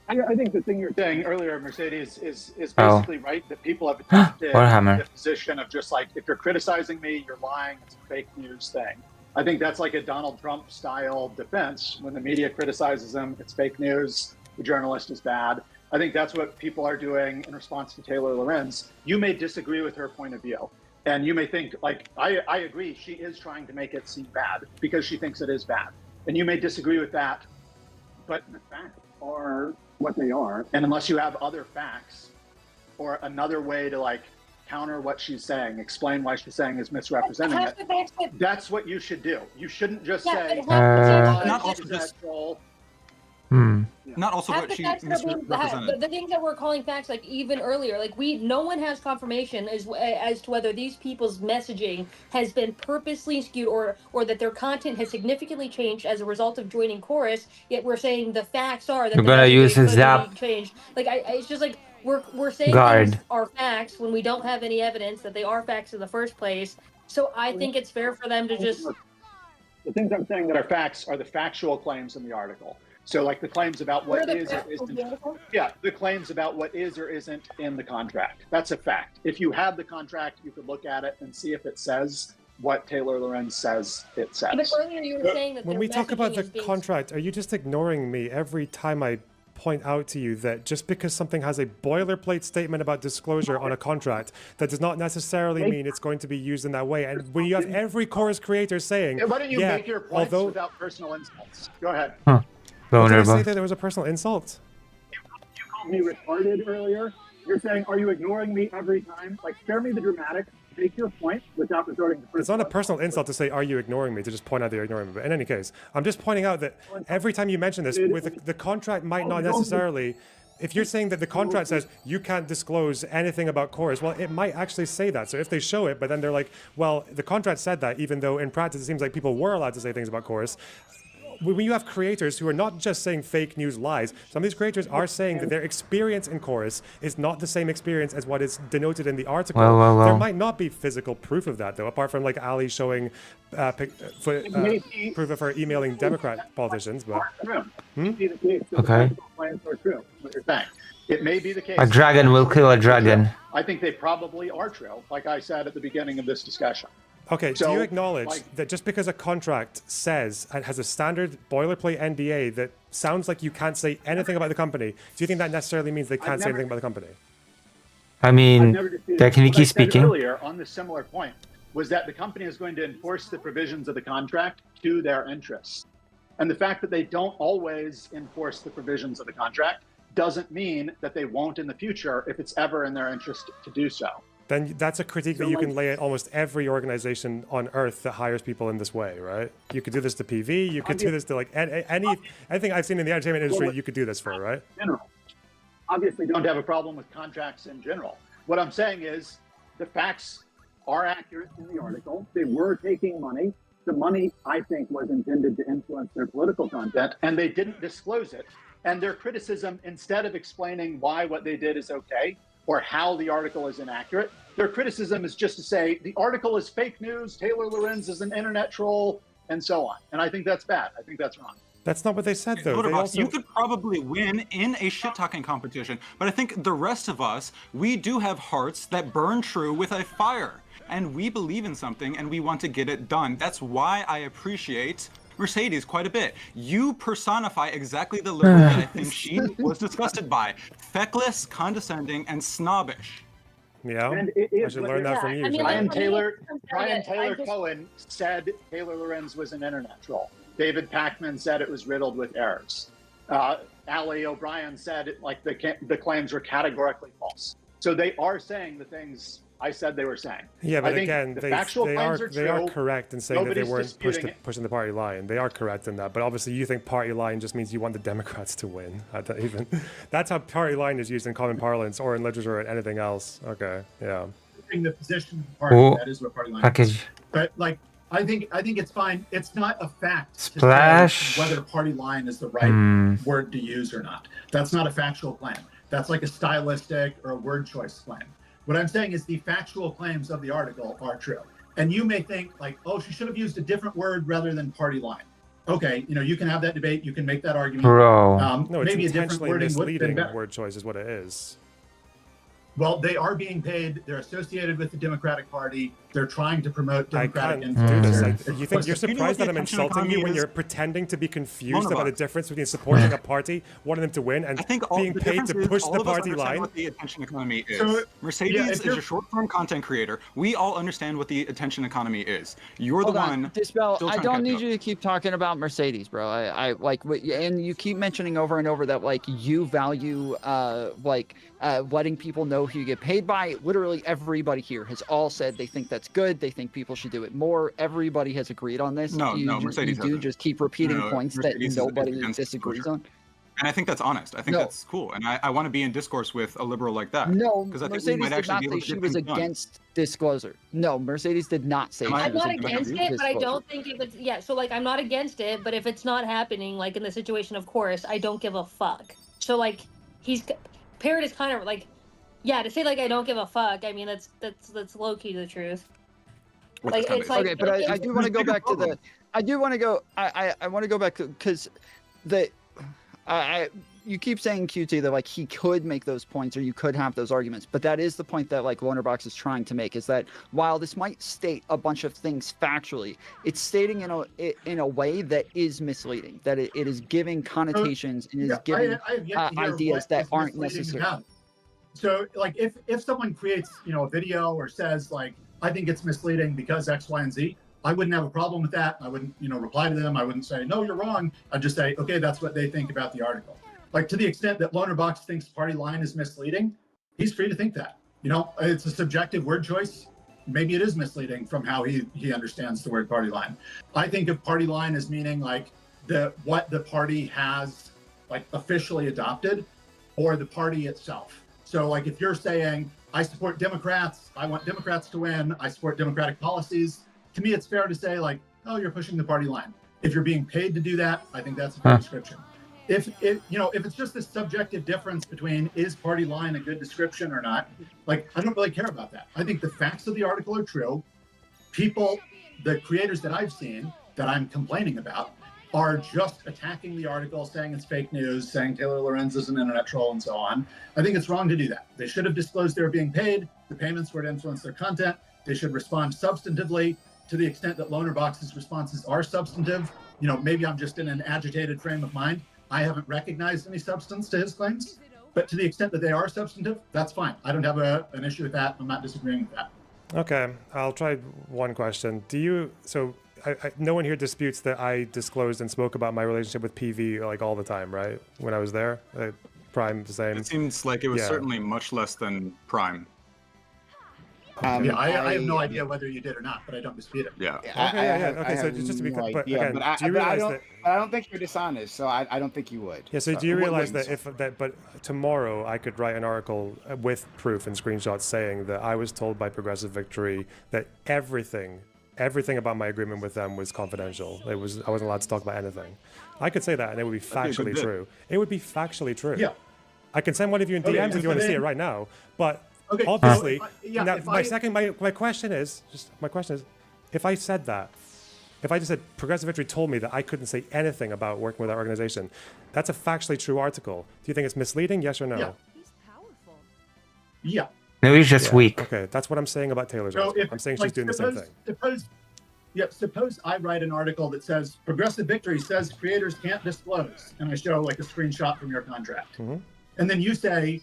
I think the thing you're saying earlier, Mercedes, is basically right, that people have adopted Warhammer. the position of just like, if you're criticizing me, you're lying, it's a fake news thing. I think that's like a Donald Trump style defense. When the media criticizes him, it's fake news, the journalist is bad. I think that's what people are doing in response to Taylor Lorenz. You may disagree with her point of view, and you may think, like, I agree, she is trying to make it seem bad because she thinks it is bad. And you may disagree with that, but the facts are what they are. And unless you have other facts or another way to, like, counter what she's saying, explain why she's saying is misrepresenting it, that's what you should do. You shouldn't just say, not also just... Not also what she misrepresented. The things that we're calling facts, like even earlier, like no one has confirmation as to whether these people's messaging has been purposely skewed or that their content has significantly changed as a result of joining Chorus. Yet we're saying the facts are that We're gonna use his zap. Changed. Like it's just like we're saying Guard. things are facts when we don't have any evidence that they are facts in the first place. So I think it's fair for them to just. The things I'm saying that are facts are the factual claims in the article. So like the claims about what is or isn't. Yeah, the claims about what is or isn't in the contract. That's a fact. If you have the contract, you could look at it and see if it says what Taylor Lorenz says it says. But earlier you were saying that when we talk about the contract, are you just ignoring me every time I point out to you that just because something has a boilerplate statement about disclosure on a contract, that does not necessarily mean it's going to be used in that way? And when you have every Chorus creator saying, why don't you make your points without personal insults? Go ahead. Did I say that there was a personal insult? You called me retarded earlier. You're saying, are you ignoring me every time? Like, spare me the dramatics. Make your point without resorting to personal. It's not a personal insult to say, are you ignoring me? To just point out that you're ignoring me. But in any case, I'm just pointing out that every time you mention this, with the contract might not necessarily... If you're saying that the contract says you can't disclose anything about Chorus, well, it might actually say that. So if they show it, but then they're like, well, the contract said that, even though in practice it seems like people were allowed to say things about Chorus. When you have creators who are not just saying fake news lies, some of these creators are saying that their experience in Chorus is not the same experience as what is denoted in the article. Well. There might not be physical proof of that, though, apart from like Ali showing proof of her emailing Democrat politicians. But okay. It may be the case. A dragon will kill a dragon. I think they probably are true, like I said at the beginning of this discussion. Okay, do you acknowledge that just because a contract says and has a standard boilerplate NDA that sounds like you can't say anything about the company, do you think that necessarily means they can't say anything about the company? I mean, can you keep speaking? Earlier on this similar point was that the company is going to enforce the provisions of the contract to their interests. And the fact that they don't always enforce the provisions of the contract doesn't mean that they won't in the future if it's ever in their interest to do so. Then that's a critique that you can lay at almost every organization on Earth that hires people in this way, right? You could do this to PV, you could do this to like anything I've seen in the entertainment industry, you could do this for, right? General. Obviously don't have a problem with contracts in general. What I'm saying is the facts are accurate in the article. They were taking money. The money, I think, was intended to influence their political content, and they didn't disclose it. And their criticism, instead of explaining why what they did is okay, or how the article is inaccurate, their criticism is just to say, the article is fake news, Taylor Lorenz is an internet troll, and so on. And I think that's bad. I think that's wrong. That's not what they said, though. They also... You could probably win in a shit-talking competition, but I think the rest of us, we do have hearts that burn true with a fire, and we believe in something, and we want to get it done. That's why I appreciate Mercedes quite a bit. You personify exactly the liberal that I think she was disgusted by. Feckless, condescending, and snobbish. Yeah, and I should learn that from you. Brian Taylor Cohen said Taylor Lorenz was an internet troll. David Pacman said it was riddled with errors. Ali O'Brien said the claims were categorically false. So they are saying the things I said they were saying. Yeah, but I think again, the they are correct in saying that they weren't pushing the party line. They are correct in that. But obviously, you think party line just means you want the Democrats to win. That's how party line is used in common parlance or in literature or anything else. Okay, yeah. The position of the party, that is what party line is. But I think it's fine. It's not a fact Splash. to say whether party line is the right word to use or not. That's not a factual claim. That's like a stylistic or a word choice claim. What I'm saying is the factual claims of the article are true. And you may think oh, she should have used a different word rather than party line. Okay, you can have that debate. You can make that argument. No, maybe it's a different wording would have been better. Word choice is what it is. Well, they are being paid. They're associated with the Democratic Party. They're trying to promote Democratic influence. You think you're surprised that I'm insulting you when you're pretending to be confused about the difference between supporting a party, wanting them to win, and being paid to push the party line? What the attention economy is. Mercedes is a short-form content creator. We all understand what the attention economy is. You're the one. Dispel. I don't need you to keep talking about Mercedes, bro. I and you keep mentioning over and over that you value letting people know who you get paid by. Literally everybody here has all said they think that's good. They think people should do it more. Everybody has agreed on this. Mercedes you just keep repeating points Mercedes that nobody disagrees on. And I think that's honest. I think that's cool. And I want to be in discourse with a liberal like that. No, because I think Mercedes we might did actually not be able say to she get was things done. against disclosure. No, Mercedes did not say she was I'm not against against it, but I disclosure. don't think if it's so I'm not against it, but if it's not happening, in the situation of course, I don't give a fuck. So Parrot is kind of to say I don't give a fuck. I mean that's low key the truth. Okay, but I do want to go back to the. I do want to go. I want to go back because you keep saying QT that he could make those points or you could have those arguments, but that is the point that Lonerbox is trying to make, is that while this might state a bunch of things factually, it's stating in a way that is misleading, that it is giving connotations and is giving ideas that aren't necessary. So if someone creates a video or says I think it's misleading because X, Y, and Z, I wouldn't have a problem with that. I wouldn't reply to them. I wouldn't say no, you're wrong. I'd just say okay, that's what they think about the article. To the extent that Lonerbox thinks party line is misleading, he's free to think that. It's a subjective word choice. Maybe it is misleading from how he understands the word party line. I think of party line as meaning what the party has officially adopted, or the party itself. So if you're saying I support Democrats, I want Democrats to win, I support Democratic policies, to me it's fair to say oh, you're pushing the party line. If you're being paid to do that, I think that's a fair description. If it's just this subjective difference between is party line a good description or not, I don't really care about that. I think the facts of the article are true. People, the creators that I've seen that I'm complaining about, are just attacking the article, saying it's fake news, saying Taylor Lorenz is an internet troll, and so on. I think it's wrong to do that. They should have disclosed they were being paid. The payments were to influence their content. They should respond substantively. To the extent that Lonerbox's responses are substantive, maybe I'm just in an agitated frame of mind. I haven't recognized any substance to his claims, but to the extent that they are substantive, that's fine. I don't have an issue with that. I'm not disagreeing with that. Okay, I'll try one question. No one here disputes that I disclosed and spoke about my relationship with PV all the time, right? When I was there, Prime the same. It seems like it was certainly much less than Prime. I have no idea whether you did or not, but I don't dispute it. Yeah. Okay, so just to be clear, but again, do you realize that? I don't think you're dishonest, so I don't think you would. Yeah. So do you realize that but tomorrow I could write an article with proof and screenshots saying that I was told by Progressive Victory that everything about my agreement with them was confidential. I wasn't allowed to talk about anything. I could say that, and it would be factually true. It would be factually true. Yeah. I can send one of you in DMs if you want to see it right now, but. Okay. Obviously, my question is, if I said that, If I just said Progressive Victory told me that I couldn't say anything about working with that organization, that's a factually true article. Do you think it's misleading? Yes or no? Yeah. Yeah. No, he's just weak. Okay, that's what I'm saying about Taylor's So article. if, I'm saying like, she's doing the same thing. Suppose I write an article that says Progressive Victory says creators can't disclose, and I show like a screenshot from your contract, and then you say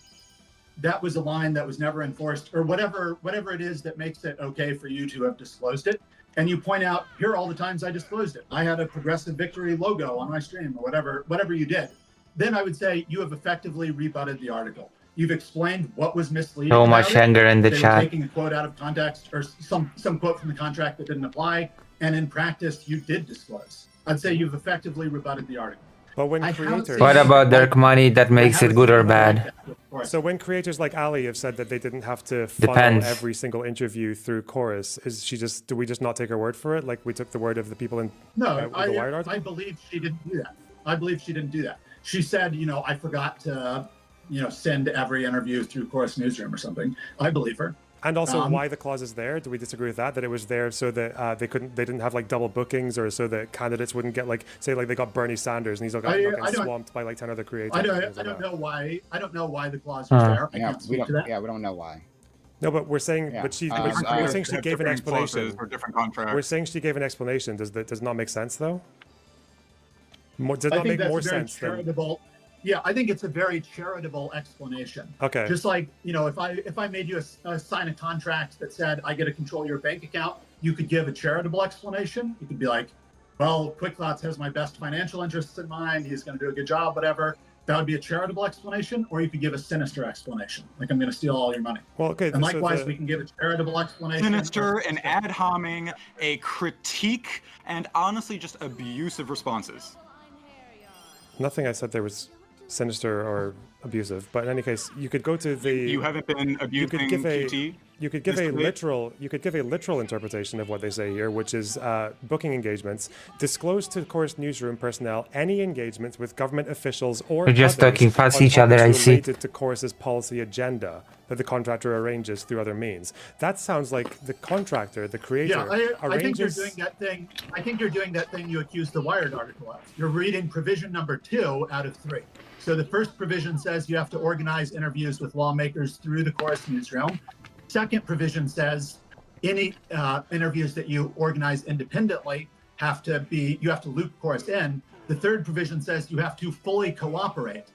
that was a line that was never enforced, or whatever it is that makes it okay for you to have disclosed it, and you point out here are all the times I disclosed it. I had a Progressive Victory logo on my stream, or whatever you did. Then I would say you have effectively rebutted the article. You've explained what was misleading. So much anger in the they chat. Were taking a quote out of context, or some quote from the contract that didn't apply, and in practice you did disclose. I'd say you've effectively rebutted the article. But when creators... What about dark money that makes it good or bad? So when creators like Ali have said that they didn't have to funnel Depends. every single interview through Chorus, do we just not take her word for it? Like we took the word of the people in No, the Wired article? I believe she didn't do that. I believe she didn't do that. She said, I forgot to, send every interview through Chorus Newsroom or something. I believe her. And also, why the clause is there? Do we disagree with that? That it was there so that they didn't have like double bookings, or so that candidates wouldn't get they got Bernie Sanders and he's all got swamped by like 10 other creators. I don't know why. I don't know why the clause was there. I can't speak to that. Yeah, we don't know why. No, but we're saying, we're saying she gave an explanation. For different contracts. We're saying she gave an explanation. Does it not make sense though? Does not make more sense than. Yeah, I think it's a very charitable explanation. Okay. Just like, if I made you sign a contract that said I get to control your bank account, you could give a charitable explanation. You could be like, well, QuickThoughts has my best financial interests in mind. He's going to do a good job, whatever. That would be a charitable explanation, or you could give a sinister explanation, like I'm going to steal all your money. Well, okay. And likewise, we can give a charitable explanation. Sinister, an ad homing, a critique, and honestly just abusive responses. Nothing I said there was sinister or abusive, but in any case, you could go to the. You haven't been abusing QT. You could give a literal interpretation of what they say here, which is booking engagements. Disclose to Chorus Newsroom personnel any engagements with government officials or We're just others talking past on each other, I topics see. related to Chorus's policy agenda that the contractor arranges through other means. That sounds like the contractor, the creator, I think you're arranges. doing that thing. I think you're doing that thing you accused the Wired article of. You're reading provision number 2 out of 3. So the first provision says you have to organize interviews with lawmakers through the Chorus Newsroom. Second provision says any interviews that you organize independently you have to loop Chorus in. The third provision says you have to fully cooperate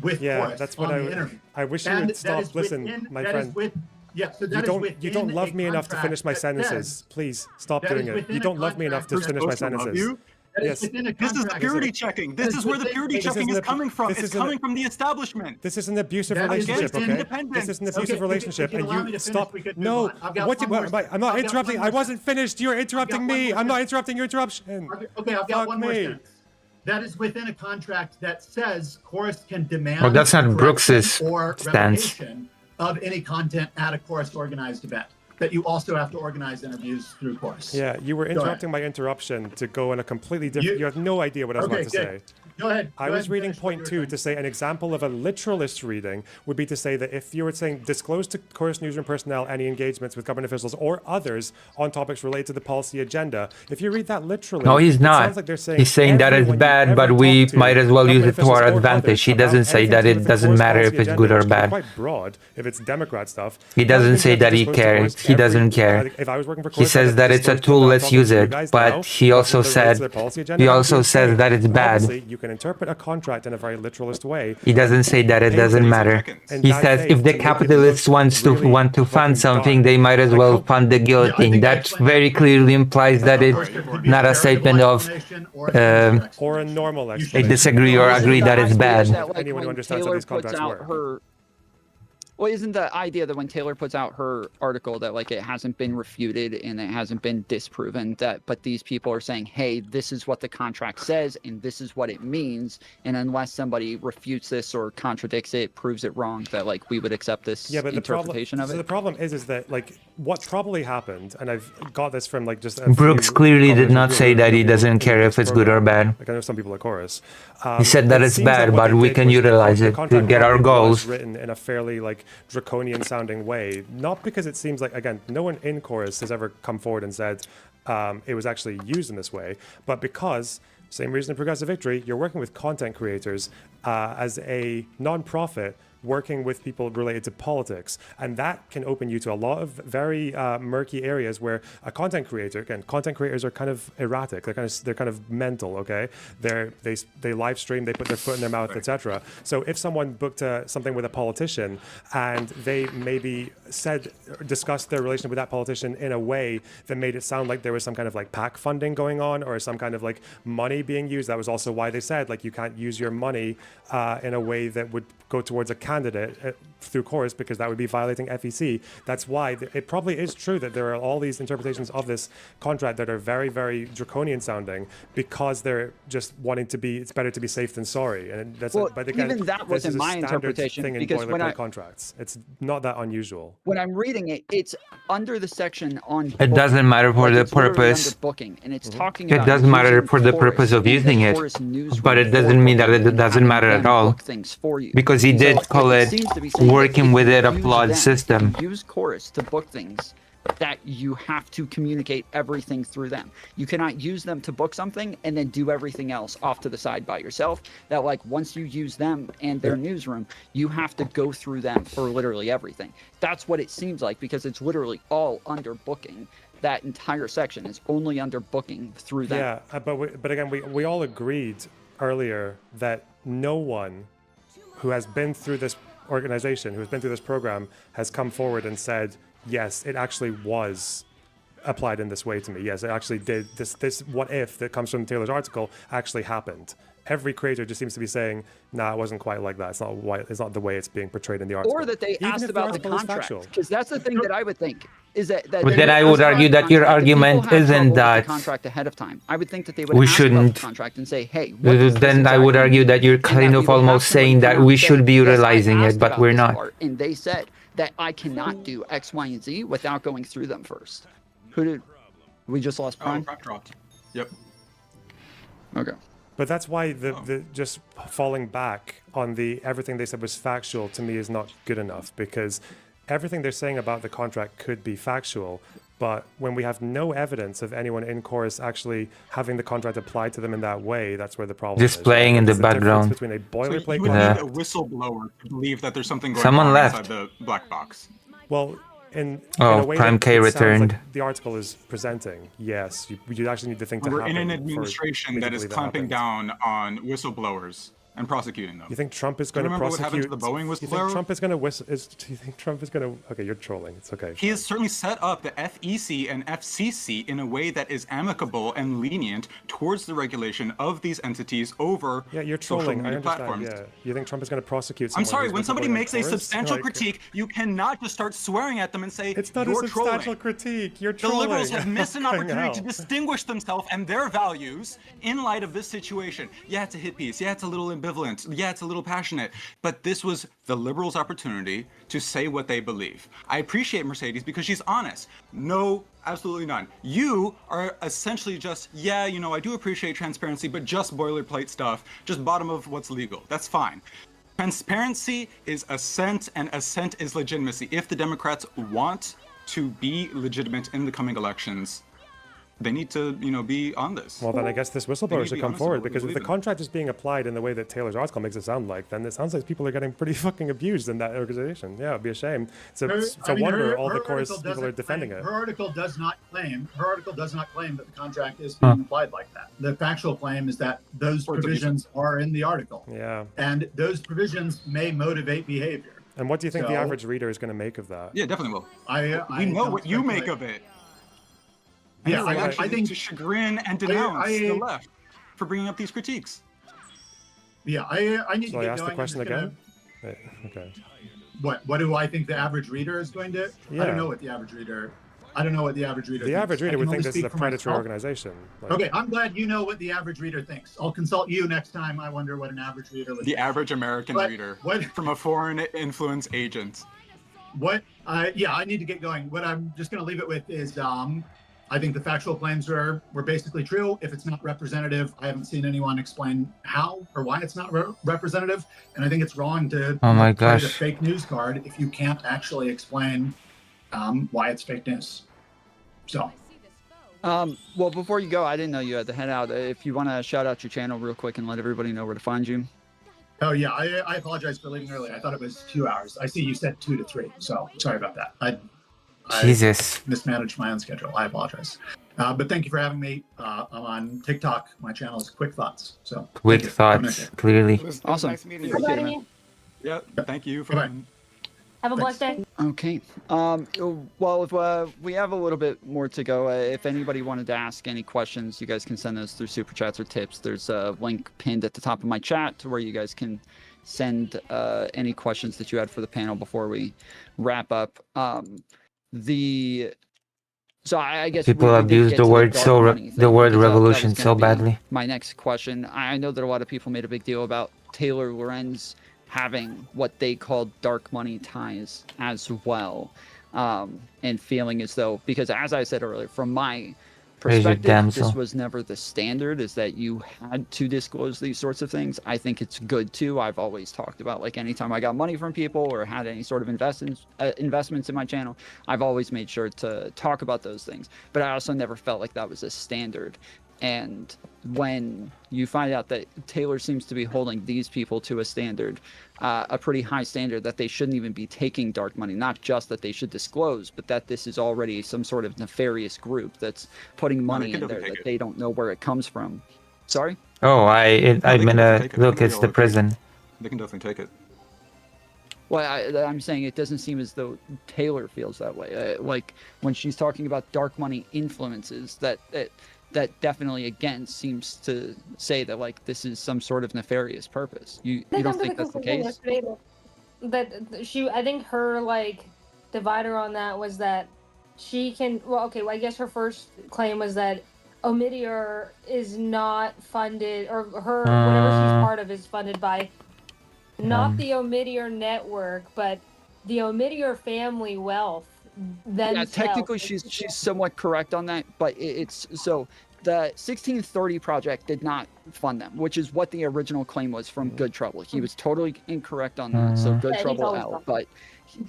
with Chorus that's on what the interview. I wish you would stop. Listen, my friend. You don't love me enough to finish my sentences. Please stop doing it. You don't love me enough to finish my sentences. Yes. This is the purity checking. This is where the purity checking is coming from. It's coming from the establishment. This is an abusive relationship, okay? This is an abusive relationship, and you stop. No, I'm not interrupting. I wasn't finished. You're interrupting me. I'm not interrupting your interruption. Okay, I've got one more sentence. That is within a contract that says Chorus can demand. Well, that's not Brooks's or stance. revocation of any content at a Chorus organized event. That you also have to organize interviews through Chorus. Yeah, you were interrupting my interruption to go in a completely different. You have no idea what I was about to say. Go ahead. I was reading point 2 to say an example of a literalist reading would be to say that if you were saying disclose to Chorus Newsroom personnel any engagements with government officials or others on topics related to the policy agenda, if you read that literally, No, he's it not. sounds like they're saying He's saying that it's bad, but we might as well use it to our advantage. He doesn't say that it doesn't matter if it's good or bad. Quite broad if it's Democrat stuff. He doesn't say that he cares. He doesn't care. He says that it's a tool, let's use it. But he also says that it's bad. You can interpret a contract in a very literalist way. He doesn't say that it doesn't matter. He says if the capitalists want to fund something, they might as well fund the guillotine. That very clearly implies that it's not a statement of or a normal I disagree or agree that it's bad. Anyone who understands how these contracts work. Well, isn't the idea that when Taylor puts out her article that it hasn't been refuted and it hasn't been disproven, but these people are saying, hey, this is what the contract says and this is what it means, and unless somebody refutes this or contradicts it, proves it wrong, that we would accept this interpretation of it. So the problem is that what probably happened, and I've got this from just Brooks clearly did not say that he doesn't care if it's good or bad. I know some people at Chorus. He said that it's bad, but we can utilize it to get our goals. Written in a fairly draconian sounding way, not because it seems again, no one in Chorus has ever come forward and said it was actually used in this way, but because, same reason in Progressive Victory, you're working with content creators as a non-profit, working with people related to politics, and that can open you to a lot of very murky areas where a content creator, again, content creators are kind of erratic, they're kind of mental, okay? They live stream, they put their foot in their mouth, etc. So if someone booked something with a politician and they maybe discussed their relationship with that politician in a way that made it sound like there was some kind of like PAC funding going on or some kind of like money being used, that was also why they said like you can't use your money in a way that would go towards a candidate through chorus, because that would be violating FEC. That's why it probably is true that there are all these interpretations of this contract that are very, very draconian sounding, because they're just wanting to be, it's better to be safe than sorry. And that's but again, even that wasn't my interpretation, thing in because when contracts, it's not that unusual. When I'm reading it, it's under the section on It doesn't matter for the it's literally purpose. under booking, and it's talking It about doesn't matter using for the Chorus purpose of and the using it, Chorus newsroom but it for doesn't mean that booking it and doesn't having matter them at all. book things for you. Because he did call it seems to be saying that working if with you it a use flawed them, system. if you use Chorus to book things, that you have to communicate everything through them. You cannot use them to book something and then do everything else off to the side by yourself. That like once you use them and their newsroom, you have to go through them for literally everything. That's what it seems like, because it's literally all under booking. That entire section is only under booking through them. Yeah, but again, we all agreed earlier that no one who has been through this organization, who has been through this program, has come forward and said, yes, it actually was applied in this way to me. Yes, it actually did. This what if that comes from Taylor's article actually happened. Every creator just seems to be saying, nah, it wasn't quite like that. It's not the way it's being portrayed in the article. Or that they Even asked if about the article is contract, factual. because that's the thing that I would think is that. But then I would argue that your argument isn't that contract ahead of time. I would think that they would we ask about shouldn't. the contract and say, hey, what does this Then I would exactly argue mean? that you're And kind that of we would have almost someone saying come that out we and say, should be yes, I utilizing asked it, but about we're this not. part, and they said that I cannot do X, Y, and Z without going through them first. Who did we just lost? Prime? Prime dropped. Yep. Okay. But that's why the just falling back on the everything they said was factual to me is not good enough, because everything they're saying about the contract could be factual, but when we have no evidence of anyone in chorus actually having the contract applied to them in that way, that's where the problem is. Displaying in the It's difference background. between a boilerplate You would need a whistleblower to believe that there's something going Someone on left. inside the black box. Well, in Oh, a way Prime that K it sounds returned. like the article is presenting. Yes, you actually need the thing to We're happen. in an for me to administration that is believe it clamping happened. down on whistleblowers and prosecuting them. You think Trump is Do you going to remember what happened prosecute? to the Boeing You think whistleblower? Trump is going to do you think Trump is going to? Okay, you're trolling. It's okay. He has certainly set up the FEC and FCC in a way that is amicable and lenient towards the regulation of these entities over Yeah, you're social trolling. I media understand. platforms. Yeah, you think Trump is going to prosecute? I'm someone sorry, who's when somebody whistleblowing makes a chorus? substantial Like, critique, you cannot just start swearing at them and say, It's not you're a substantial trolling. critique. You're The trolling. liberals have missed an Fucking opportunity hell. to distinguish themselves and their values in light of this situation. Yeah, it's a hit piece. Yeah, it's a little ambivalent. Yeah, it's a little passionate. But this was the liberals' opportunity to say what they believe. I appreciate Mercedes because she's honest. No, absolutely none. You are essentially just, yeah, you know, I do appreciate transparency, but just boilerplate stuff, just bottom of what's legal. That's fine. Transparency is assent, and assent is legitimacy. If the Democrats want to be legitimate in the coming elections, they need to, you know, be on this. Well, then I guess this They whistleblower need to should be come honest forward, about what they because if the believe in. contract is being applied in the way that Taylor's article makes it sound like, then it sounds like people are getting pretty fucking abused in that organization. Yeah, it'd be a shame. It's a wonder all the chorus article people are doesn't defending claim- it. Her article does not claim that the contract is being applied like that. The factual claim is that those provisions are in the article. Yeah. And those provisions may motivate behavior. And what do you think the So- average reader is going to make of that? Yeah, definitely will. I We know don't what you make speculate. of it. And Yeah, your I reaction think to chagrin and denounce the left for bringing up these critiques. Yeah, I need Shall to I get ask going. the question I'm just again? Okay. What do I think the average reader is going to? I Yeah. don't know what the average reader. I don't know what the average reader. The thinks. average I reader can would only think this is speak a for predatory myself. organization. Like, Okay, I'm glad you know what the average reader thinks. I'll consult you next time. I wonder what an average reader would The think. average American But reader what- from a foreign influence agent. Yeah, I need to get going. What I'm just going to leave it with is I think the factual claims were basically true. If it's not representative, I haven't seen anyone explain how or why it's not representative. And I think it's wrong to Oh my create a gosh. fake news card if you can't actually explain why it's fake news. So Well, before you go, I didn't know you had to head out. If you want to shout out your channel real quick and let everybody know where to find you. Oh yeah, I apologize for leaving early. I thought it was 2 hours. I see you said 2 to 3, so sorry about that. I Jesus. mismanaged my own schedule. I apologize. But thank you for having me. I'm on TikTok. My channel is Quick Thoughts. So Quick Thoughts, clearly. Awesome. Nice meeting Appreciate you. Yeah, thank you for coming. Have a blessed day. Okay. Well, if we have a little bit more to go, if anybody wanted to ask any questions, you guys can send those through super chats or tips. There's a link pinned at the top of my chat to where you guys can send any questions that you had for the panel before we wrap up. So I guess People we did abuse get the to word dark money the thing, word because that was revolution gonna so be badly. My next question. I know that a lot of people made a big deal about Taylor Lorenz having what they called dark money ties as well, and feeling as though, because as I said earlier, from my Raise your perspective, damsel. this was never the standard, is that you had to disclose these sorts of things. I think it's good too. I've always talked about, like, anytime I got money from people or had any sort of investments in my channel, I've always made sure to talk about those things. But I also never felt like that was a standard. And when you find out that Taylor seems to be holding these people to a standard, a pretty high standard, that they shouldn't even be taking dark money, not just that they should disclose, but that this is already some sort of nefarious group that's putting money in there that they don't know where it comes from. Sorry? Oh, I meant look, it's the They prison. can definitely take it. Well, I'm saying it doesn't seem as though Taylor feels that way. Like when she's talking about dark money influences, that definitely again seems to say that, like, this is some sort of nefarious purpose. You don't think that's the case? I think her like divider on that was that she can. Well, okay. Well, I guess her first claim was that Omidyar is not funded, or her whatever she's part of is funded by not the Omidyar network, but the Omidyar family wealth. Yeah, technically she's somewhat correct on that, but it's so the 1630 project did not fund them, which is what the original claim was from Good Trouble. He was totally incorrect on that. So Good Trouble L, but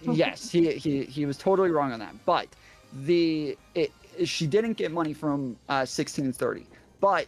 yes, he was totally wrong on that. But she didn't get money from 1630, but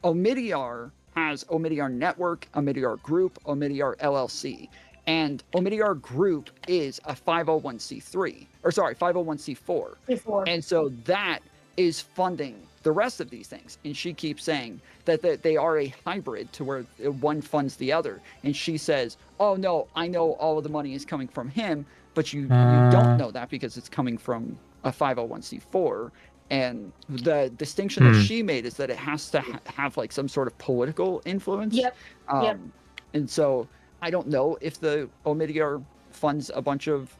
Omidyar has Omidyar Network, Omidyar Group, Omidyar LLC. And Omidyar Group is a 501c3, or sorry, 501c4. And so that is funding the rest of these things. And she keeps saying that they are a hybrid to where one funds the other. And she says, oh no, I know all of the money is coming from him, but you don't know that because it's coming from a 501c4. And the distinction that she made is that it has to have like some sort of political influence. Yep. And so I don't know if the Omidyar funds a bunch of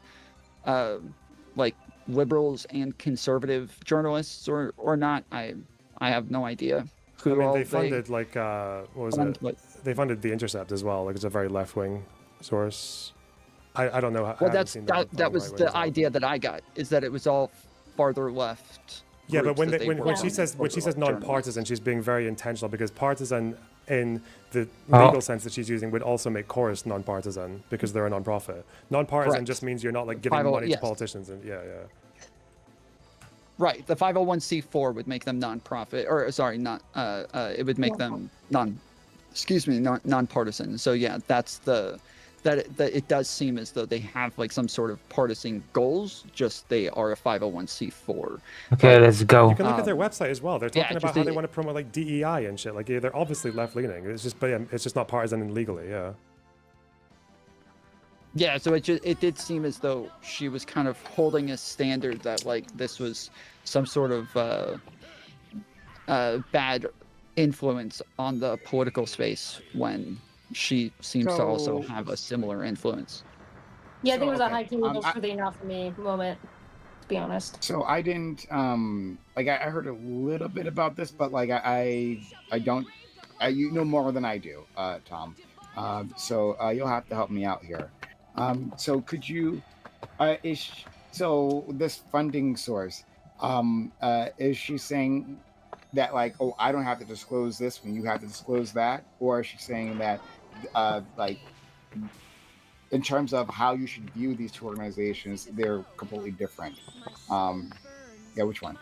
like liberals and conservative journalists or not. I have no idea. I mean, they funded like what was it? They funded The Intercept as well. Like, it's a very left-wing source. I don't know how. Well, that was the idea that I got, is that it was all farther left. Yeah, but when she says nonpartisan, she's being very intentional, because partisan in the legal sense that she's using would also make chorus nonpartisan because they're a nonprofit. Nonpartisan just means you're not like giving money to politicians, and yeah. Right, the 501c4 would make them nonprofit, or sorry, not it would make them nonpartisan. So yeah, that's that it does seem as though they have like some sort of partisan goals, just they are a 501c4. Okay, let's go. You can look at their website as well. They're talking about how they want to promote like DEI and shit. Like, yeah, they're obviously left-leaning. It's just not partisan and legally, yeah. Yeah, so it did seem as though she was kind of holding a standard that like this was some sort of bad influence on the political space, when she seems to also have a similar influence. Yeah, I think it was a high key for the enough for me moment, to be honest. So I didn't like I heard a little bit about this, but like I don't you know more than I do, Tom. So you'll have to help me out here. So could you so this funding source, is she saying that like, oh, I don't have to disclose this when you have to disclose that? Or is she saying that like in terms of how you should view these two organizations, they're completely different? Yeah, which one?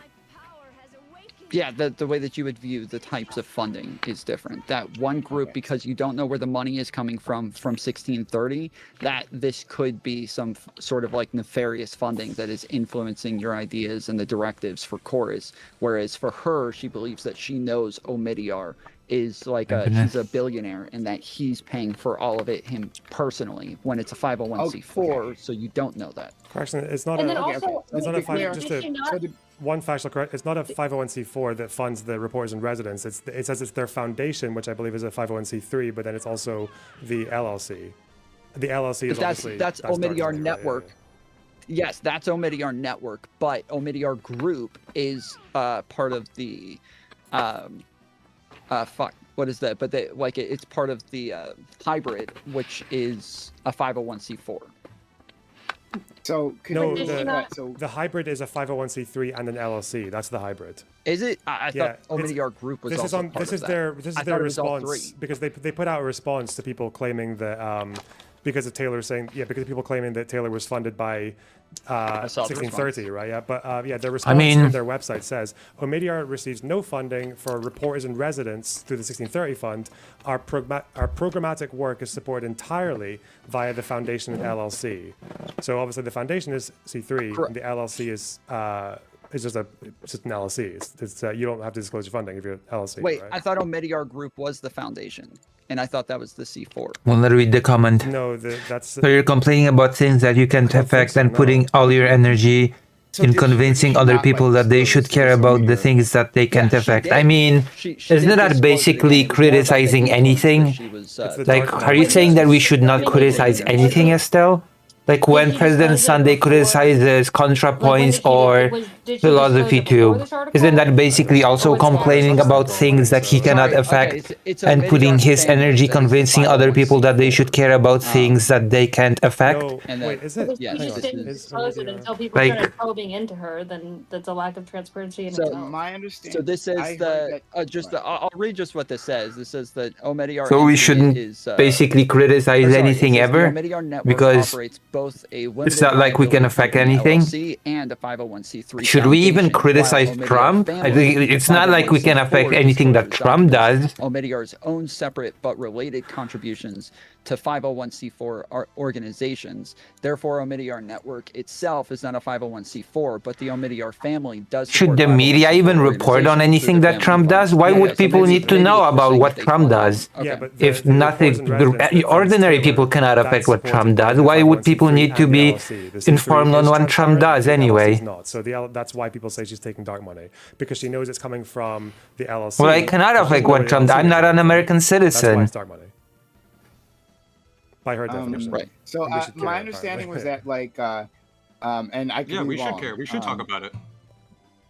Yeah, the way that you would view the types of funding is different. That one group, because you don't know where the money is coming from 1630, that this could be some sort of like nefarious funding that is influencing your ideas and the directives for Chorus. Whereas for her, she believes that she knows Omidyar is like he's a billionaire and that he's paying for all of it him personally when it's a 501c4, so you don't know that. Correction, it's not And a then also, it's not a just did she not- one factual correct. It's not a 501c4 that funds the reporters in residence. It says it's their foundation, which I believe is a 501c3, but then it's also the LLC. The LLC is obviously that's Omidyar Network. Yes, that's Omidyar Network, but Omidyar Group is part of the what is that? But they like it's part of the hybrid, which is a 501c4. So no, the hybrid is a 501c3 and an LLC. That's the hybrid. Is it? I thought Omidyar Group was also part of that. This is their response because they put out a response to people claiming that because of Taylor saying because of people claiming that Taylor was funded by 1630, right? Yeah, but their response on their website says Omidyar receives no funding for reporters in residence through the 1630 fund. Our programmatic work is supported entirely via the foundation and LLC. So obviously the foundation is C3, and the LLC is just an LLC. It's you don't have to disclose your funding if you're LLC. Wait, right? I thought Omidyar Group was the foundation, and I thought that was the C4. Well, let's read the comment. No, that's. So you're complaining about things that you can't affect and putting all your energy in convincing other people that they should care about the things that they can't affect. I mean, isn't that basically criticizing anything? Like, are you saying that we should not criticize anything, Estelle? Like when President Sunday criticizes ContraPoints or philosophy too, isn't that basically also complaining about things that he cannot affect and putting his energy convincing other people that they should care about things that they can't affect? Wait, is it? Yeah, until people start probing into her, then that's a lack of transparency in itself. My understanding. So this is I'll read just what this says. This says that Omidyar. So we shouldn't basically criticize anything ever because it's not like we can affect anything. And a 501c3. Should we even criticize Trump? I think it's not like we can affect anything that Trump does. Omidyar's own separate but related contributions to 501c4 organizations. Therefore, Omidyar Network itself is not a 501c4, but the Omidyar family does. Should the media even report on anything that Trump does? Why would people need to know about what Trump does? If nothing, ordinary people cannot affect what Trump does. Why would people need to be informed on what Trump does anyway? So that's why people say she's taking dark money, because she knows it's coming from the LLC. Well, I cannot affect what Trump does. I'm not an American citizen. That's why it's dark money. By her definition. Right. So my understanding was that and I could be wrong. We should care. We should talk about it.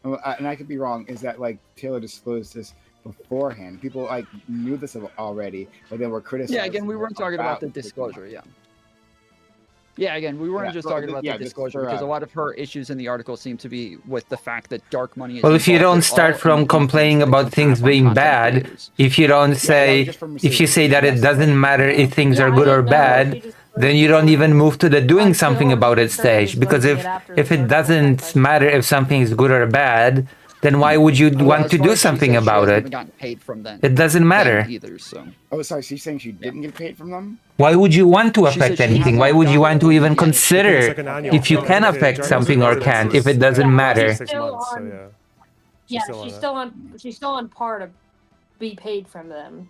And I could be wrong. Is that Taylor disclosed this beforehand? People knew this already, but they were criticizing. Yeah. Again, we weren't talking about the disclosure. Yeah. Yeah, again, we weren't just talking about the disclosure because a lot of her issues in the article seem to be with the fact that dark money is. Well, if you don't start from complaining about things being bad, if you don't say, if you say that it doesn't matter if things are good or bad, then you don't even move to the doing something about it stage. Because if it doesn't matter if something is good or bad, then why would you want to do something about it? It doesn't matter. Either, so. Oh, sorry. She's saying she didn't get paid from them? Why would you want to affect anything? Why would you want to even consider if you can affect something or can't, if it doesn't matter? She's still on par to be paid from them.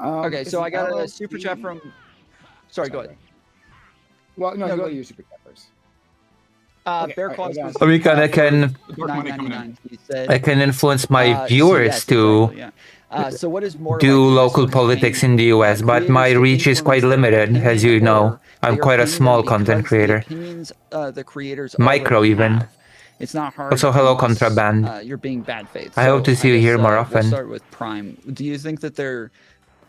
Okay, so I got a super chat from. Sorry, go ahead. Well, no, go use super chat first. Bear Claws was I can influence my viewers to so what is more do local politics in the US, but my reach is quite limited, as you know. I'm quite a small content creator. Micro even. It's not hard. Also, hello, Contraband. You're being bad faith. I hope to see you here more often. We'll start with Prime. Do you think that they're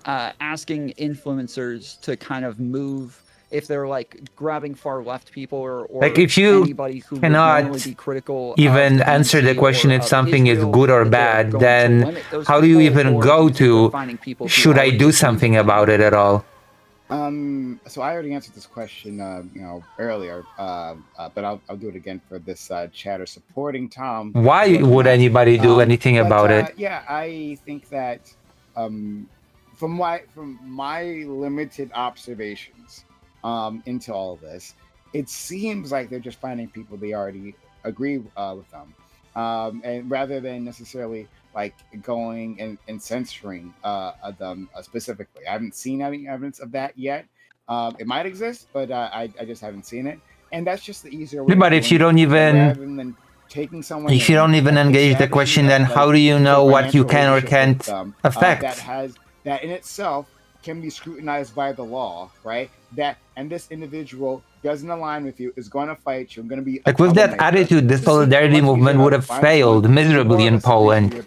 asking influencers to kind of move if they're grabbing far left people or if you anybody who cannot be critical even answer the question if something is good or bad, then how do you even go to should I do something about it at all? So I already answered this question, earlier, but I'll do it again for this chatter supporting Tom. Why would anybody do anything about it? Yeah, I think that from my limited observations into all of this, it seems like they're just finding people they already agree with them, and rather than necessarily like going and censoring them specifically. I haven't seen any evidence of that yet. It might exist, but I just haven't seen it. And that's just the easier way. But if you don't even taking someone if you don't even engage the question, then how do you know what you can or can't affect? That in itself can be scrutinized by the law, right? And this individual doesn't align with you, is going to fight you, going to be like with that attitude, the solidarity movement would have failed miserably in Poland.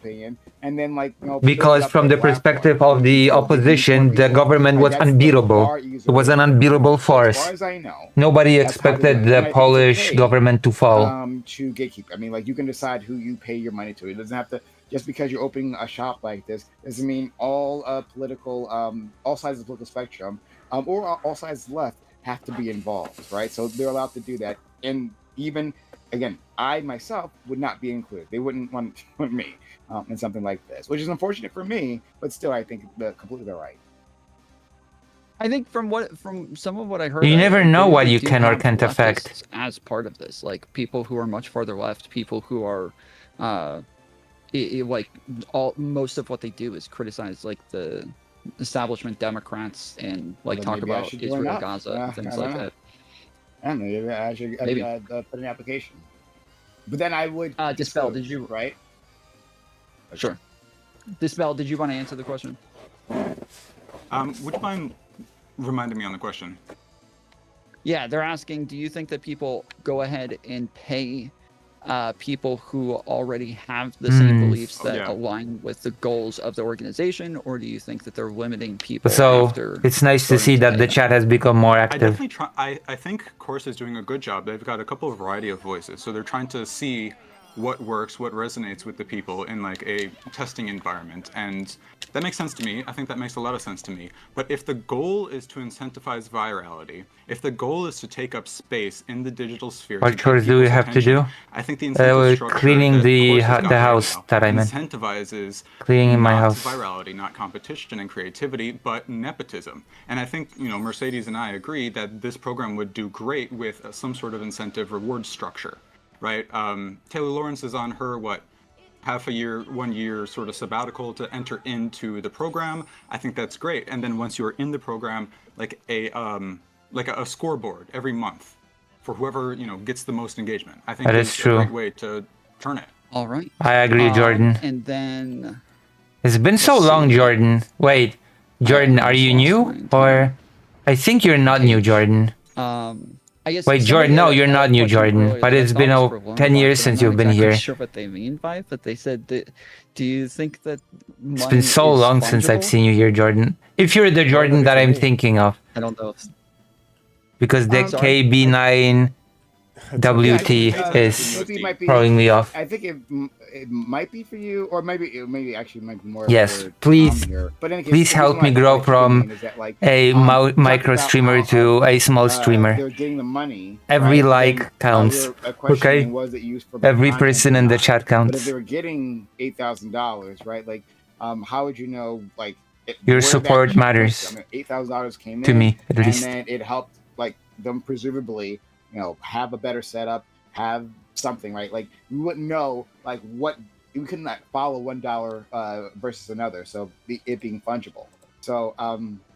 And then, because from the perspective of the opposition, the government was unbeatable. It was an unbeatable force. As far as I know, nobody expected the Polish government to fall. To gatekeep. I mean, you can decide who you pay your money to. It doesn't have to. Just because you're opening a shop like this doesn't mean all political, all sides of the political spectrum, or all sides left have to be involved, right? So they're allowed to do that. And even, again, I myself would not be included. They wouldn't want me in something like this, which is unfortunate for me, but still, I think they're completely right. I think from some of what I heard, you never know what you can or can't affect as part of this. Like people who are much farther left, people who are, most of what they do is criticize like the establishment Democrats and talk about Israel, Gaza, and things like that. And maybe I should put an application. But then I would Dispel. Did you right? Sure. Dispel. Did you want to answer the question? Would you mind reminding me on the question? Yeah, they're asking, do you think that people go ahead and pay people who already have the same beliefs that align with the goals of the organization, or do you think that they're limiting people? So it's nice to see that the chat has become more active. I think Chores is doing a good job. They've got a couple of variety of voices, so they're trying to see what works, what resonates with the people in like a testing environment, and that makes sense to me. I think that makes a lot of sense to me. But if the goal is to incentivize virality, if the goal is to take up space in the digital sphere, what chores do we have to do? I think the incentive structure cleaning the house that I meant. Incentivizes cleaning in my house. Virality, not competition and creativity, but nepotism. And I think Mercedes and I agree that this program would do great with some sort of incentive reward structure. Right, Taylor Lawrence is on her 1 year sort of sabbatical to enter into the program. I think that's great. And then once you're in the program, like a scoreboard every month for whoever gets the most engagement. I think that's a great way to turn it. All right. I agree, Jordan. And then it's been so long, Jordan. Wait, Jordan, are you new or? I think you're not new, Jordan. I guess. Wait, Jordan, no, you're not new, Jordan. But it's been 10 years since you've been here. I'm not sure what they mean by it, but they said that. Do you think that it's been so long since I've seen you here, Jordan? If you're the Jordan that I'm thinking of. I don't know. Because the KB9 WT is throwing me off. I think it might be for you, or maybe actually might be more. Yes, please, please help me grow from a micro streamer to a small streamer. They're getting the money. Every like counts. Okay. Every person in the chat counts. But if they were getting $8,000, right? Like, how would you know? Like, your support matters. $8,000 came to in, me, at least, and then it helped them presumably, have a better setup, have something, right? Like we wouldn't know what we couldn't follow $1 versus another, so it being fungible. So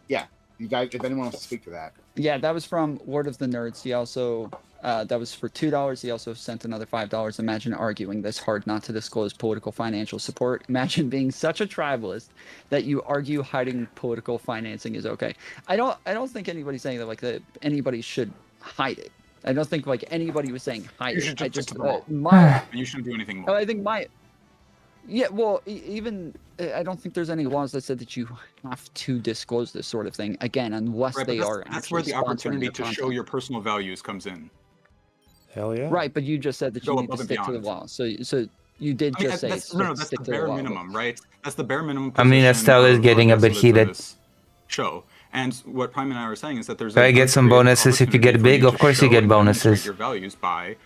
yeah, you guys, if anyone wants to speak to that. Yeah, that was from Lord of the Nerds. He also that was for $2. He also sent another $5. Imagine arguing this hard not to disclose political financial support. Imagine being such a tribalist that you argue hiding political financing is okay. I don't think anybody's saying that that anybody should hide it. I don't think anybody was saying hide it. I just you shouldn't do anything more. I think well, even I don't think there's any laws that said that you have to disclose this sort of thing again, unless they are. That's where the opportunity to show your personal values comes in. Hell yeah. Right, but you just said that you need to stick to the law. So you did just say that's the bare minimum, right? That's the bare minimum. I mean, Estelle is getting a bit heated. Show. And what Prime and I were saying is that there's. Do I get some bonuses if you get big? Of course you get bonuses. Your values by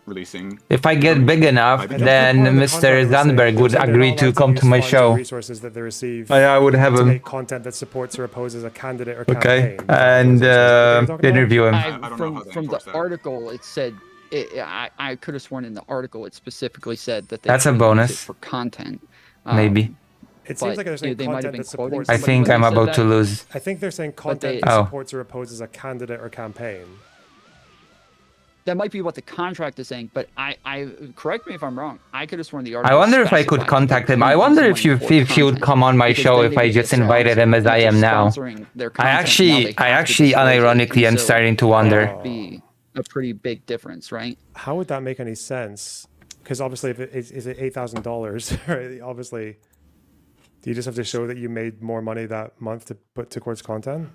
releasing. If I get big enough, then Mr. Zandberg would agree to come to my show. Resources that they receive I would have to him. make content that supports or opposes a candidate or Okay, campaign. and interview him. From the article, it said. I could have sworn in the article it specifically said that they That's a use bonus. it for content. Maybe. It seems like they're saying content that supports. I think I'm about to lose. I think they're saying content that supports or opposes a candidate or campaign. That might be what the contract is saying, but I correct me if I'm wrong. I could have sworn the article. I wonder if I could contact him. I wonder if he would come on my show if I just invited him as I am now. I actually unironically am starting to wonder. Be a pretty big difference, right? How would that make any sense? Because obviously, if is it $8,000, right? Obviously, do you just have to show that you made more money that month to put towards content?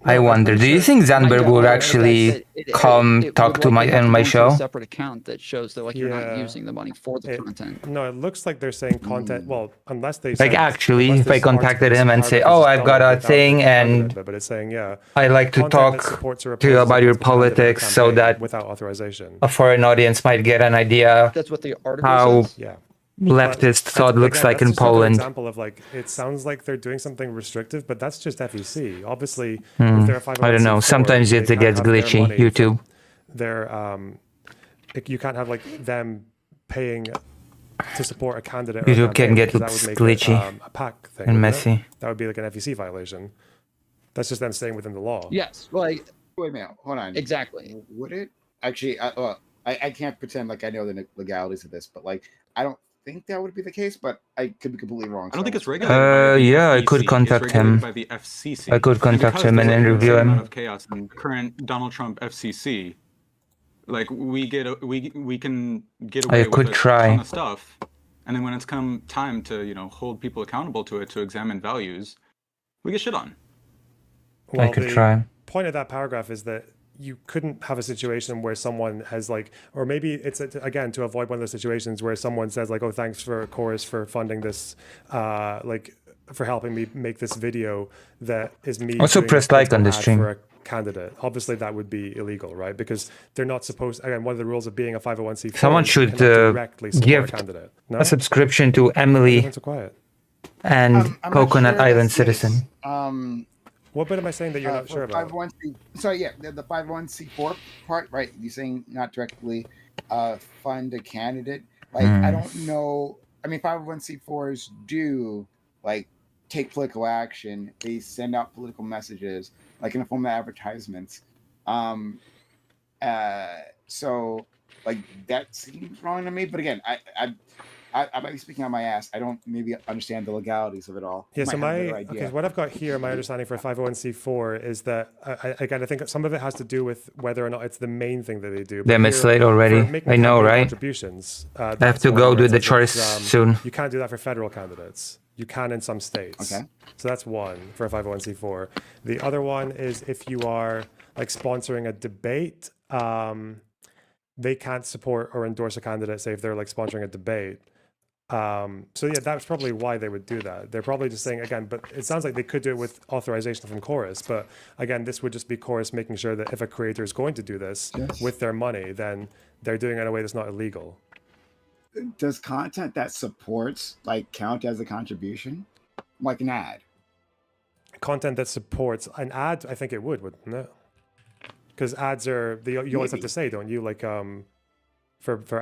I wonder. Do you think Zandberg would actually come talk to my show? A separate account that shows that like you're not using the money for the content. No, it looks like they're saying content. Well, unless they like actually, if I contacted him and say, "Oh, I've got a thing, and but it's saying I like to talk to you about your politics, so that without authorization, a foreign audience might get an idea that's what the article how says. leftist thought looks like in Poland. Example of like it sounds like they're doing something restrictive, but that's just FEC. Obviously, if they're a 501c4, I don't know. Sometimes it gets glitchy. YouTube. They're you can't have like them paying to support a candidate. YouTube can get glitchy a PAC thing, and messy. That would be like an FEC violation. That's just them staying within the law. Yes. Like wait a minute, hold on. Exactly. Would it actually? I can't pretend like I know the legalities of this, but like I don't think that would be the case, but I could be completely wrong. I don't think it's regulated. Yeah, I could contact him. By the FCC. I could contact him and interview him. Of chaos in current Donald Trump FCC, like we can get away with a ton of stuff, and then when it's come time to hold people accountable to it, to examine values, we get shit on. Well, I could try. Point of that paragraph is that you couldn't have a situation where someone has like, or maybe it's again to avoid one of those situations where someone says like, oh, thanks for Chorus for funding this, like for helping me make this video that is me. Also press like on the stream. For a candidate. Obviously that would be illegal, right? Because they're not supposed, again, one of the rules of being a 501c4. Someone should give a subscription to Emily and Coconut Island Citizen. What bit am I saying that you're not sure about? Sorry, yeah, the 501c4 part, right? You're saying not directly fund a candidate. Like, I don't know. I mean, 501c4s do, like, take political action. They send out political messages, like in the form of advertisements. So, like, that seems wrong to me. But again, I might be speaking on my ass. I don't maybe understand the legalities of it all. Yeah, so what I've got here, my understanding for 501c4 is that, I think some of it has to do with whether or not it's the main thing that they do. They're misled already. I know, right? Contributions, I have to go do the chores soon. You can't do that for federal candidates. You can in some states. Okay. So that's one for a 501c4. The other one is if you are like sponsoring a debate, they can't support or endorse a candidate, say if they're like sponsoring a debate. So yeah, that's probably why they would do that. They're probably just saying, again, but it sounds like they could do it with authorization from Chorus. But again, this would just be Chorus making sure that if a creator is going to do this with their money, then they're doing it in a way that's not illegal. Does content that supports like count as a contribution, like an ad? Content that supports an ad, I think it wouldn't it? Because ads are you always have to say, don't you? Like for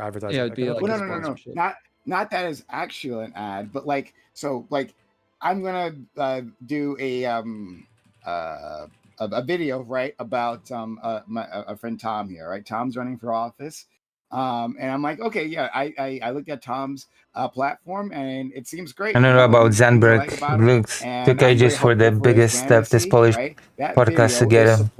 advertising. Yeah, it'd be like no. Not that is actually an ad, but like so like I'm gonna do a video right about a friend Tom here, right? Tom's running for office. And I'm like, okay, yeah, I looked at Tom's platform and it seems great. I don't know about Zandberg. Looks took ages for the biggest this Polish podcast to get him.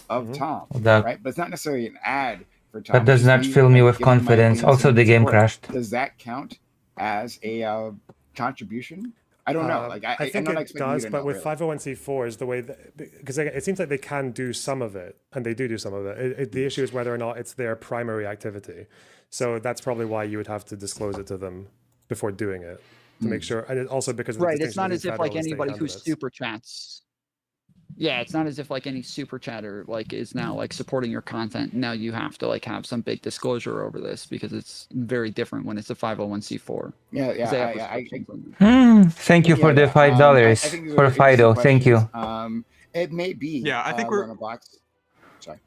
Of Tom, right? But it's not necessarily an ad for Tom. That does not fill me with confidence. Also, the game crashed. Does that count as a contribution? I don't know. Like I think it does, but with 501c4s, the way that, because it seems like they can do some of it, and they do some of it. The issue is whether or not it's their primary activity. So that's probably why you would have to disclose it to them before doing it to make sure. And also because of it's not as if like anybody who super chats Yeah, it's not as if like any super chatter like is now like supporting your content. Now you have to like have some big disclosure over this because it's very different when it's a 501c4. Thank you for the $5 for Fido. Thank you. It may be. Yeah, I think we're. Sorry.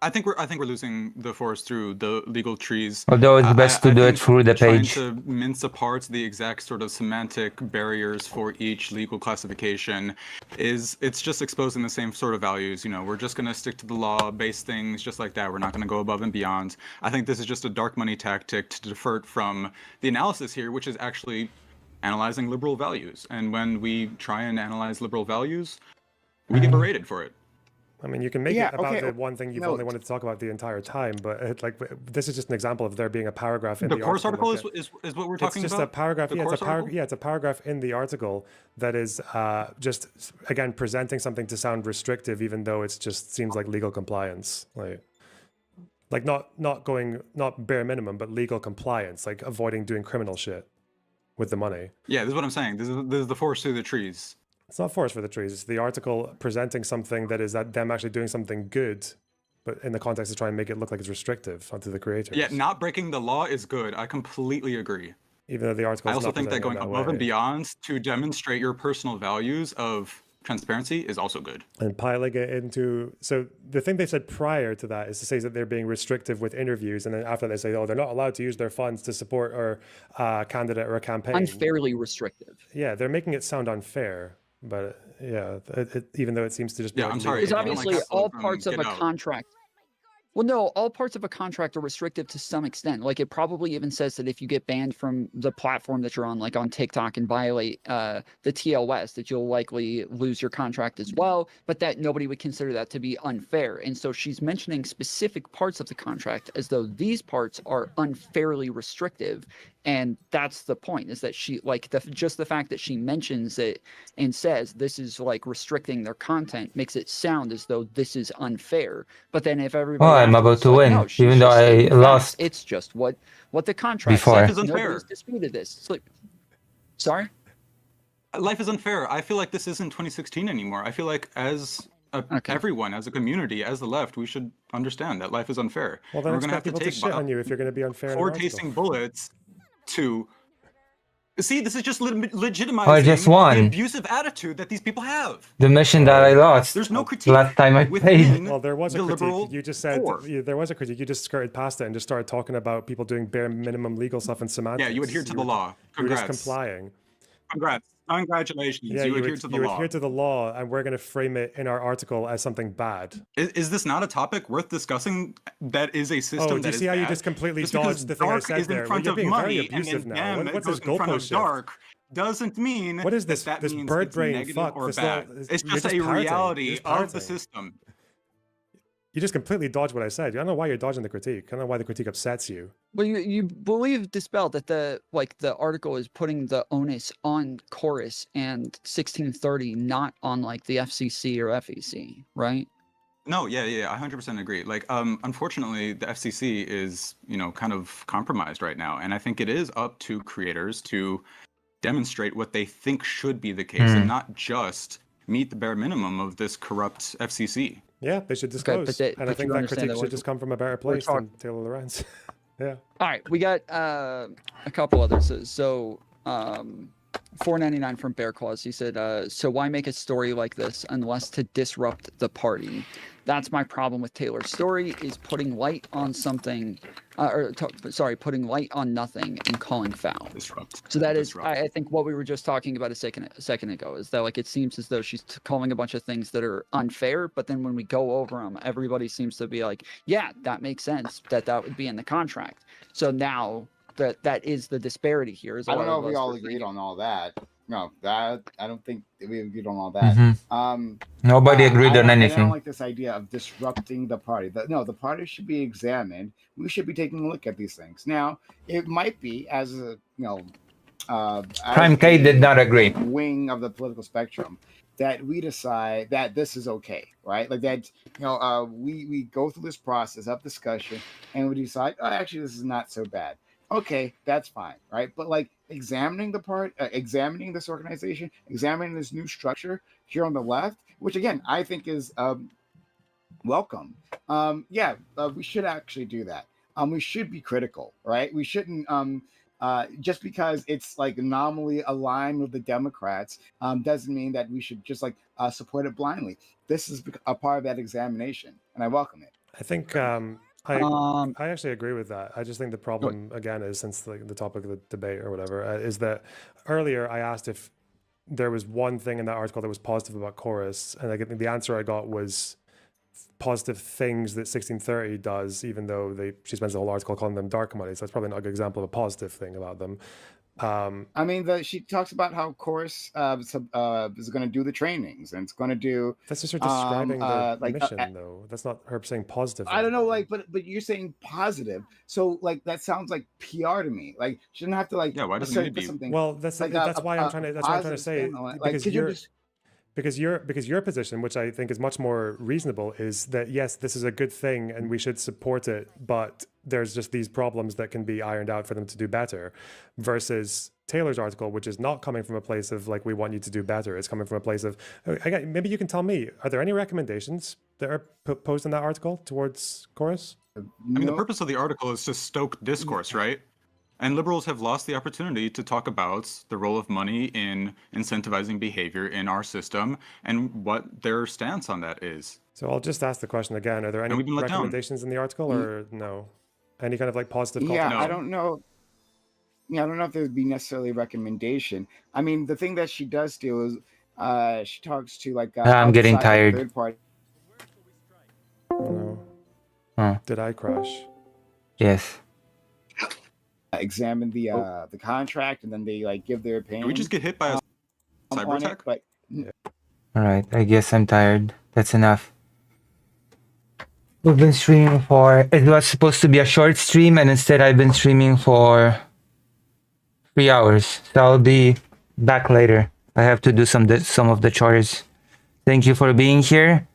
I think we're losing the forest through the legal trees. Although it's best to do it through the page. Trying to mince apart the exact sort of semantic barriers for each legal classification it's just exposing the same sort of values. You know, we're just going to stick to the law-based things just like that. We're not going to go above and beyond. I think this is just a dark money tactic to divert from the analysis here, which is actually analyzing liberal values. And when we try and analyze liberal values, we get berated for it. I mean, you can make it about the one thing you've only wanted to talk about the entire time, but this is just an example of there being a paragraph in the chores article. Is what we're talking about? It's just a paragraph. It's a paragraph in the article that is just again presenting something to sound restrictive, even though it just seems like legal compliance, like not bare minimum, but legal compliance, like avoiding doing criminal shit with the money. Yeah, this is what I'm saying. This is the forest through the trees. It's not forest for the trees. It's the article presenting something that is them actually doing something good, but in the context of trying to make it look like it's restrictive onto the creators. Yeah, not breaking the law is good. I completely agree. Even though the article I also think that going above and beyond to demonstrate your personal values of transparency is also good. And piling it into... So the thing they said prior to that is to say that they're being restrictive with interviews, and then after they say, oh, they're not allowed to use their funds to support a candidate or a campaign. Unfairly restrictive. Yeah, they're making it sound unfair. But yeah, even though it seems to just be... I'm sorry. Because obviously all parts of a contract... Well, no, all parts of a contract are restrictive to some extent. Like it probably even says that if you get banned from the platform that you're on, like on TikTok, and violate the TLS, that you'll likely lose your contract as well, but that nobody would consider that to be unfair. And so she's mentioning specific parts of the contract as though these parts are unfairly restrictive. And that's the point, is that she, like, just the fact that she mentions it and says this is like restricting their content makes it sound as though this is unfair. But then if everybody... Oh, I'm about to win, no, even though I lost. It's just what the contract before. says. Nobody's disputed this. It's like, sorry? Life is unfair. I feel like this isn't 2016 anymore. I feel like as everyone, as a community, as the left, we should understand that life is unfair. Well, then we're going to have to take shit on you if you're going to be unfair. Or tasting bullets to... See, this is just legitimizing just won. the abusive attitude that these people have. The mission that I lost. There's no critique. Last time I played. Well, there was a critique. You just said there was a critique. You just skirted past it and just started talking about people doing bare minimum legal stuff and semantics. Yeah, you adhere to the law. Congrats. You were just complying. Congrats. Congratulations. Yeah, you adhere to the law. You adhere to the law, and we're going to frame it in our article as something bad. Is this not a topic worth discussing? That is a system. Do you see how you just completely dodged the thing I said there? You're being very abusive now. What's this goalpost shift? Doesn't mean what is this? This bird brain fuck. Or bad. It's just a reality of the system. You just completely dodged what I said. I don't know why you're dodging the critique. I don't know why the critique upsets you. Well, you believe, Dispel, that the article is putting the onus on Chorus and 1630, not on like the FCC or FEC, right? No, yeah, I 100% agree. Like, unfortunately, the FCC is, kind of compromised right now, and I think it is up to creators to demonstrate what they think should be the case, and not just meet the bare minimum of this corrupt FCC. Yeah, they should disclose. And I think that critique should just come from a better place than Taylor Lorenz. Yeah. All right, we got a couple others. So $4.99 from Bear Claws. He said, so why make a story like this unless to disrupt the party? That's my problem with Taylor's story, is putting light on something, putting light on nothing and calling foul. Disrupt. So that is, I think, what we were just talking about a second ago, is that like it seems as though she's calling a bunch of things that are unfair, but then when we go over them, everybody seems to be like, yeah, that makes sense, that would be in the contract. So now that is the disparity here. I don't know if we all agreed on all that. No, I don't think we agreed on all that. Nobody agreed on anything. I don't like this idea of disrupting the party. The party should be examined. We should be taking a look at these things. Now, it might be as a Prime K did not agree. Wing of the political spectrum that we decide that this is okay, right? Like that, we go through this process of discussion and we decide, oh, actually, this is not so bad. Okay, that's fine, right? But like examining examining this organization, examining this new structure here on the left, which again I think is welcome. We should actually do that. We should be critical, right? We shouldn't just because it's like nominally aligned with the Democrats doesn't mean that we should just like support it blindly. This is a part of that examination, and I welcome it. I think I actually agree with that. I just think the problem again is, since the topic of the debate or whatever, is that earlier I asked if there was one thing in that article that was positive about Chorus, and like the answer I got was positive things that 1630 does, even though she spends the whole article calling them dark money. So that's probably not a good example of a positive thing about them. I mean, she talks about how Chorus is going to do the trainings and it's going to do. That's just her describing the mission, though. That's not her saying positive. I don't know, like, but you're saying positive, so like that sounds like PR to me. Like, she didn't have to like. Yeah, why doesn't it be something? Well, that's why I'm trying to say because your position, which I think is much more reasonable, is that yes, this is a good thing and we should support it, but there's just these problems that can be ironed out for them to do better, versus Taylor's article, which is not coming from a place of like, we want you to do better. It's coming from a place of, maybe you can tell me, are there any recommendations that are posed in that article towards Chorus? I mean, the purpose of the article is to stoke discourse, right? And liberals have lost the opportunity to talk about the role of money in incentivizing behavior in our system and what their stance on that is. So I'll just ask the question again. Are there any recommendations in the article or no? Any kind of like positive call? I don't know. Yeah, I don't know if there would be necessarily a recommendation. I mean, the thing that she does do is she talks to like I'm getting tired. Third party. No. Did I crash? Yes. Examine the contract, and then they like give their opinion. Did we just get hit by a cyber attack? All right, I guess I'm tired. That's enough. We've been streaming it was supposed to be a short stream, and instead I've been streaming for 3 hours. So I'll be back later. I have to do some of the chores. Thank you for being here.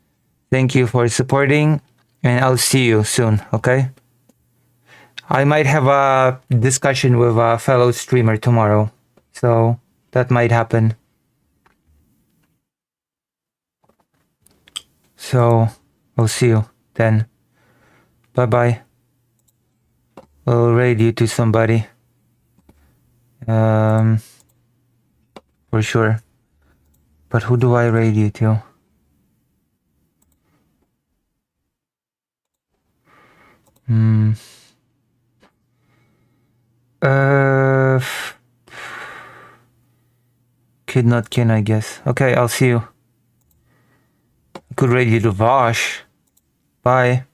Thank you for supporting, and I'll see you soon, okay? I might have a discussion with a fellow streamer tomorrow, so that might happen. So I'll see you then. Bye-bye. I'll raid you to somebody. For sure. But who do I raid you to? Kid not kin, I guess. Okay, I'll see you. Could raid you to Vosh. Bye.